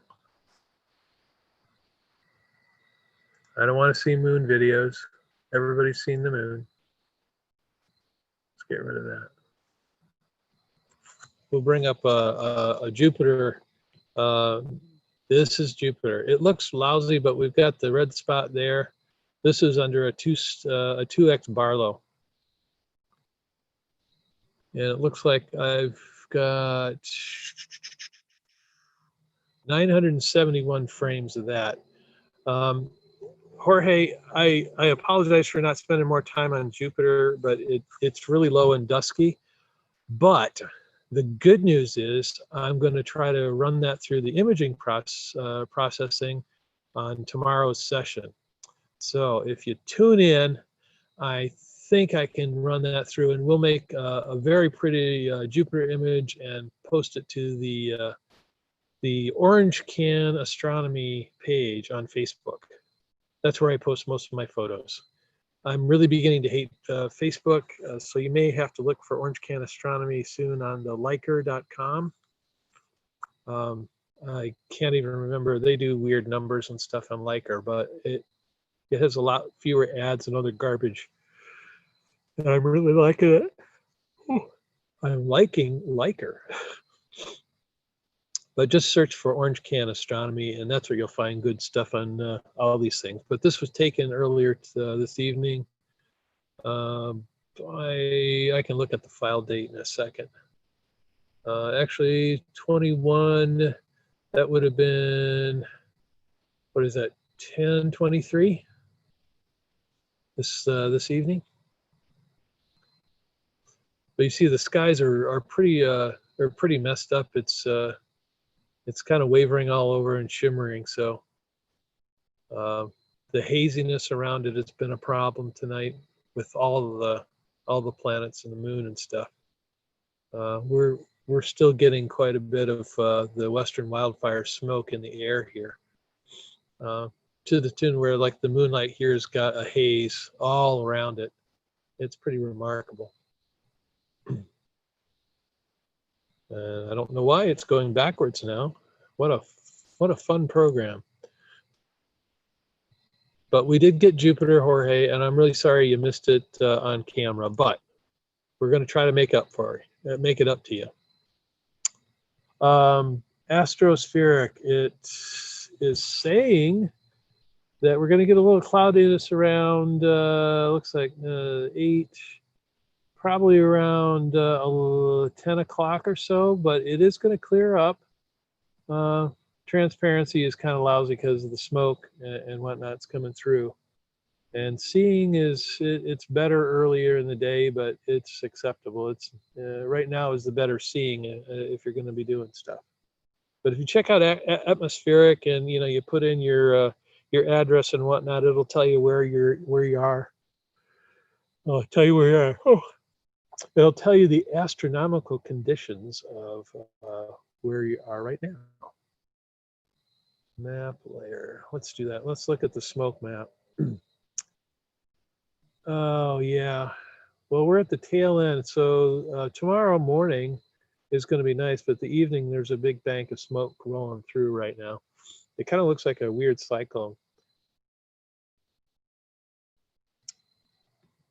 Speaker 1: I don't want to see moon videos. Everybody's seen the moon. Let's get rid of that. We'll bring up a Jupiter. This is Jupiter. It looks lousy, but we've got the red spot there. This is under a 2x Barlow. And it looks like I've got 971 frames of that. Jorge, I apologize for not spending more time on Jupiter, but it's really low and dusky. But the good news is I'm going to try to run that through the imaging processing on tomorrow's session. So if you tune in, I think I can run that through, and we'll make a very pretty Jupiter image and post it to the Orange Can Astronomy page on Facebook. That's where I post most of my photos. I'm really beginning to hate Facebook, so you may have to look for Orange Can Astronomy soon on the Liker.com. I can't even remember. They do weird numbers and stuff on Liker, but it has a lot fewer ads and other garbage. And I'm really liking it. I'm liking Liker. But just search for Orange Can Astronomy, and that's where you'll find good stuff on all these things. But this was taken earlier this evening. I can look at the file date in a second. Actually, 21, that would have been, what is that, 10:23 this evening. But you see the skies are pretty messed up. It's kind of wavering all over and shimmering. So the haziness around it has been a problem tonight with all the planets and the moon and stuff. We're still getting quite a bit of the western wildfire smoke in the air here, to the tune where like the moonlight here has got a haze all around it. It's pretty remarkable. I don't know why it's going backwards now. What a fun program. But we did get Jupiter, Jorge, and I'm really sorry you missed it on camera, but we're going to try to make it up to you. Astrospheric, it is saying that we're going to get a little cloudiness around, looks like 8, probably around 10 o'clock or so, but it is going to clear up. Transparency is kind of lousy because of the smoke and whatnot's coming through. And seeing it's better earlier in the day, but it's acceptable. It's right now is the better seeing if you're going to be doing stuff. But if you check out atmospheric and you put in your address and whatnot, it'll tell you where you are. I'll tell you where you are. Oh. It'll tell you the astronomical conditions of where you are right now. Map layer. Let's do that. Let's look at the smoke map. Oh, yeah. Well, we're at the tail end. So tomorrow morning is going to be nice, but the evening there's a big bank of smoke rolling through right now. It kind of looks like a weird cyclone,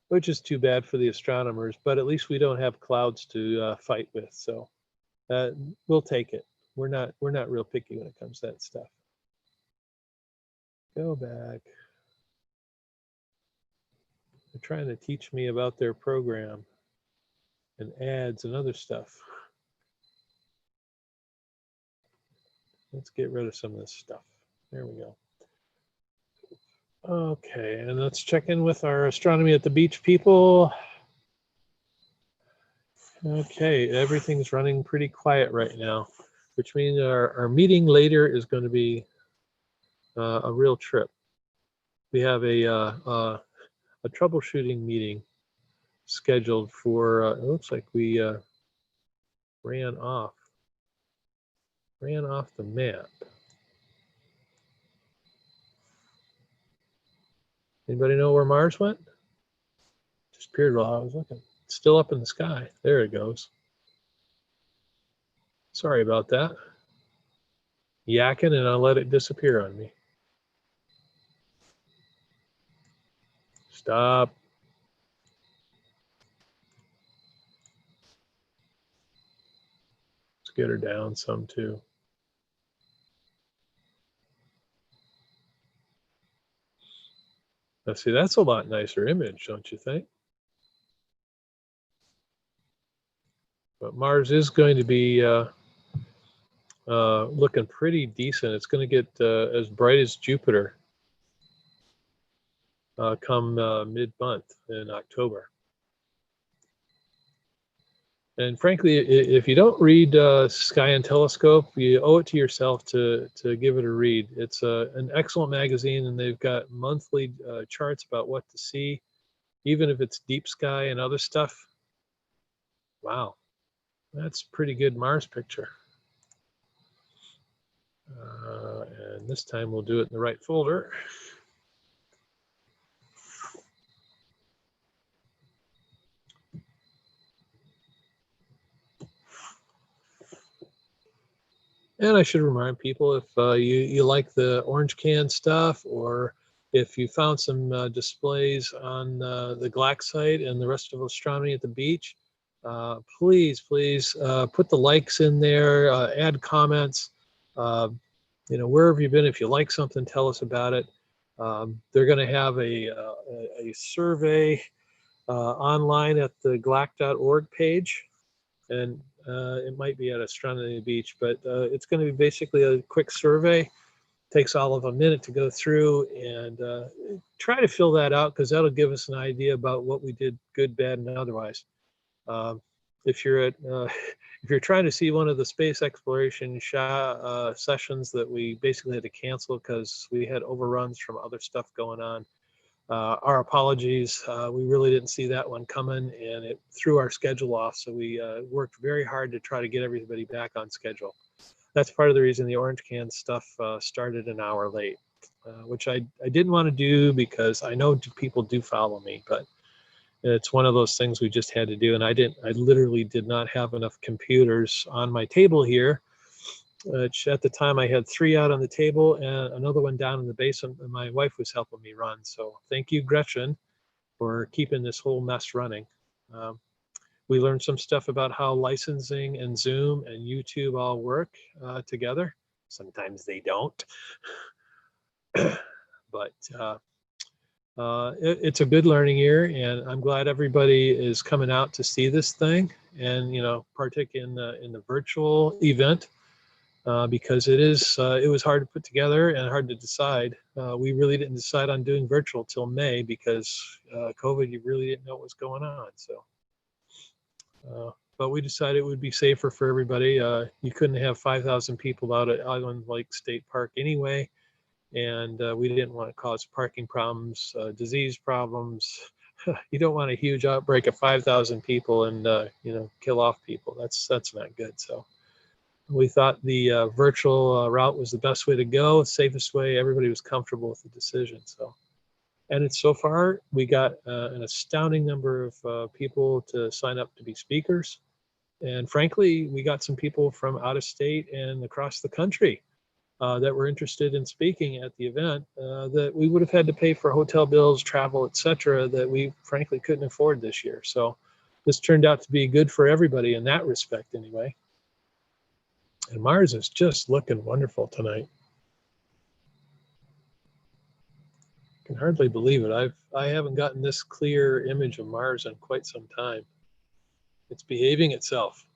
Speaker 1: which is too bad for the astronomers, but at least we don't have clouds to fight with. So we'll take it. We're not real picky when it comes to that stuff. Go back. They're trying to teach me about their program and ads and other stuff. Let's get rid of some of this stuff. There we go. Okay, and let's check in with our astronomy at the beach people. Okay, everything's running pretty quiet right now, which means our meeting later is going to be a real trip. We have a troubleshooting meeting scheduled for, it looks like we ran off the map. Anybody know where Mars went? Disappeared while I was looking. It's still up in the sky. There it goes. Sorry about that. Yakking and I'll let it disappear on me. Stop. Let's get her down some too. Now see, that's a lot nicer image, don't you think? But Mars is going to be looking pretty decent. It's going to get as bright as Jupiter come mid-month in October. And frankly, if you don't read Sky and Telescope, you owe it to yourself to give it a read. It's an excellent magazine, and they've got monthly charts about what to see, even if it's deep sky and other stuff. Wow, that's a pretty good Mars picture. And this time we'll do it in the right folder. And I should remind people, if you like the orange can stuff, or if you found some displays on the GLAC site and the rest of astronomy at the beach, please put the likes in there, add comments. You know, where have you been? If you like something, tell us about it. They're going to have a survey online at the glac.org page, and it might be at Astronomy Beach, but it's going to be basically a quick survey. Takes all of a minute to go through, and try to fill that out, because that'll give us an idea about what we did good, bad, and otherwise. If you're if you're trying to see one of the space exploration sessions that we basically had to cancel because we had overruns from other stuff going on, our apologies. We really didn't see that one coming, and it threw our schedule off. So we worked very hard to try to get everybody back on schedule. That's part of the reason the orange can stuff started an hour late, which I didn't want to do, because I know people do follow me, but it's one of those things we just had to do. And I literally did not have enough computers on my table here. At the time, I had 3 out on the table and another one down in the basement, and my wife was helping me run. So thank you, Gretchen, for keeping this whole mess running. We learned some stuff about how licensing and Zoom and YouTube all work together. Sometimes they don't. But it's a good learning year, and I'm glad everybody is coming out to see this thing and, you know, partake in the virtual event. Because it was hard to put together and hard to decide. We really didn't decide on doing virtual till May, because COVID, you really didn't know what was going on. So, but we decided it would be safer for everybody. You couldn't have 5,000 people out at Island Lake State Park anyway, and we didn't want to cause parking problems, disease problems. You don't want a huge outbreak of 5,000 people and you know, kill off people. That's not good. So we thought the virtual route was the best way to go, safest way. Everybody was comfortable with the decision. So, and it's so far, we got an astounding number of people to sign up to be speakers. And frankly, we got some people from out of state and across the country that were interested in speaking at the event, that we would have had to pay for hotel bills, travel, etc., that we frankly couldn't afford this year. So this turned out to be good for everybody in that respect anyway. And Mars is just looking wonderful tonight. I can hardly believe it. I haven't gotten this clear image of Mars in quite some time. It's behaving itself.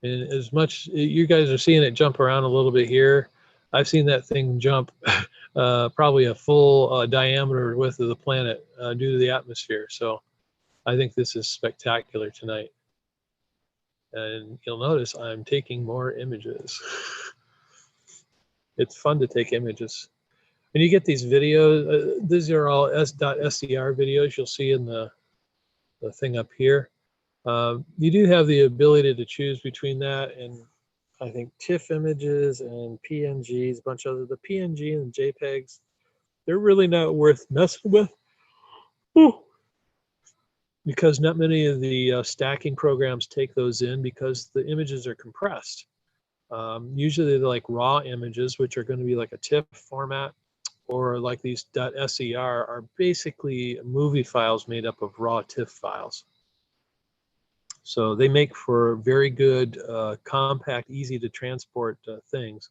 Speaker 1: And as much, you guys are seeing it jump around a little bit here, I've seen that thing jump probably a full diameter width of the planet due to the atmosphere. So I think this is spectacular tonight. And you'll notice I'm taking more images. It's fun to take images. When you get these videos, these are all s.scr videos you'll see in the thing up here. You do have the ability to choose between that and I think TIFF images and PNGs, a bunch of other. The PNG and JPEGs, they're really not worth messing with. Whew. Because not many of the stacking programs take those in because the images are compressed. Usually they're like raw images, which are going to be like a TIFF format, or like these .ser are basically movie files made up of raw TIFF files. So they make for very good, compact, easy to transport things.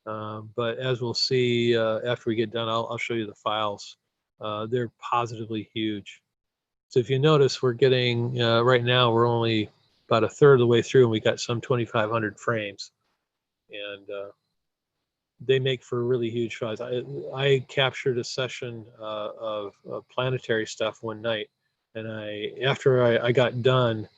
Speaker 1: But as we'll see after we get done, I'll show you the files. They're positively huge. So if you notice, we're getting, right now, we're only about a third of the way through and we got some 2,500 frames. And they make for really huge files. I captured a session of planetary stuff one night. And after I got done,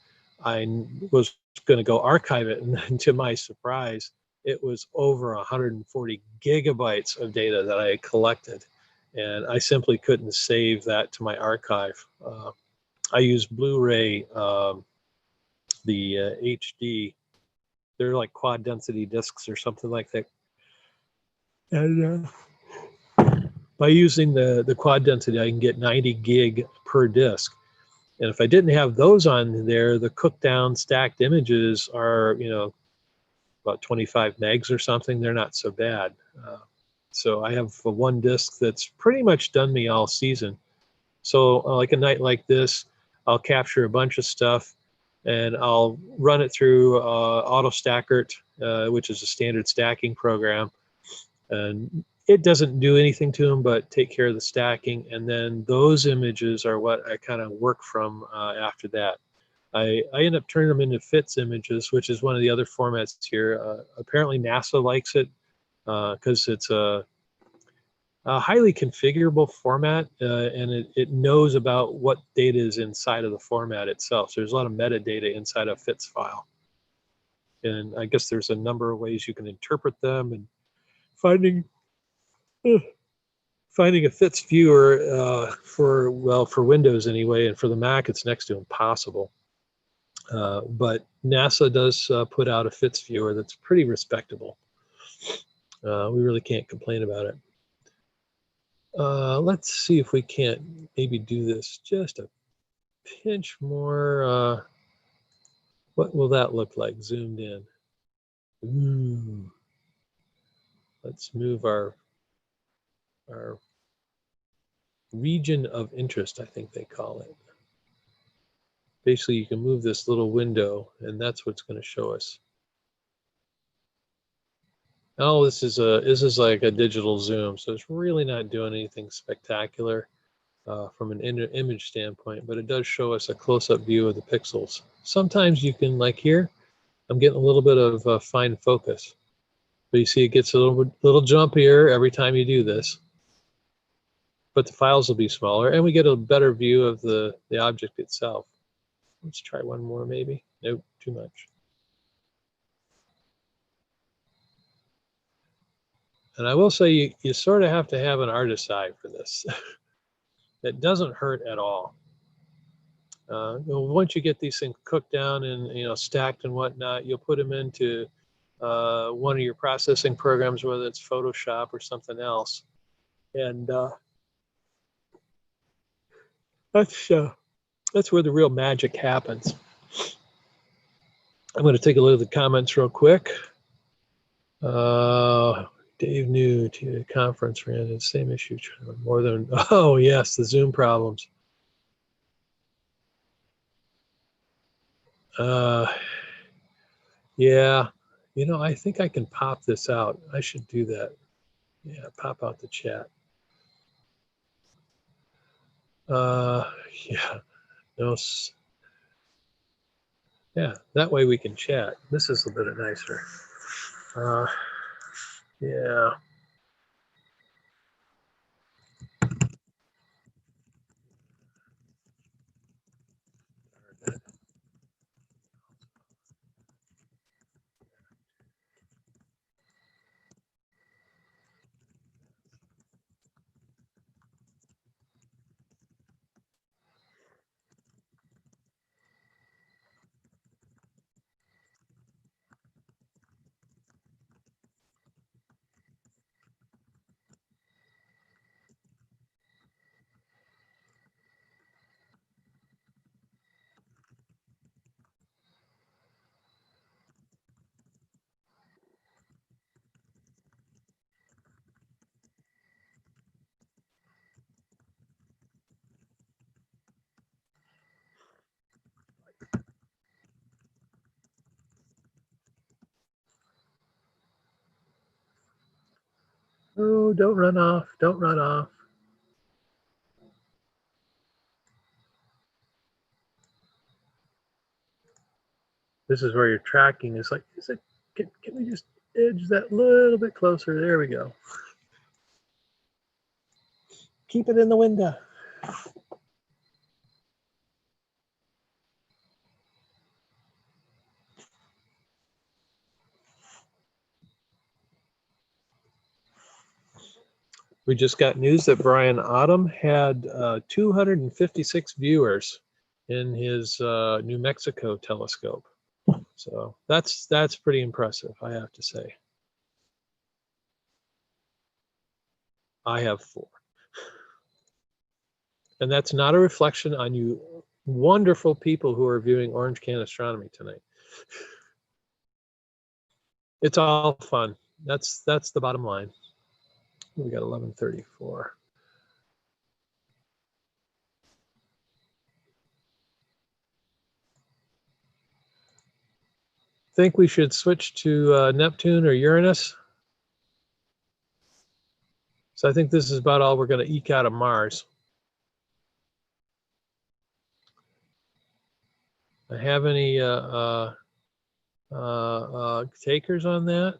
Speaker 1: I was going to go archive it. And then to my surprise, it was over 140 gigabytes of data that I had collected. And I simply couldn't save that to my archive. I use Blu-ray, the HD. They're like quad density discs or something like that. And by using the quad density, I can get 90 gig per disc. And if I didn't have those on there, the cooked down stacked images are, about 25 megs or something. They're not so bad. So I have one disc that's pretty much done me all season. So like a night like this, I'll capture a bunch of stuff and I'll run it through AutoStackert, which is a standard stacking program. And it doesn't do anything to them but take care of the stacking. And then those images are what I kind of work from after that. I end up turning them into FITS images, which is one of the other formats here. Apparently NASA likes it because it's a highly configurable format, and it knows about what data is inside of the format itself. So there's a lot of metadata inside a FITS file. And I guess there's a number of ways you can interpret them, and finding a FITS viewer for Windows anyway, and for the Mac, it's next to impossible. But NASA does put out a FITS viewer that's pretty respectable. We really can't complain about it. Let's see if we can't maybe do this just a pinch more. What will that look like zoomed in? Ooh. Let's move our region of interest, I think they call it. Basically, you can move this little window, and that's what's going to show us. Oh, this is like a digital zoom, so it's really not doing anything spectacular from an image standpoint, but it does show us a close-up view of the pixels. Sometimes you can, like here, I'm getting a little bit of fine focus, but you see it gets a little jumpier every time you do this. But the files will be smaller, and we get a better view of the object itself. Let's try one more, maybe. Nope, too much. And I will say you sort of have to have an artist's eye for this. It doesn't hurt at all. Once you get these things cooked down and stacked and whatnot, you'll put them into one of your processing programs, whether it's Photoshop or something else, and that's where the real magic happens. I'm going to take a look at the comments real quick. Dave New to the conference ran the same issue more than, oh yes, the Zoom problems. Yeah, I think I can pop this out. I should do that. Yeah, pop out the chat. Yeah, no. Yeah, that way we can chat. This is a bit nicer. Yeah. Oh, don't run off. Don't run off. This is where your tracking is like, can we just edge that little bit closer? There we go. Keep it in the window. We just got news that Brian Autumn had 256 viewers in his New Mexico telescope. So that's pretty impressive, I have to say. I have 4. And that's not a reflection on you wonderful people who are viewing Orange Can Astronomy tonight. It's all fun. That's the bottom line. We got 11:34. Think we should switch to Neptune or Uranus? So I think this is about all we're going to eke out of Mars. I have any takers on that?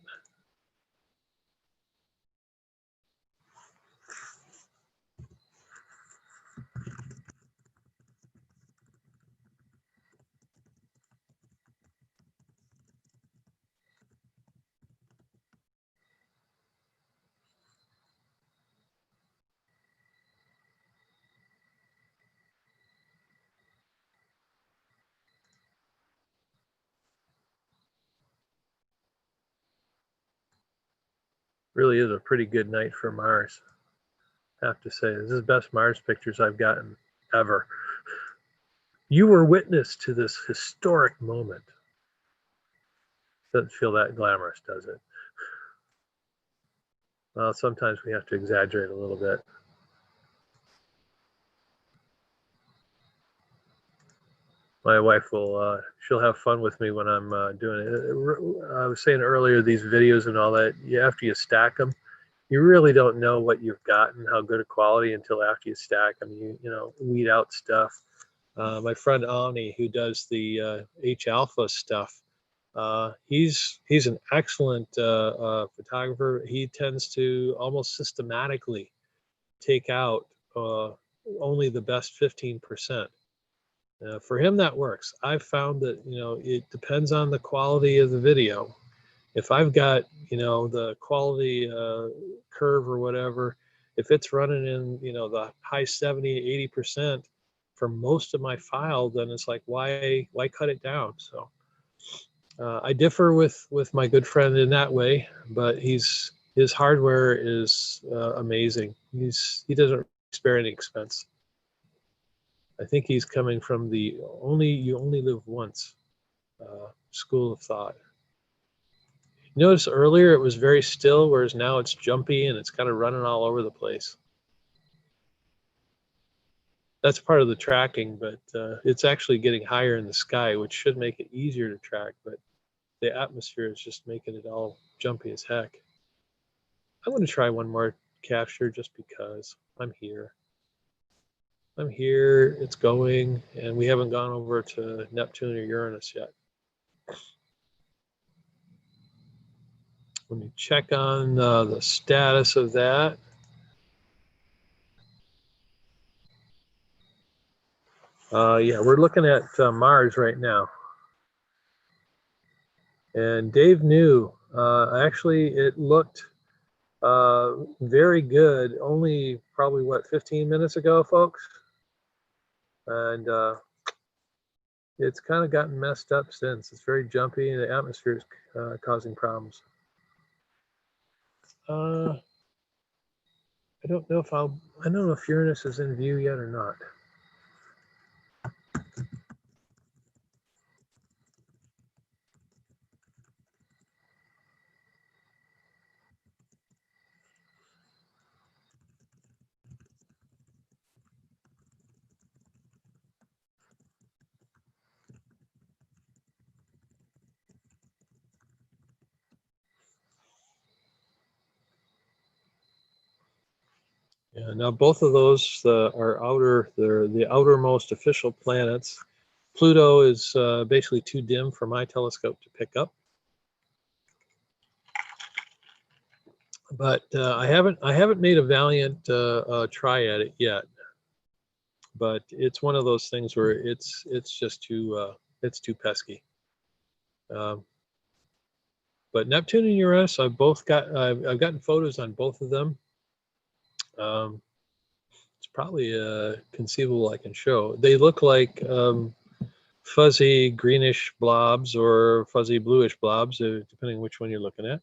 Speaker 1: Really is a pretty good night for Mars, I have to say. This is the best Mars pictures I've gotten ever. You were witness to this historic moment. Doesn't feel that glamorous, does it? Well, sometimes we have to exaggerate a little bit. My wife will, she'll have fun with me when I'm doing it. I was saying earlier, these videos and all that, after you stack them, you really don't know what you've gotten, how good a quality until after you stack them. You know, weed out stuff. My friend Ani, who does the H alpha stuff, he's an excellent photographer. He tends to almost systematically take out only the best 15%. For him, that works. I've found that, you know, it depends on the quality of the video. If I've got, you know, the quality curve or whatever, if it's running in, you know, the high 70 to 80% for most of my file, then it's like, why cut it down? So I differ with my good friend in that way, but his hardware is amazing. He doesn't spare any expense. I think he's coming from the you only live once school of thought. Notice earlier it was very still, whereas now it's jumpy and it's kind of running all over the place. That's part of the tracking, but it's actually getting higher in the sky, which should make it easier to track, but the atmosphere is just making it all jumpy as heck. I'm going to try one more capture just because I'm here. I'm here, it's going, and we haven't gone over to Neptune or Uranus yet. Let me check on the status of that. Yeah, we're looking at Mars right now. And Dave knew, actually it looked very good only probably, what, 15 minutes ago, folks? And it's kind of gotten messed up since. It's very jumpy and the atmosphere is causing problems. I don't know if Uranus is in view yet or not. Yeah, now both of those they're the outermost official planets. Pluto is basically too dim for my telescope to pick up. But I haven't made a valiant try at it yet. But it's one of those things where it's just too pesky. But Neptune and Uranus, I've gotten photos on both of them. It's probably conceivable I can show. They look like fuzzy greenish blobs or fuzzy bluish blobs, depending which one you're looking at.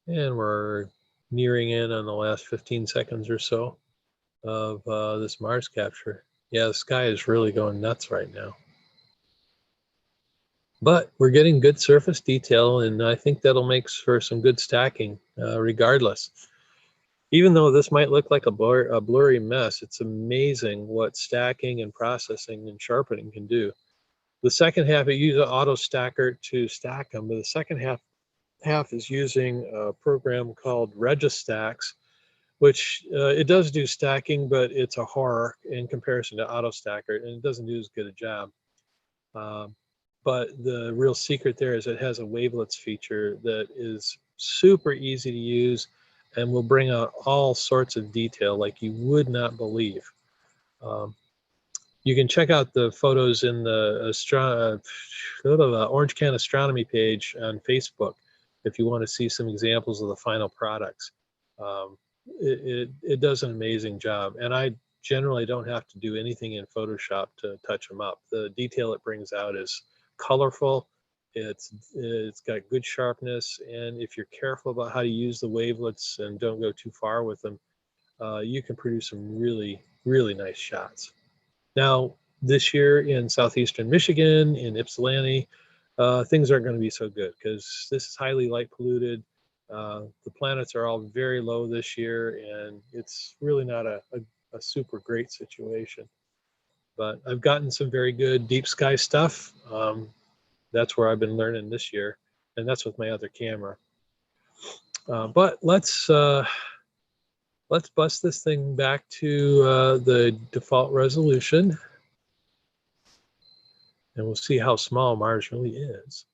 Speaker 1: And we're nearing in on the last 15 seconds or so of this Mars capture. Yeah, the sky is really going nuts right now. But we're getting good surface detail, and I think that'll make for some good stacking regardless. Even though this might look like a blurry mess, it's amazing what stacking and processing and sharpening can do. The second half, it uses an auto stacker to stack them, but the second half is using a program called Registax, which it does do stacking, but it's a horror in comparison to auto stacker, and it doesn't do as good a job. But the real secret there is it has a wavelets feature that is super easy to use and will bring out all sorts of detail like you would not believe. You can check out the photos in the Orange Can Astronomy page on Facebook if you want to see some examples of the final products. It does an amazing job, and I generally don't have to do anything in Photoshop to touch them up. The detail it brings out is colorful, it's got good sharpness, and if you're careful about how to use the wavelets and don't go too far with them, you can produce some really, really nice shots. Now, this year in southeastern Michigan, in Ypsilanti, things aren't going to be so good because this is highly light polluted. The planets are all very low this year, and it's really not a super great situation. But I've gotten some very good deep sky stuff. That's where I've been learning this year, and that's with my other camera. But let's bust this thing back to the default resolution, and we'll see how small Mars really is.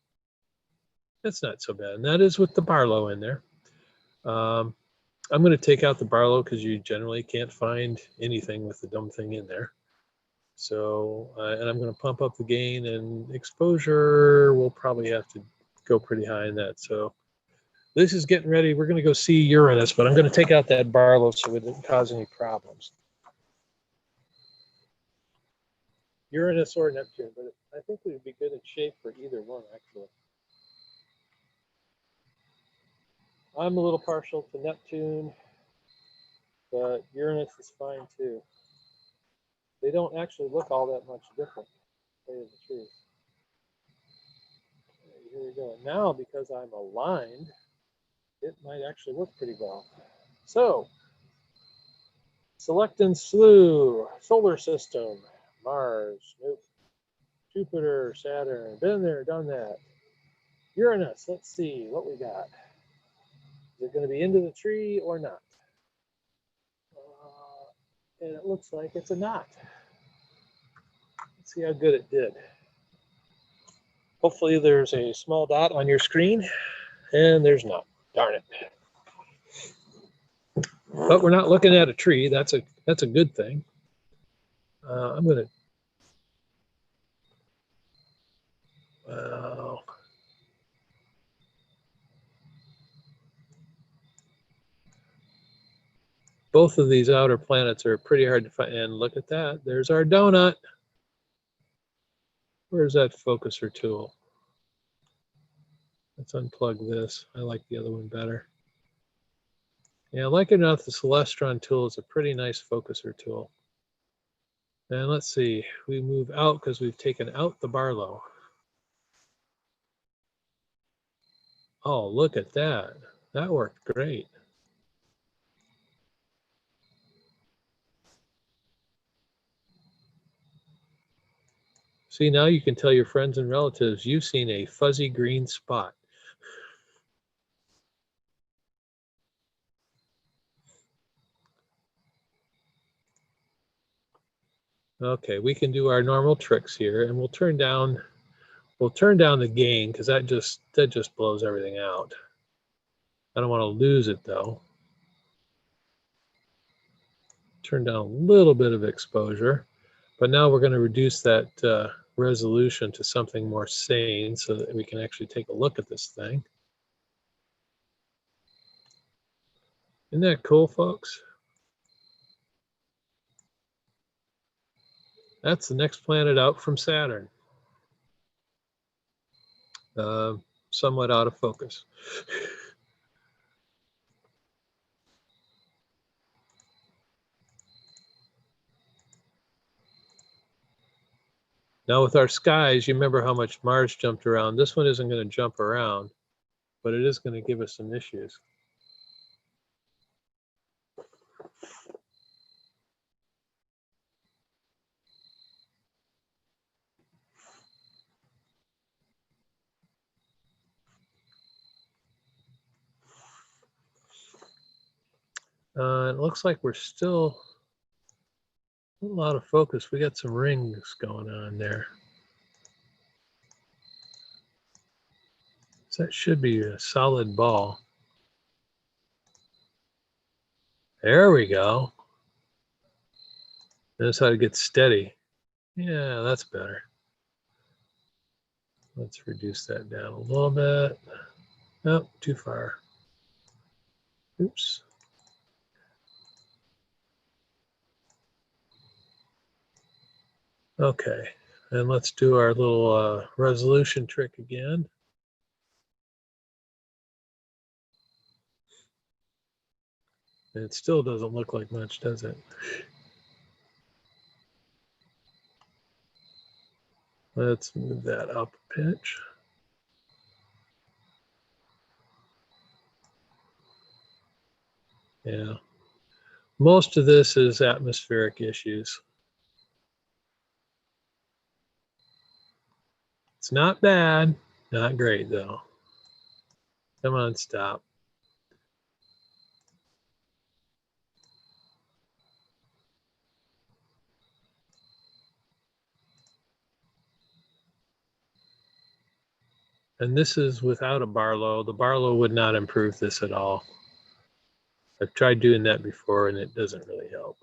Speaker 1: That's not so bad, and that is with the Barlow in there. I'm going to take out the Barlow because you generally can't find anything with the dumb thing in there. So, and I'm going to pump up the gain, and exposure we'll probably have to go pretty high in that. So this is getting ready. We're going to go see Uranus, but I'm going to take out that Barlow so it doesn't cause any problems. Uranus or Neptune, but I think we'd be good in shape for either one, actually. I'm a little partial to Neptune, but Uranus is fine too. They don't actually look all that much different, to tell you the truth. Okay, here we go. Now, because I'm aligned, it might actually work pretty well. So, select and slew, solar system, Mars, nope. Jupiter, Saturn, been there, done that. Uranus, let's see what we got. Is it going to be into the tree or not? And it looks like it's a not. Let's see how good it did. Hopefully there's a small dot on your screen, and there's not. Darn it. But we're not looking at a tree. That's a good thing. I'm going to. Wow. Both of these outer planets are pretty hard to find. And look at that. There's our donut. Where's that focuser tool? Let's unplug this. I like the other one better. Yeah, like it or not, the Celestron tool is a pretty nice focuser tool. And let's see, we move out because we've taken out the Barlow. Oh, look at that. That worked great. See, now you can tell your friends and relatives you've seen a fuzzy green spot. Okay, we can do our normal tricks here, and we'll turn down the gain because that just blows everything out. I don't want to lose it though. Turn down a little bit of exposure, but now we're going to reduce that resolution to something more sane so that we can actually take a look at this thing. Isn't that cool, folks? That's the next planet out from Saturn. Somewhat out of focus. Now with our skies, you remember how much Mars jumped around. This one isn't going to jump around, but it is going to give us some issues. It looks like we're still a little out of focus. We got some rings going on there. So that should be a solid ball. There we go. Notice how to get steady. Yeah, that's better. Let's reduce that down a little bit. Nope, too far. Oops. Okay, and let's do our little resolution trick again. It still doesn't look like much, does it? Let's move that up a pinch. Yeah. Most of this is atmospheric issues. It's not bad, not great though. Come on, stop. And this is without a Barlow. The Barlow would not improve this at all. I've tried doing that before and it doesn't really help.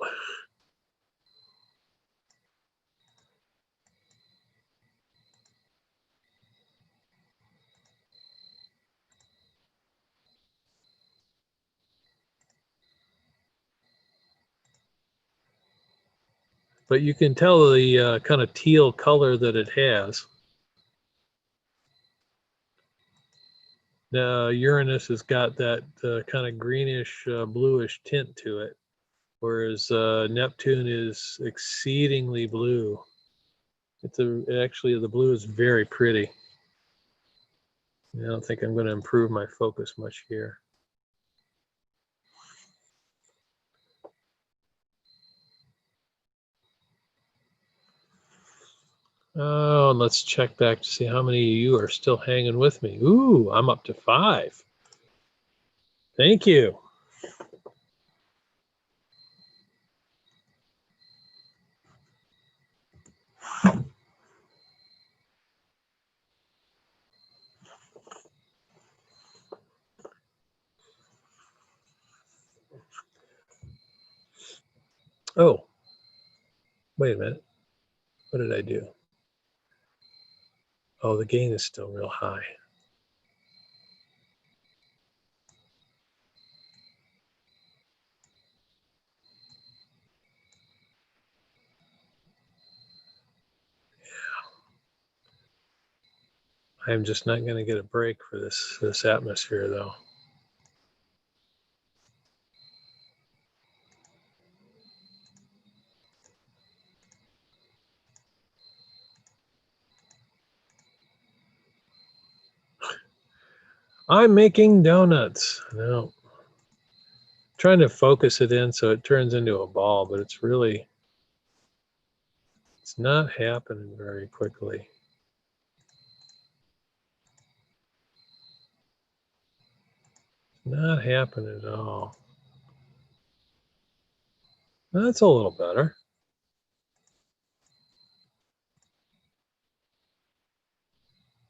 Speaker 1: But you can tell the kind of teal color that it has. Now, Uranus has got that kind of greenish, bluish tint to it, whereas Neptune is exceedingly blue. Actually, the blue is very pretty. I don't think I'm going to improve my focus much here. Oh, and let's check back to see how many of you are still hanging with me. Ooh, I'm up to 5. Thank you. Oh, wait a minute. What did I do? Oh, the gain is still real high. I'm just not going to get a break for this atmosphere, though. I'm making donuts. No, trying to focus it in so it turns into a ball, but it's really It's not happening very quickly. Not happening at all. That's a little better.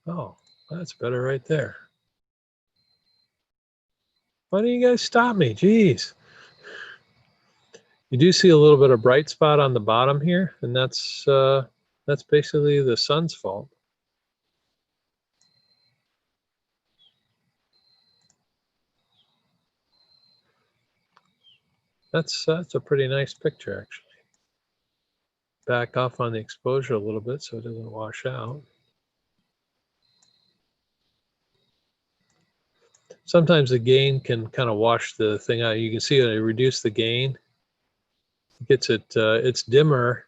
Speaker 1: Oh, that's better right there. Why don't you guys stop me? Jeez. You do see a little bit of bright spot on the bottom here, and that's basically the sun's fault. That's a pretty nice picture, actually. Back off on the exposure a little bit so it doesn't wash out. Sometimes the gain can kind of wash the thing out. You can see when I reduce the gain, it gets it, it's dimmer,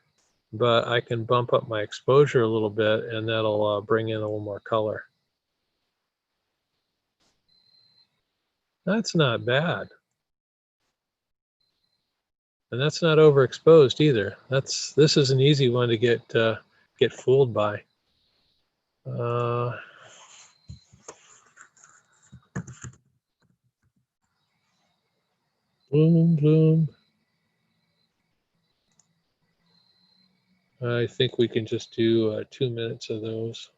Speaker 1: but I can bump up my exposure a little bit and that'll bring in a little more color. That's not bad. And that's not overexposed either. This is an easy one to get fooled by. Bloom, bloom. I think we can just do 2 minutes of those.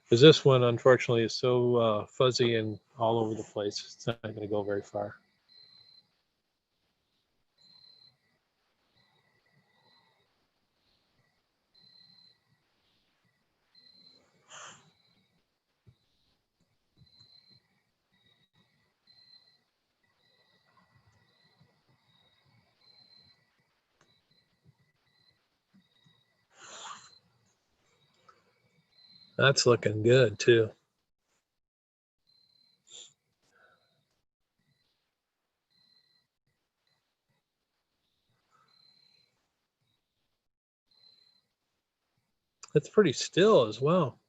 Speaker 1: Because this one, unfortunately, is so fuzzy and all over the place. It's not going to go very far. That's looking good too. It's pretty still as well.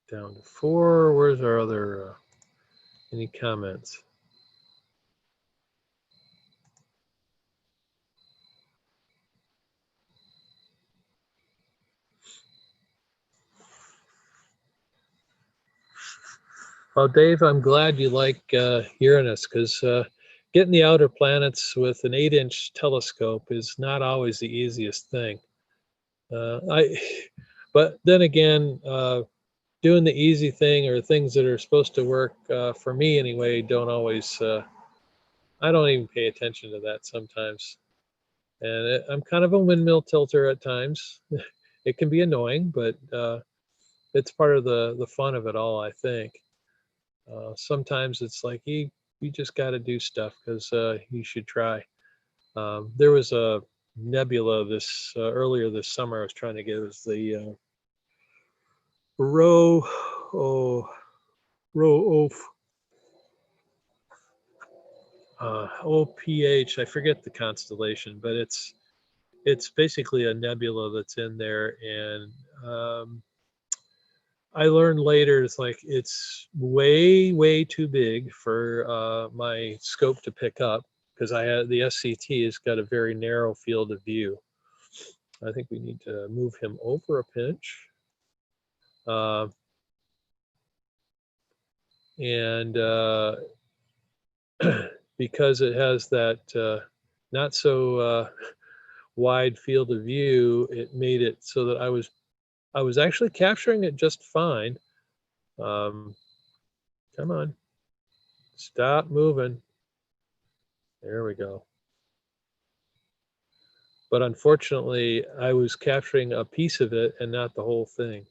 Speaker 1: Down to 4. Where's our other, any comments? Well, Dave, I'm glad you like Uranus, because getting the outer planets with an 8-inch telescope is not always the easiest thing. But then again, doing the easy thing or things that are supposed to work for me anyway don't always. I don't even pay attention to that sometimes, and I'm kind of a windmill tilter at times. It can be annoying, but it's part of the fun of it all, I think. Sometimes it's like you just got to do stuff because you should try. There was a nebula this earlier this summer. I was trying to get. It was the Rho OPH. I forget the constellation, but it's basically a nebula that's in there, and I learned later it's way too big for my scope to pick up, because I had the SCT has got a very narrow field of view. I think we need to move him over a pinch. And because it has that not so wide field of view, it made it so that I was actually capturing it just fine. Come on, stop moving. There we go. But unfortunately, I was capturing a piece of it and not the whole thing.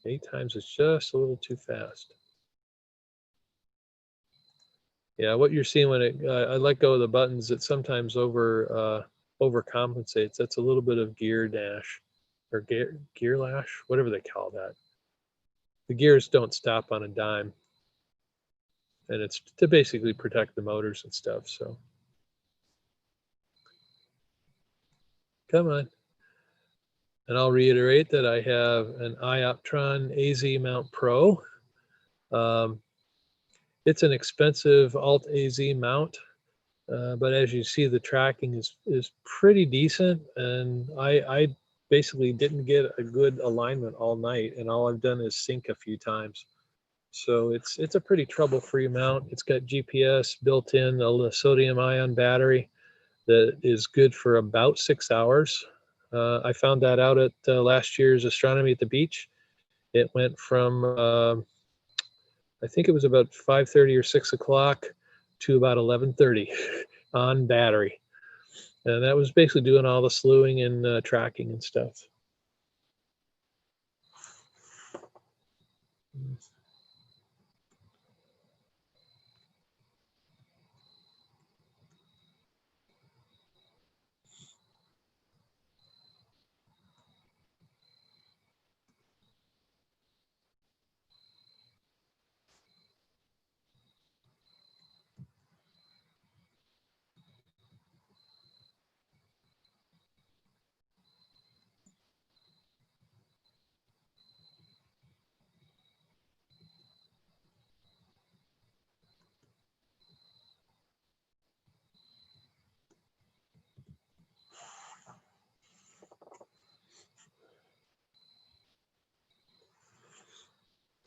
Speaker 1: 8 times is just a little too fast. Yeah, what you're seeing when I let go of the buttons, it sometimes overcompensates. That's a little bit of gear dash or gear lash, whatever they call that. The gears don't stop on a dime, and it's to basically protect the motors and stuff. So come on. And I'll reiterate that I have an Ioptron AZ Mount Pro. It's an expensive Alt AZ mount, but as you see, the tracking is pretty decent. And I basically didn't get a good alignment all night, and all I've done is sync a few times. So it's a pretty trouble-free mount. It's got GPS built in, a sodium-ion battery that is good for about 6 hours. I found that out at last year's Astronomy at the Beach. It went from I think it was about 5:30 or 6 o'clock to about 11:30 on battery, and that was basically doing all the slewing and tracking and stuff.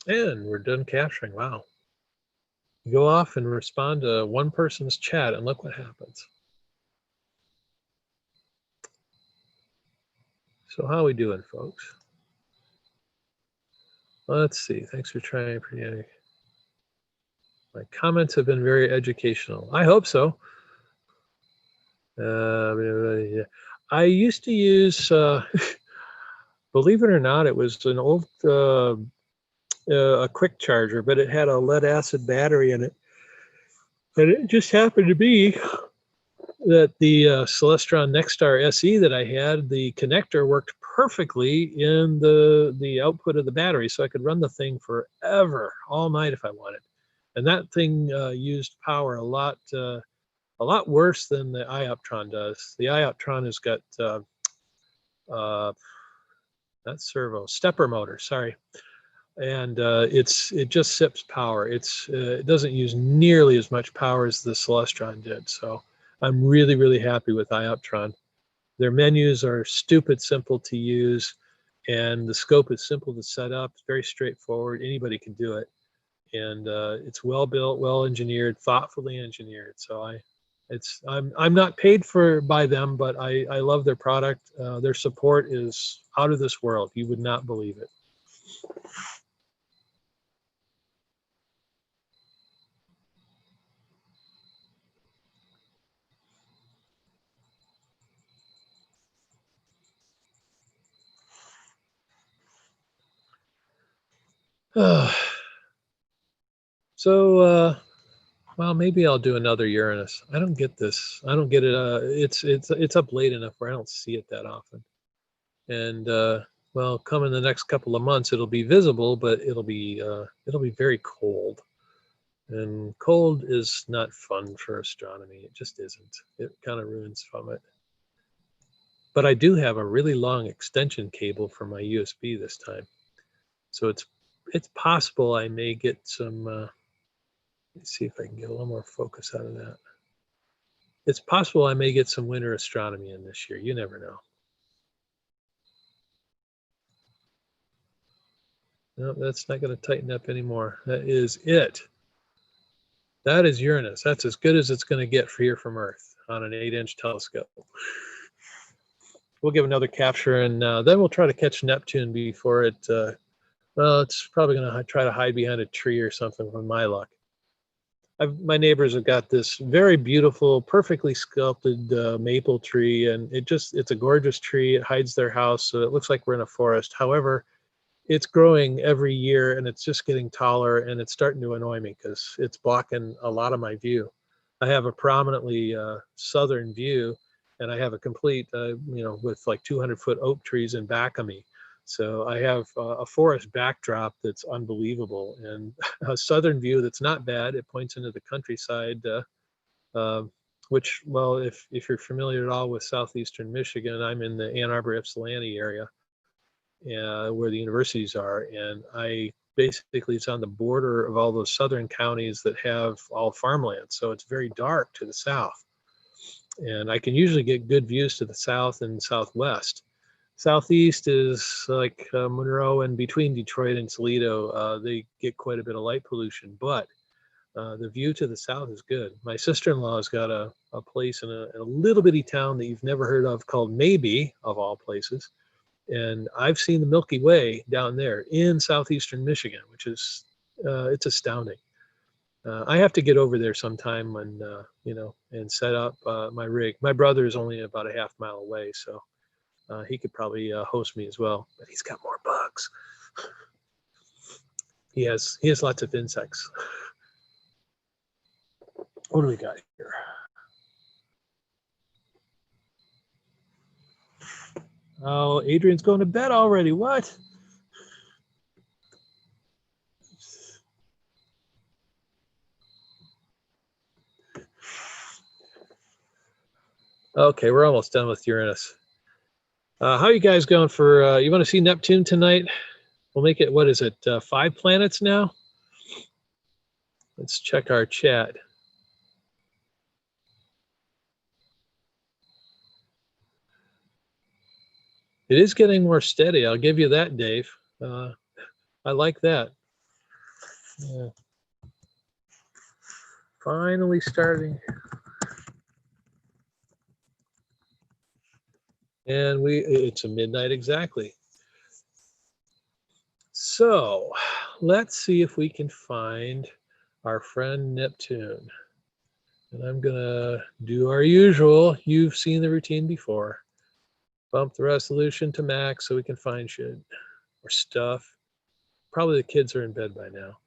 Speaker 1: And we're done capturing. Wow. You go off and respond to one person's chat, and look what happens. So how are we doing, folks? Let's see. Thanks for trying. My comments have been very educational. I hope so. I used to use, believe it or not, it was an old a quick charger, but it had a lead acid battery in it. And it just happened to be that the Celestron Nexstar SE that I had, the connector worked perfectly in the output of the battery, so I could run the thing forever, all night if I wanted. And that thing used power a lot worse than the Ioptron does. The Ioptron has got not servo, stepper motor, sorry. And it just sips power. It doesn't use nearly as much power as the Celestron did. So I'm really, really happy with Ioptron. Their menus are stupid simple to use, and the scope is simple to set up. It's very straightforward. Anybody can do it. And it's well built, well engineered, thoughtfully engineered. So I'm not paid by them, but I love their product. Their support is out of this world. You would not believe it. So, well, maybe I'll do another Uranus. I don't get this. I don't get it. It's up late enough where I don't see it that often. And well, come in the next couple of months, it'll be visible, but it'll be very cold. And cold is not fun for astronomy. It just isn't. It kind of ruins from it. But I do have a really long extension cable for my USB this time, so it's possible I may get some. Let's see if I can get a little more focus out of that. It's possible I may get some winter astronomy in this year. You never know. No, that's not going to tighten up anymore. That is it. That is Uranus. That's as good as it's going to get here from Earth on an 8-inch telescope. We'll give another capture, and then we'll try to catch Neptune before it. Well, it's probably going to try to hide behind a tree or something with my luck. My neighbors have got this very beautiful, perfectly sculpted maple tree, and it's a gorgeous tree. It hides their house, so it looks like we're in a forest. However, it's growing every year, and it's just getting taller, and it's starting to annoy me because it's blocking a lot of my view. I have a prominently southern view, and I have a complete, with like 200-foot oak trees in back of me. So I have a forest backdrop that's unbelievable, and a southern view that's not bad. It points into the countryside, which, well, if you're familiar at all with southeastern Michigan, I'm in the Ann Arbor, Ypsilanti area. where the universities are. And basically it's on the border of all those southern counties that have all farmland. So it's very dark to the south. And I can usually get good views to the south and southwest. Southeast is like Monroe, and between Detroit and Toledo, they get quite a bit of light pollution, but the view to the south is good. My sister-in-law's got a place in a little bitty town that you've never heard of called Maybe, of all places. And I've seen the Milky Way down there in southeastern Michigan, which is, it's astounding. I have to get over there sometime and, and set up my rig. My brother is only about a half mile away, so he could probably host me as well, but he's got more bugs. He has lots of insects. What do we got here? Oh, Adrian's going to bed already. What? Okay, we're almost done with Uranus. How are you guys going for, you want to see Neptune tonight? We'll make it, what is it, 5 planets now? Let's check our chat. It is getting more steady. I'll give you that, Dave. I like that. Yeah. Finally starting. And it's a midnight exactly. So let's see if we can find our friend Neptune. And I'm gonna do our usual. You've seen the routine before. Bump the resolution to max so we can find shit or stuff. Probably the kids are in bed by now.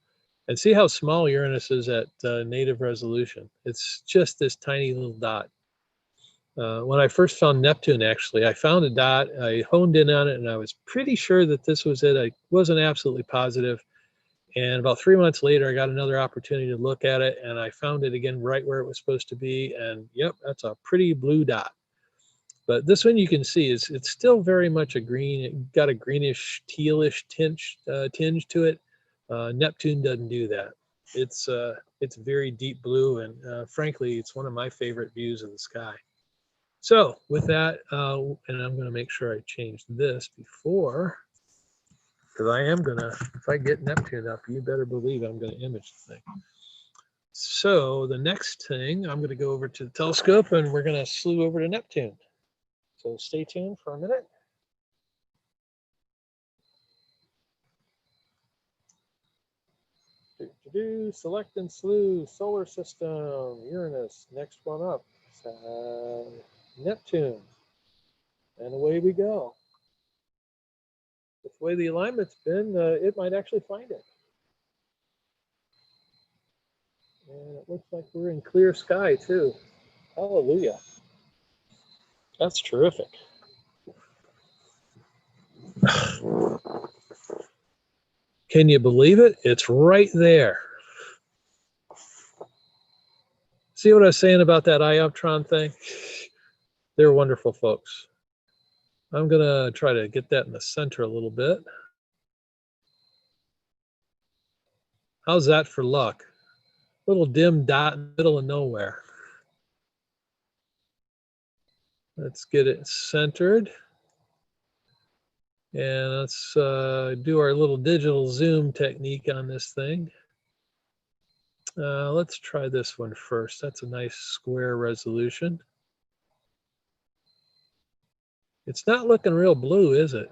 Speaker 1: And see how small Uranus is at native resolution. It's just this tiny little dot. When I first found Neptune, actually, I found a dot, I honed in on it, and I was pretty sure that this was it. I wasn't absolutely positive. And about 3 months later, I got another opportunity to look at it, and I found it again right where it was supposed to be. And yep, that's a pretty blue dot. But this one you can see is it's still very much a green. It got a greenish, tealish tinge to it. Neptune doesn't do that. It's very deep blue, and frankly, it's one of my favorite views of the sky. So with that, and I'm going to make sure I change this before, because I am going to, if I get Neptune up, you better believe I'm going to image the thing. So the next thing, I'm going to go over to the telescope and we're going to slew over to Neptune. So stay tuned for a minute. Select and slew, solar system, Uranus, next one up, Neptune. And away we go. With the way the alignment's been, it might actually find it. And it looks like we're in clear sky too. Hallelujah. That's terrific. Can you believe it? It's right there. See what I was saying about that ioptron thing? They're wonderful folks. I'm gonna try to get that in the center a little bit. How's that for luck? Little dim dot in the middle of nowhere. Let's get it centered. And let's do our little digital zoom technique on this thing. Let's try this one first. That's a nice square resolution. It's not looking real blue, is it?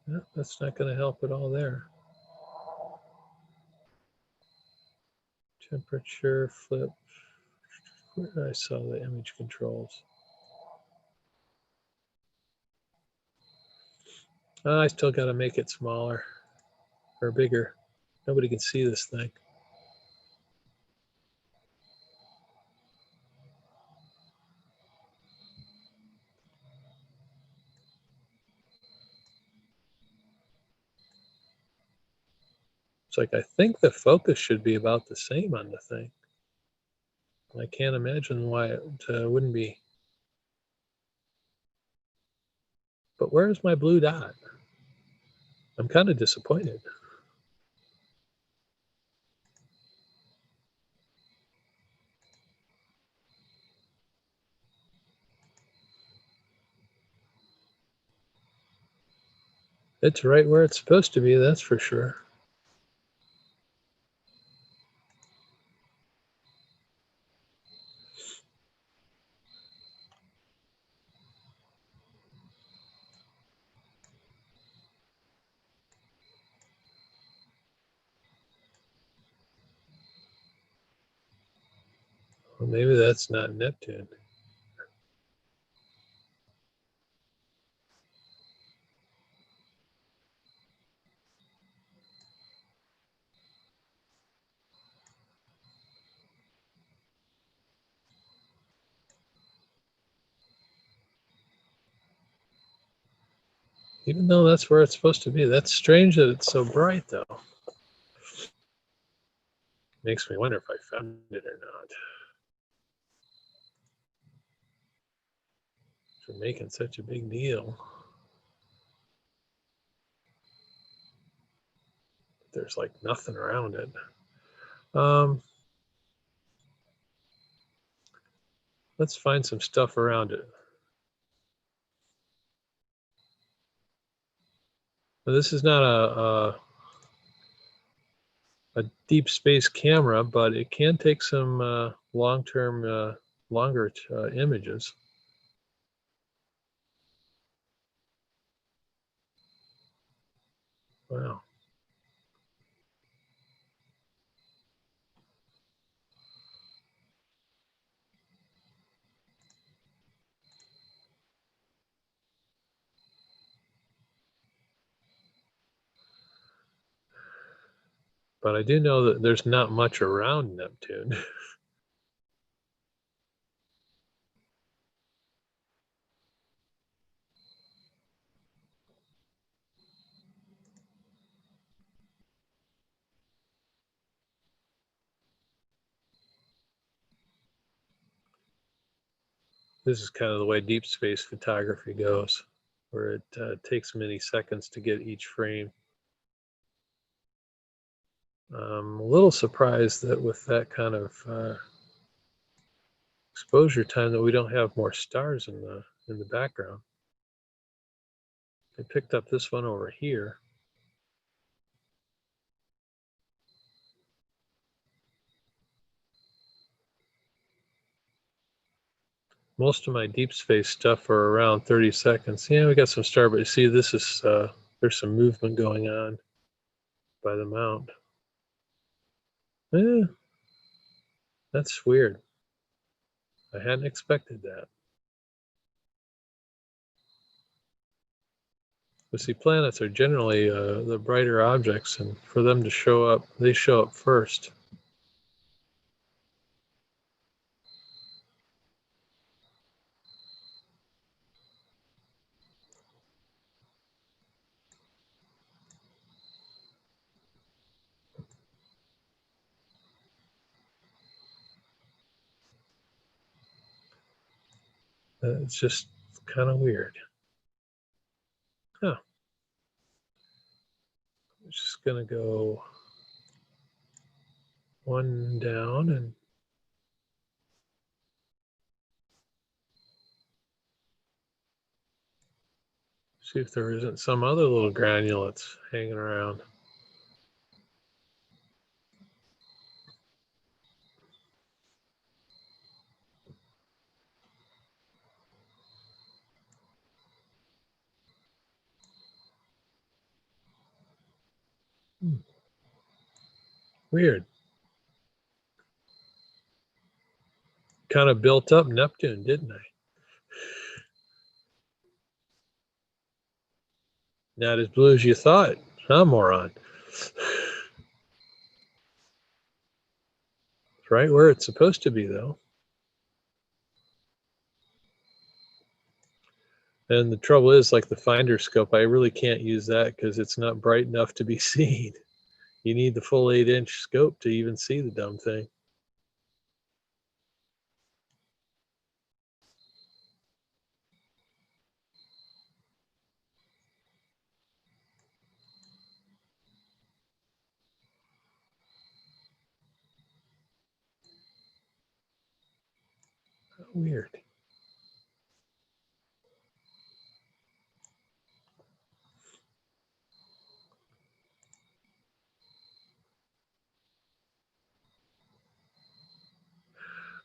Speaker 1: No, that's not going to help at all there. Temperature, flip. Where I saw the image controls. I still got to make it smaller or bigger. Nobody can see this thing. It's like, I think the focus should be about the same on the thing. I can't imagine why it wouldn't be. But where's my blue dot? I'm kind of disappointed. It's right where it's supposed to be, that's for sure. Well, maybe that's not Neptune. Even though that's where it's supposed to be. That's strange that it's so bright, though. Makes me wonder if I found it or not. For making such a big deal. There's like nothing around it. Let's find some stuff around it. Now, this is not a deep space camera, but it can take some long-term, longer images. Wow. But I do know that there's not much around Neptune. This is kind of the way deep space photography goes, where it takes many seconds to get each frame. I'm a little surprised that with that kind of exposure time that we don't have more stars in the background. I picked up this one over here. Most of my deep space stuff are around 30 seconds. Yeah, we got some star, but you see this is, there's some movement going on by the mount. Eh, that's weird. I hadn't expected that. But see, planets are generally the brighter objects, and for them to show up, they show up first. It's just kind of weird. Huh. I'm just gonna go one down and see if there isn't some other little granulates hanging around. Weird. Kind of built up Neptune, didn't I? Not as blue as you thought, huh, moron? It's right where it's supposed to be, though. And the trouble is, like the finder scope, I really can't use that because it's not bright enough to be seen. You need the full 8-inch scope to even see the dumb thing. Weird.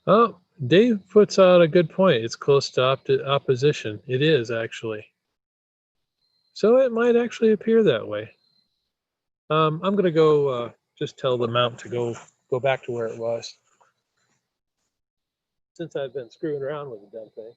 Speaker 1: Oh, Dave puts out a good point. It's close to opposition. It is actually. So it might actually appear that way. I'm going to go just tell the mount to go back to where it was. Since I've been screwing around with the dumb thing.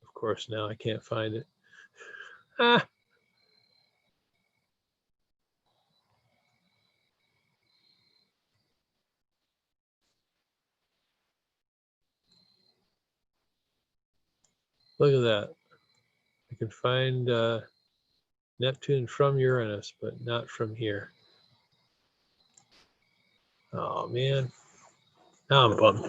Speaker 1: Of course, now I can't find it. Ah. Look at that. I can find Neptune from Uranus, but not from here. Oh, man. Now I'm bummed.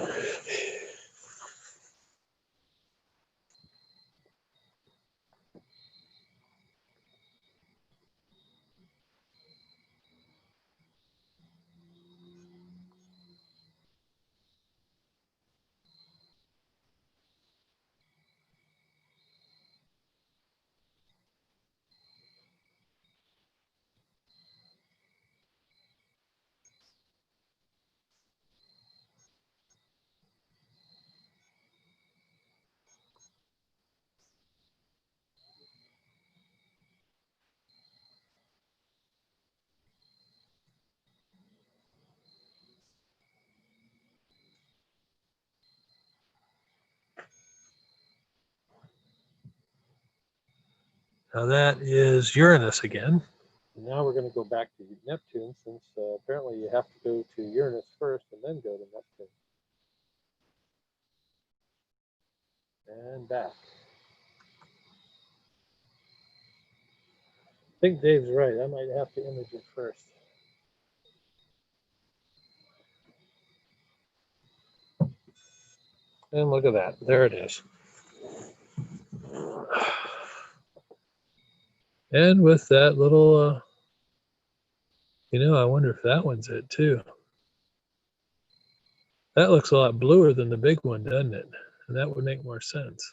Speaker 1: Now that is Uranus again. Now we're going to go back to Neptune since apparently you have to go to Uranus first and then go to Neptune. And back. I think Dave's right. I might have to image it first. And look at that. There it is. And with that little, I wonder if that one's it too. That looks a lot bluer than the big one, doesn't it? And that would make more sense.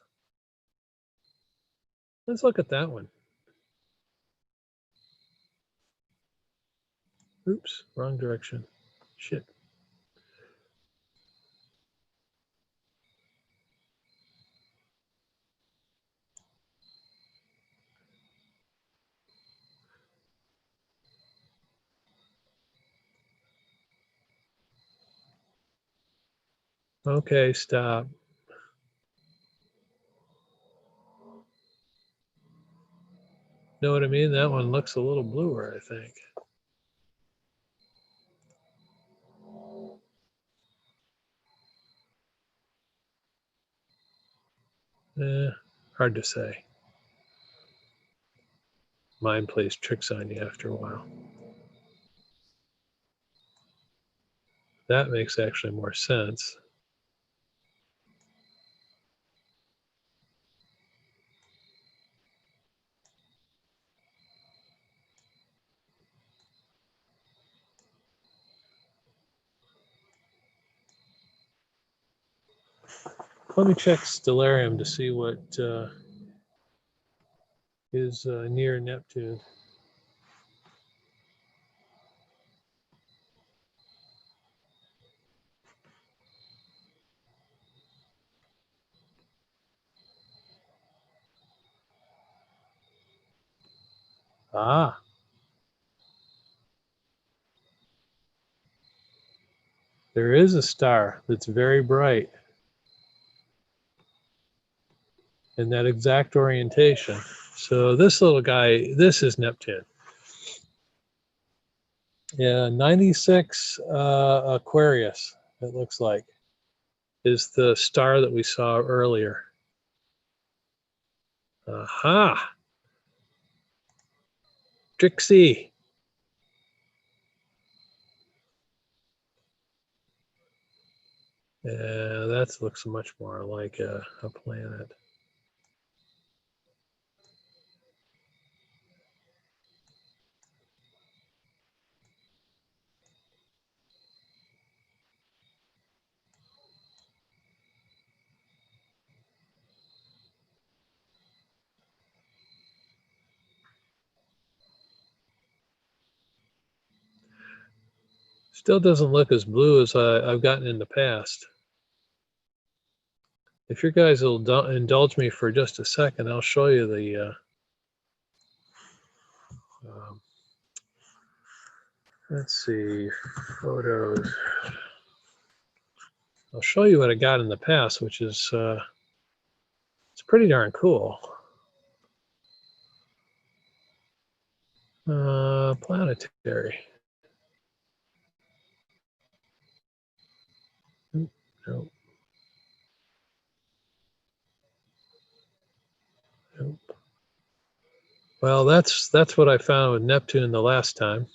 Speaker 1: Let's look at that one. Oops, wrong direction. Shit. Okay, stop. Know what I mean? That one looks a little bluer, I think. Hard to say. Mind plays tricks on you after a while. That makes actually more sense. Let me check Stellarium to see what is near Neptune. Ah. There is a star that's very bright in that exact orientation. So this little guy, this is Neptune. Yeah, 96 Aquarius, it looks like, is the star that we saw earlier. Aha! Trixie! Yeah, that looks much more like a planet. Still doesn't look as blue as I've gotten in the past. If you guys will indulge me for just a second, I'll show you the let's see, photos. I'll show you what I got in the past, which is it's pretty darn cool. Planetary. Nope. Nope. Well, that's what I found with Neptune the last time.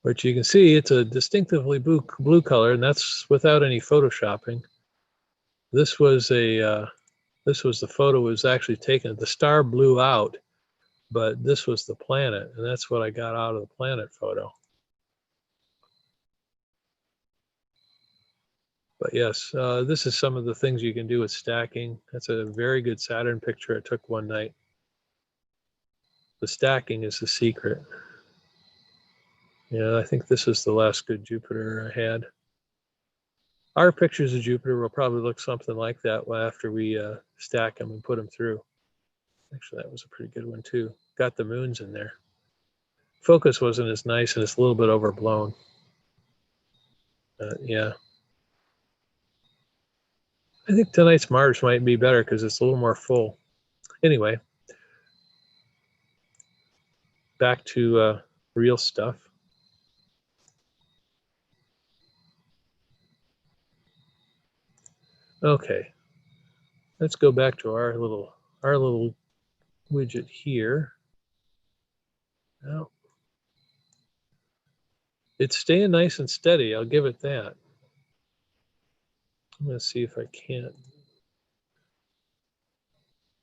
Speaker 1: Which you can see it's a distinctively blue color, and that's without any photoshopping. This was the photo was actually taken. The star blew out, but this was the planet, and that's what I got out of the planet photo. But yes, this is some of the things you can do with stacking. That's a very good Saturn picture I took one night. The stacking is the secret. Yeah, I think this is the last good Jupiter I had. Our pictures of Jupiter will probably look something like that after we stack them and put them through. Actually, that was a pretty good one too. Got the moons in there. Focus wasn't as nice and it's a little bit overblown. Yeah. I think tonight's Mars might be better because it's a little more full. Anyway, back to real stuff. Okay, let's go back to our little widget here. Now, it's staying nice and steady. I'll give it that. I'm going to see if I can't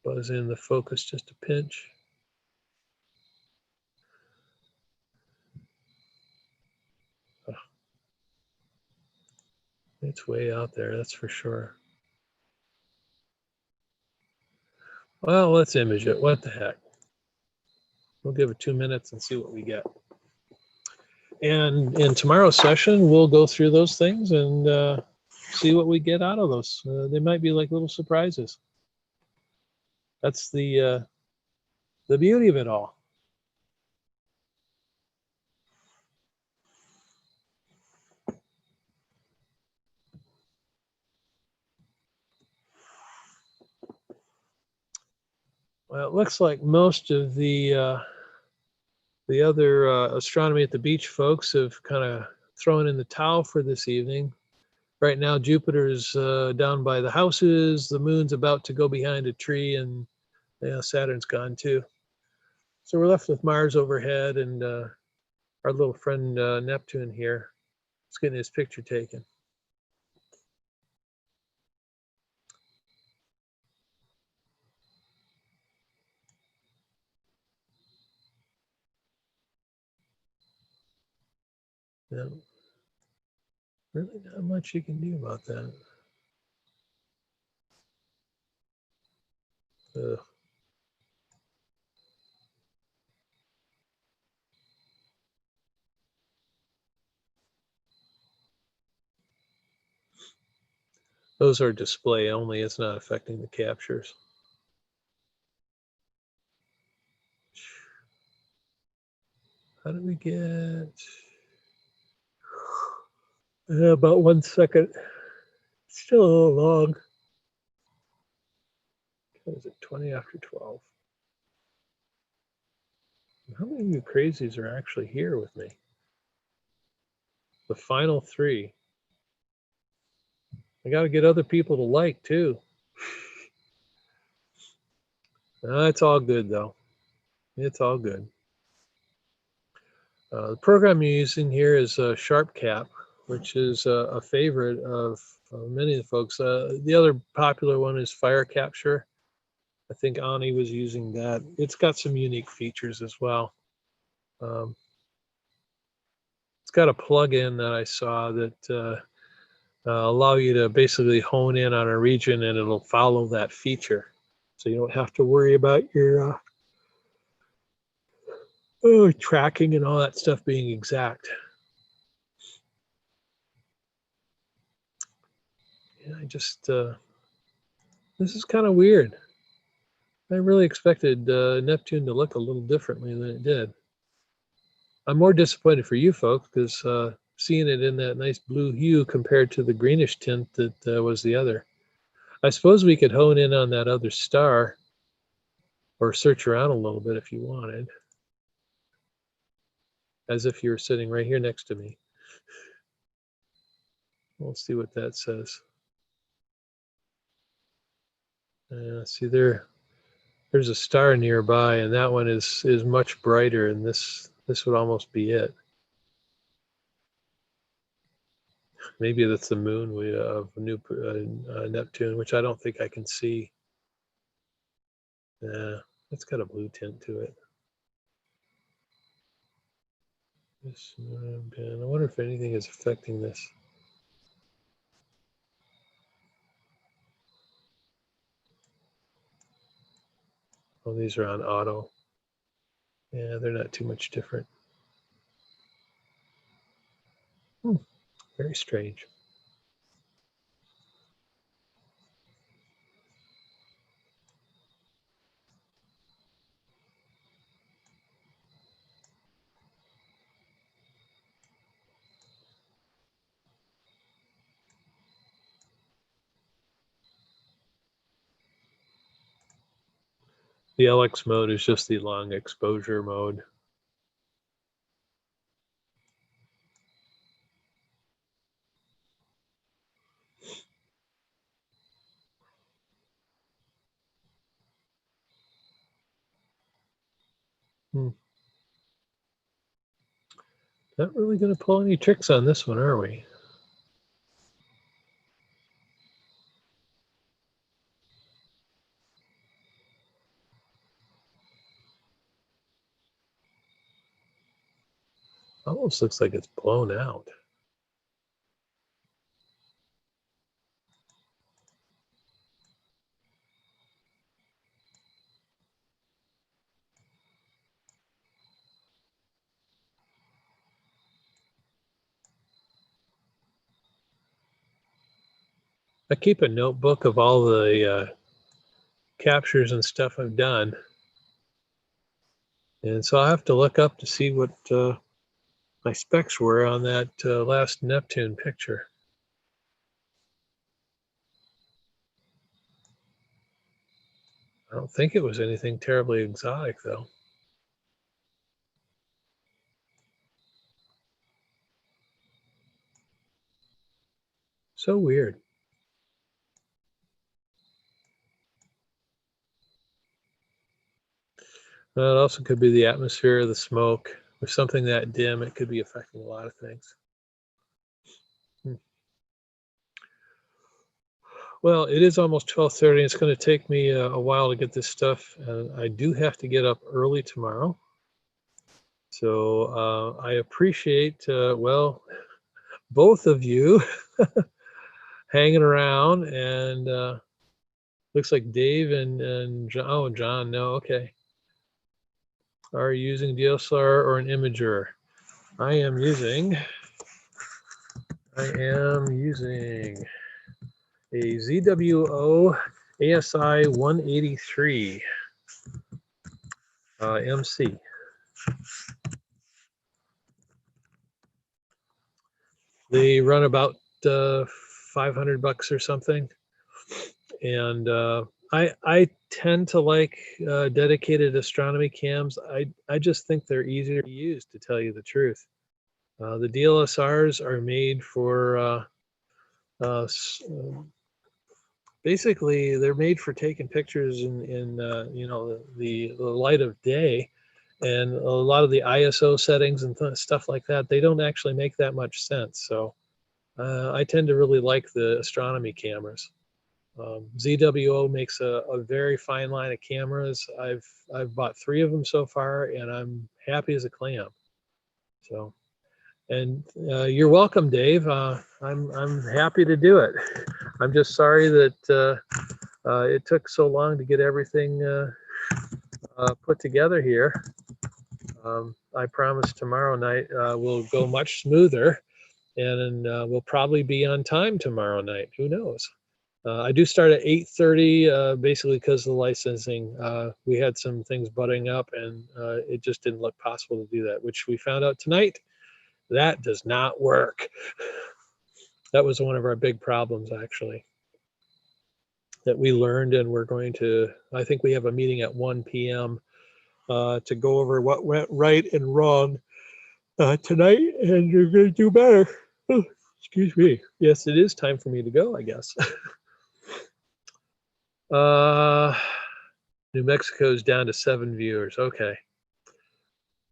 Speaker 1: buzz in the focus just a pinch. Oh, it's way out there, that's for sure. Well, let's image it. What the heck? We'll give it 2 minutes and see what we get. And in tomorrow's session, we'll go through those things and see what we get out of those. They might be like little surprises. That's the beauty of it all. Well, it looks like most of the other astronomy at the beach folks have kind of thrown in the towel for this evening. Right now, Jupiter's down by the houses. The moon's about to go behind a tree, and Saturn's gone too. So we're left with Mars overhead, and our little friend Neptune here is getting his picture taken. Yeah, really not much you can do about that. Ugh. Those are display only. It's not affecting the captures. How did we get? About 1 second. Still a little long. What is it? 20 after 12. How many of you crazies are actually here with me? The final 3. I got to get other people to like too. It's all good though. It's all good. The program you're using here is SharpCap, which is a favorite of many of the folks. The other popular one is Fire Capture. I think Ani was using that. It's got some unique features as well. It's got a plugin that I saw that allow you to basically hone in on a region and it'll follow that feature. So you don't have to worry about your tracking and all that stuff being exact. Yeah, this is kind of weird. I really expected Neptune to look a little differently than it did. I'm more disappointed for you folks because seeing it in that nice blue hue compared to the greenish tint that was the other. I suppose we could hone in on that other star or search around a little bit if you wanted, as if you were sitting right here next to me. We'll see what that says. See there's a star nearby, and that one is much brighter, and this would almost be it. Maybe that's the moon of new Neptune, which I don't think I can see. Yeah, it's got a blue tint to it. I wonder if anything is affecting this. Oh, these are on auto. Yeah, they're not too much different. Very strange. The LX mode is just the long exposure mode. Not really going to pull any tricks on this one, are we? Almost looks like it's blown out. I keep a notebook of all the captures and stuff I've done. And so I have to look up to see what my specs were on that last Neptune picture. I don't think it was anything terribly exotic, though. So weird. It also could be the atmosphere, the smoke. With something that dim, it could be affecting a lot of things. Well, it is almost 12:30. It's going to take me a while to get this stuff. I do have to get up early tomorrow. So I appreciate, well, both of you hanging around. And looks like Dave and John, oh, John, no, okay. Are you using DSLR or an imager? I am using a ZWO ASI 183 MC. They run about $500 or something. And I tend to like dedicated astronomy cams. I just think they're easier to use, to tell you the truth. The DLSRs are made for basically they're made for taking pictures in you know, the light of day, and a lot of the ISO settings and stuff like that, they don't actually make that much sense. So I tend to really like the astronomy cameras. ZWO makes a very fine line of cameras. I've bought 3 of them so far, and I'm happy as a clam. So, and you're welcome, Dave. I'm happy to do it. I'm just sorry that it took so long to get everything put together here. I promise tomorrow night will go much smoother, and we'll probably be on time tomorrow night. Who knows? I do start at 8:30, basically because of the licensing. We had some things butting up, and it just didn't look possible to do that, which we found out tonight. That does not work. That was one of our big problems, actually, that we learned, and we're going to, I think we have a meeting at 1 p.m. To go over what went right and wrong tonight, and you're going to do better. Oh, excuse me. Yes, it is time for me to go, I guess. New Mexico's down to 7 viewers. Okay.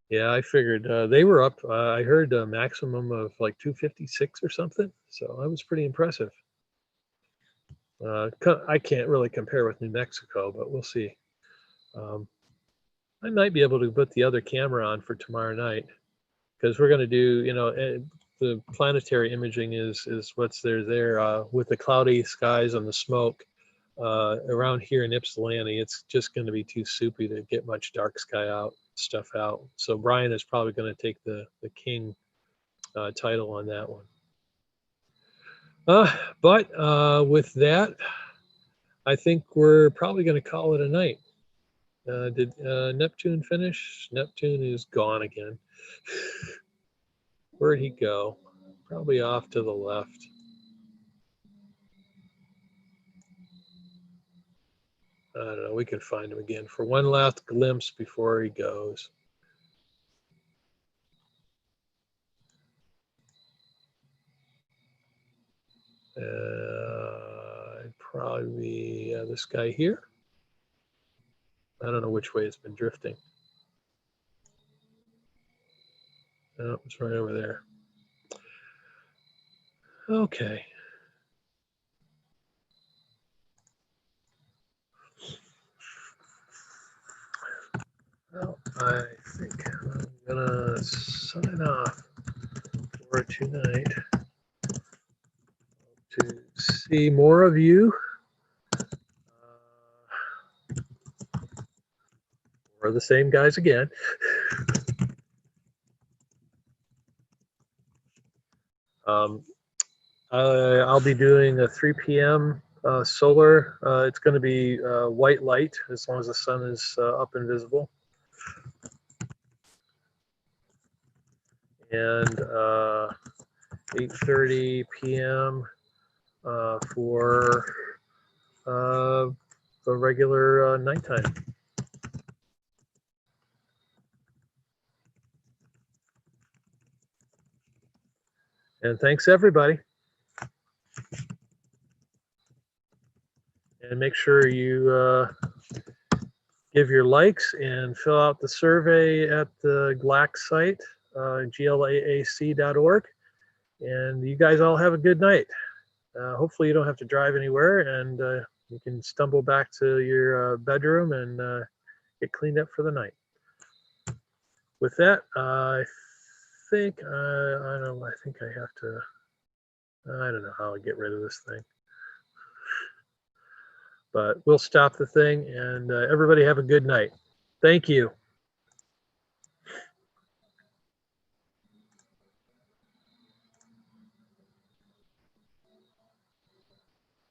Speaker 1: Yeah, I figured they were up. I heard a maximum of like 256 or something. So that was pretty impressive. I can't really compare with New Mexico, but we'll see. I might be able to put the other camera on for tomorrow night, because we're going to do, you know, the planetary imaging is what's there with the cloudy skies and the smoke. Around here in Ypsilanti, it's just going to be too soupy to get much dark sky stuff out. So Brian is probably going to take the king title on that one. But with that, I think we're probably going to call it a night. Did Neptune finish? Neptune is gone again. Where'd he go? Probably off to the left. I don't know. We can find him again for one last glimpse before he goes. Probably this guy here. I don't know which way it's been drifting. Oh, it's right over there. Okay. Well, I think I'm gonna sign off for tonight. To see more of you, we're the same guys again. I'll be doing a 3 p.m. Solar. It's going to be white light as long as the sun is up and visible. And 8:30 p.m. For the regular nighttime. And thanks, everybody. And make sure you give your likes and fill out the survey at the GLAAC site, glaac.org. And you guys all have a good night. Hopefully you don't have to drive anywhere, and you can stumble back to your bedroom and get cleaned up for the night. With that, I think I don't know. I think I have to. I don't know how I get rid of this thing, but we'll stop the thing, and everybody have a good night. Thank you.